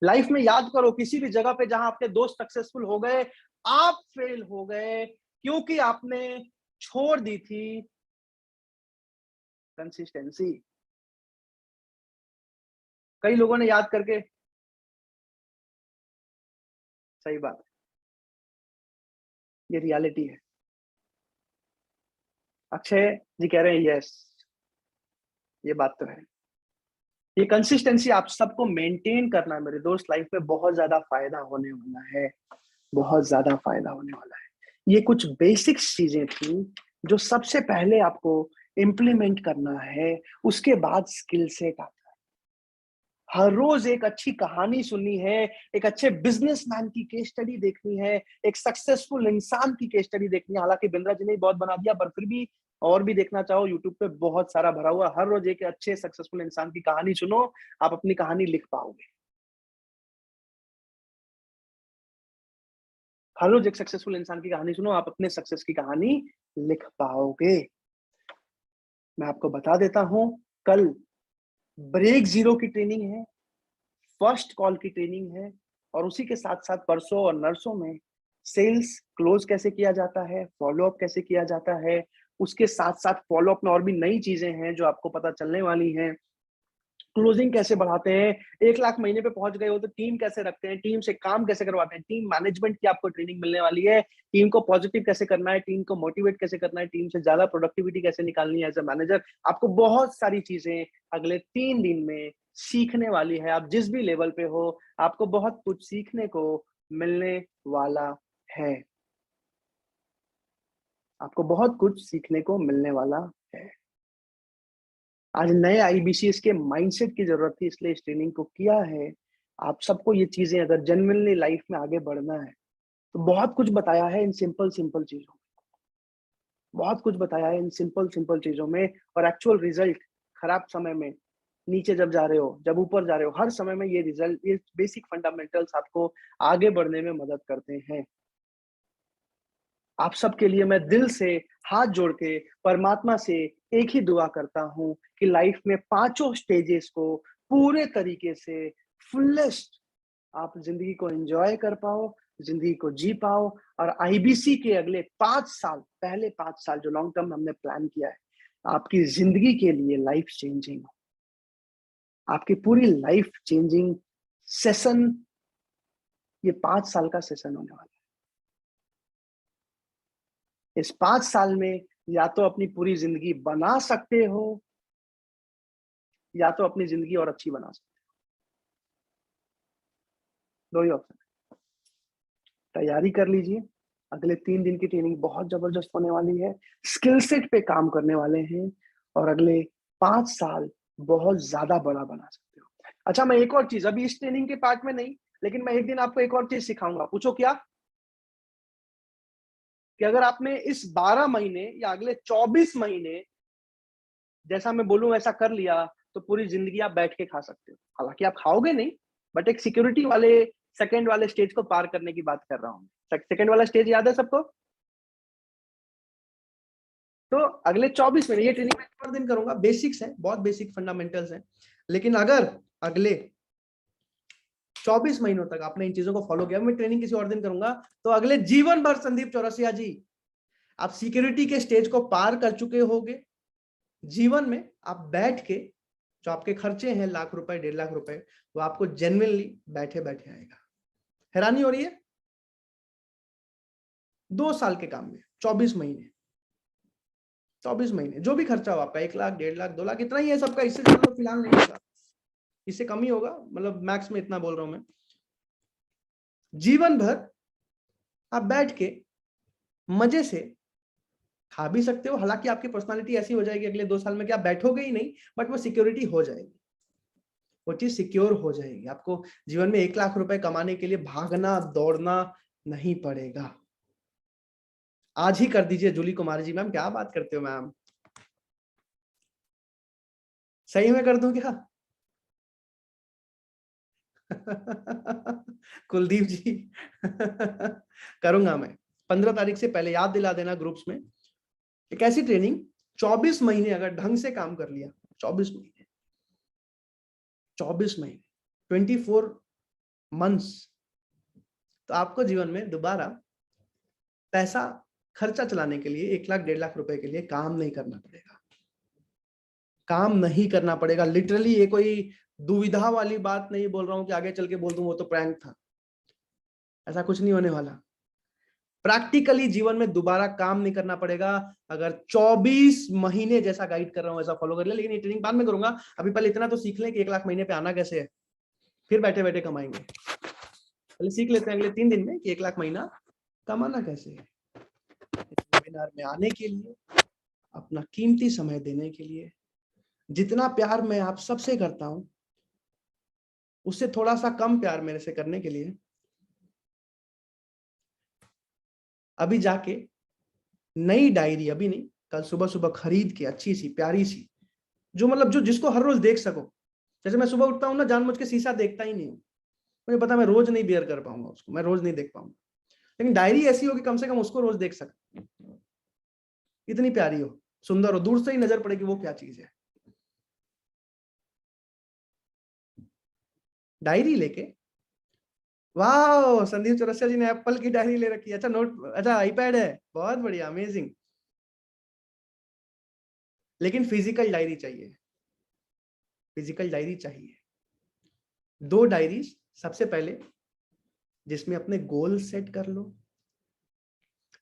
लाइफ में याद करो, किसी भी जगह पे जहां आपके दोस्त सक्सेसफुल हो गए, आप फेल हो गए क्योंकि आपने छोड़ दी थी कंसिस्टेंसी। कई लोगों ने याद करके, सही बात है, ये रियलिटी है। अक्षय जी कह रहे हैं यस, ये बात तो है। ये कंसिस्टेंसी आप सबको मेंटेन करना है मेरे दोस्त। लाइफ में बहुत ज्यादा फायदा होने वाला है, बहुत ज्यादा फायदा होने वाला है। ये कुछ बेसिक चीजें थी जो सबसे पहले आपको इम्प्लीमेंट करना है, उसके बाद स्किल सेट आता है। हर रोज एक अच्छी कहानी सुननी है, एक अच्छे बिजनेसमैन की केस स्टडी देखनी है, एक सक्सेसफुल इंसान की केस स्टडी देखनी है। हालांकि बिंद्रा जी ने बहुत बना दिया, पर फिर भी और भी देखना चाहो यूट्यूब पे बहुत सारा भरा हुआ। हर रोज एक अच्छे सक्सेसफुल इंसान की कहानी सुनो, आप अपनी कहानी लिख पाओगे। हर रोज एक सक्सेसफुल इंसान की कहानी सुनो, आप अपने सक्सेस की कहानी लिख पाओगे। मैं आपको बता देता हूं, कल ब्रेक जीरो की ट्रेनिंग है, फर्स्ट कॉल की ट्रेनिंग है, और उसी के साथ साथ परसों और नर्सों में सेल्स क्लोज कैसे किया जाता है, फॉलो अप कैसे किया जाता है। उसके साथ साथ फॉलो अप में और भी नई चीजें हैं जो आपको पता चलने वाली हैं। क्लोजिंग कैसे बढ़ाते हैं, 1 लाख महीने पे पहुंच गए हो तो टीम कैसे रखते हैं, टीम से काम कैसे करवाते हैं, टीम मैनेजमेंट की आपको ट्रेनिंग मिलने वाली है। टीम को पॉजिटिव कैसे करना है, टीम को मोटिवेट कैसे करना है, टीम से ज्यादा प्रोडक्टिविटी कैसे निकालनी है एज ए मैनेजर। आपको बहुत सारी चीजें अगले 3 दिन में सीखने वाली है। आप जिस भी लेवल पे हो, आपको बहुत कुछ सीखने को मिलने वाला है। आपको बहुत कुछ सीखने को मिलने वाला है। आज नए आईबीसीएस के माइंडसेट की जरूरत थी, इसलिए इस ट्रेनिंग को किया है। आप सबको ये चीजें अगर जेन्युइनली लाइफ में आगे बढ़ना है तो बहुत कुछ बताया है इन सिंपल सिंपल चीजों में, बहुत कुछ बताया है इन सिंपल सिंपल चीजों में। और एक्चुअल रिजल्ट खराब समय में, नीचे जब जा रहे हो, जब ऊपर जा रहे हो, हर समय में ये रिजल्ट, ये बेसिक फंडामेंटल्स आपको आगे बढ़ने में मदद करते हैं। आप सबके लिए मैं दिल से हाथ जोड़ के परमात्मा से एक ही दुआ करता हूं कि लाइफ में 5 स्टेजेस को पूरे तरीके से फुलेस्ट आप जिंदगी को एंजॉय कर पाओ, जिंदगी को जी पाओ। और आईबीसी के अगले 5 साल, पहले 5 साल जो लॉन्ग टर्म हमने प्लान किया है, आपकी जिंदगी के लिए लाइफ चेंजिंग, आपकी पूरी लाइफ चेंजिंग सेशन, ये 5 साल का सेशन होने वाला है। इस 5 साल में या तो अपनी पूरी जिंदगी बना सकते हो, या तो अपनी जिंदगी और अच्छी बना सकते हो। दो ही ऑप्शन। तैयारी कर लीजिए, अगले 3 दिन की ट्रेनिंग बहुत जबरदस्त होने वाली है। स्किल सेट पे काम करने वाले हैं, और अगले 5 साल बहुत ज्यादा बड़ा बना सकते हो। अच्छा, मैं एक और चीज, अभी इस ट्रेनिंग के पार्ट में नहीं, लेकिन मैं एक दिन आपको एक और चीज सिखाऊंगा। पूछो क्या? कि अगर आपने इस 12 महीने या अगले 24 महीने जैसा मैं बोलूं वैसा कर लिया, तो पूरी जिंदगी आप बैठ के खा सकते हो। हालांकि आप खाओगे नहीं, बट एक सिक्योरिटी वाले सेकंड वाले स्टेज को पार करने की बात कर रहा हूँ। सेकंड वाला स्टेज याद है सबको? तो अगले 24 महीने ये ट्रेनिंग मैं एक और दिन करूंगा। बेसिक्स है, बहुत बेसिक फंडामेंटल्स हैं, लेकिन अगर अगले 24 महीनों तक आपने इन चीजों को फॉलो किया, मैं ट्रेनिंग किसी और दिन करूंगा, तो अगले जीवन भर संदीप चौरसिया जी आप सिक्योरिटी के स्टेज को पार कर चुके होगे। जीवन में आप बैठ के जो आपके खर्चे हैं, लाख रुपए 1.5 लाख रुपए, वो आपको जेन्युइनली बैठे बैठे आएगा। हैरानी हो रही है? 2 साल के काम में 24 महीने, 24 महीने जो भी खर्चा हो आपका, 1 लाख 1.5 लाख 2 लाख, इतना ही है सबका। इससे ज्यादा तो फिलहाल नहीं होगा, इससे कम ही होगा, मतलब मैक्स में इतना बोल रहा हूं मैं। जीवन भर आप बैठ के मजे से खा भी सकते हो। हालांकि आपकी पर्सनालिटी ऐसी हो जाएगी अगले 2 साल में कि आप बैठोगे ही नहीं, बट वो सिक्योरिटी हो जाएगी, वो चीज सिक्योर हो जाएगी। आपको जीवन में 1 लाख रुपए कमाने के लिए भागना दौड़ना नहीं पड़ेगा। आज ही कर दीजिए। जूली कुमारी जी, मैम क्या बात करते हो मैम, सही में कर दूं क्या? कुलदीप जी करूंगा मैं। 15 तारीख से पहले याद दिला देना ग्रुप्स में। एक ऐसी ट्रेनिंग 24 महीने अगर ढंग से काम कर लिया, 24 महीने 24 मंथ्स, तो आपको जीवन में दोबारा पैसा खर्चा चलाने के लिए 1 लाख 1.5 लाख रुपए के लिए काम नहीं करना पड़ेगा, काम नहीं करना पड़ेगा। लिटरली ये कोई दुविधा वाली बात नहीं बोल रहा हूं कि आगे चल के बोल दूं वो तो प्रैंक था, ऐसा कुछ नहीं होने वाला। प्रैक्टिकली जीवन में दोबारा काम नहीं करना पड़ेगा अगर 24 महीने जैसा गाइड कर रहा हूं ऐसा फॉलो कर ले। लेकिन ये ट्रेनिंग बाद में करूंगा, अभी पहले इतना तो सीख लें कि 1 लाख महीने पे आना कैसे है, फिर बैठे बैठे कमाएंगे। पहले सीख लेते हैं अगले 3 दिन में कि 1 लाख महीना कमाना कैसे है। वेबिनार में आने के लिए, अपना कीमती समय देने के लिए, जितना प्यार मैं आप सबसे करता हूं उससे थोड़ा सा कम प्यार मेरे से करने के लिए अभी जाके नई डायरी, अभी नहीं, कल सुबह सुबह खरीद के अच्छी सी प्यारी सी, जो मतलब जो जिसको हर रोज देख सको। जैसे मैं सुबह उठता हूँ ना, जानबूझ के शीशा देखता ही नहीं हूँ, मुझे पता मैं रोज नहीं बियर कर पाऊंगा उसको, मैं रोज नहीं देख पाऊंगा, लेकिन डायरी ऐसी हो कि कम से कम उसको रोज देख सकते, इतनी प्यारी हो, सुंदर हो, दूर से ही नजर पड़े कि वो क्या चीज है। डायरी लेके, वाह, संदीप चौरसिया जी ने एप्पल की डायरी ले रखी है। अच्छा नोट, अच्छा आईपैड है, बहुत बढ़िया, अमेजिंग। लेकिन फिजिकल डायरी चाहिए, फिजिकल डायरी चाहिए। 2 डायरीज, सबसे पहले जिसमें अपने गोल सेट कर लो।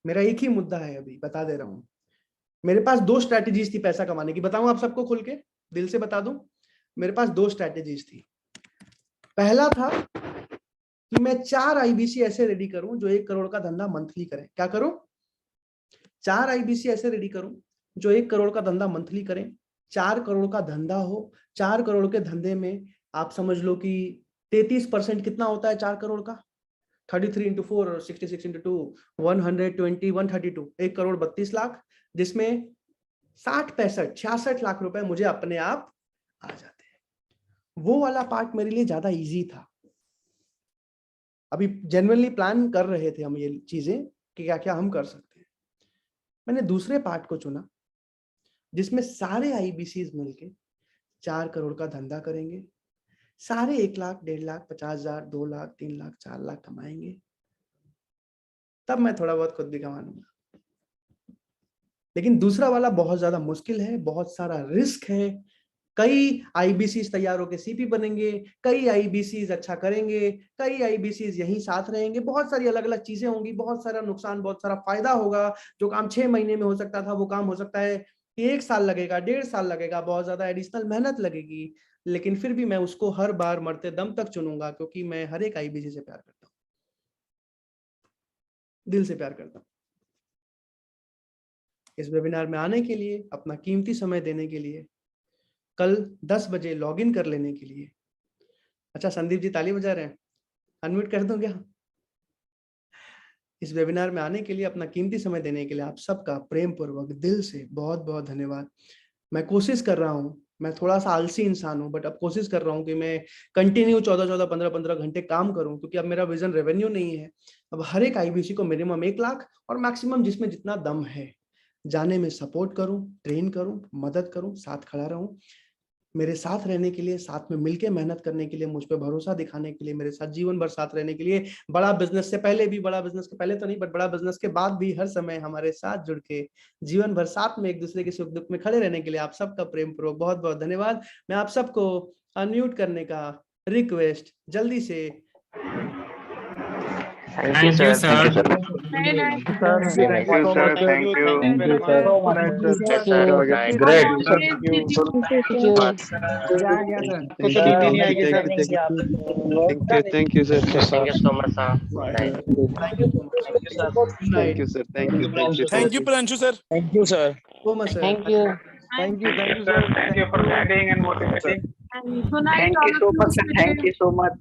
मेरा एक ही मुद्दा है, अभी बता दे रहा हूं, मेरे पास 2 स्ट्रैटेजीज थी पैसा कमाने की, बताऊं आप सबको खुल के, दिल से बता दूं, मेरे पास 2 स्ट्रैटेजीज थी। पहला था कि मैं 4 आईबीसी ऐसे रेडी करूं जो 1 करोड़ का धंधा मंथली करें। क्या करूं? 4 आईबीसी ऐसे रेडी करूं जो 1 करोड़ का धंधा मंथली करें। 4 करोड़ का धंधा हो, 4 करोड़ के धंधे में आप समझ लो कि 33% कितना होता है 4 करोड़ का? 33 into 4 और 66 into 2, 120, 132, 1 करोड़ 32 लाख, जिसमें 60, 65, 66 लाख रुपए मुझे अपने आप आ जाते हैं। वो वाला पार्ट मेरे लिए ज्यादा इजी था। अभी जेन्युइनली प्लान कर रहे थे हम ये चीजें कि क्या क्या हम कर सकते हैं। मैंने दूसरे पार्ट को चुना जिसमें सारे आईबीसीज मिलके 4 करोड़ का धंधा करेंगे, सारे 1 लाख, 1.5 लाख, 50,000, 2 लाख, 3 लाख, 4 लाख कमाएंगे, तब मैं थोड़ा बहुत खुद भी कमा लूंगा। लेकिन दूसरा वाला बहुत ज्यादा मुश्किल है, बहुत सारा रिस्क है। कई आईबीसीज तैयार होकर सीपी बनेंगे, कई आईबीसीज अच्छा करेंगे, कई आईबीसीज यहीं साथ रहेंगे, बहुत सारी अलग अलग चीजें होंगी, बहुत सारा नुकसान, बहुत सारा फायदा होगा। जो काम 6 महीने में हो सकता था वो काम हो सकता है कि 1 साल लगेगा, 1.5 साल लगेगा, बहुत ज्यादा एडिशनल मेहनत लगेगी। लेकिन फिर भी मैं उसको हर बार मरते दम तक चुनूंगा, क्योंकि मैं हर एक आईबीसी से प्यार करता हूँ, दिल से प्यार करता हूँ। इस वेबिनार में आने के लिए, अपना कीमती समय देने के लिए, कल 10 बजे लॉगिन कर लेने के लिए। अच्छा संदीप जी ताली बजा रहे हैं, अनम्यूट कर दूं क्या? इस वेबिनार में आने के लिए, अपना कीमती समय देने के लिए आप सबका प्रेम पूर्वक दिल से बहुत बहुत धन्यवाद। मैं कोशिश कर रहा हूँ, मैं थोड़ा सा आलसी इंसान हूँ, बट अब कोशिश कर रहा हूँ कि मैं कंटिन्यू 14-14, 15-15 घंटे काम करूँ, क्योंकि अब मेरा विजन रेवेन्यू नहीं है। अब हर एक आईबीसी को मिनिमम 1 लाख और मैक्सिमम जिसमें जितना दम है जाने में सपोर्ट करूं, ट्रेन करूं, मदद करूं, साथ खड़ा रहूं। मेरे साथ रहने के लिए, साथ में मिलके मेहनत करने के लिए, मुझ पे भरोसा दिखाने के लिए, मेरे साथ जीवन भर साथ रहने के लिए, बड़ा बिजनेस से पहले भी, बड़ा बिजनेस के पहले तो नहीं बट बड़ा बिजनेस के बाद भी हर समय हमारे साथ जुड़ के जीवन भर साथ में एक दूसरे के सुख दुख में खड़े रहने के लिए आप सबका प्रेम पूर्वक बहुत बहुत धन्यवाद। मैं आप सबको अनम्यूट करने का रिक्वेस्ट जल्दी से। Thank you, sir. Thank you, sir. Very nice. Thank you, sir. Thank you. Thank you so much. Yes, sir. Right. Great. Thank you. कुछ नीति नहीं आएगी sir. Thank you, sir. Thank you so much, sir. Right. Thank you so much. Thank you, sir. Thank you. Thank you, Pranshu sir. Thank you, sir. So much, sir. Thank you, sir. Thank you for guiding and motivating. and good night. Thank you so much. Thank you so much.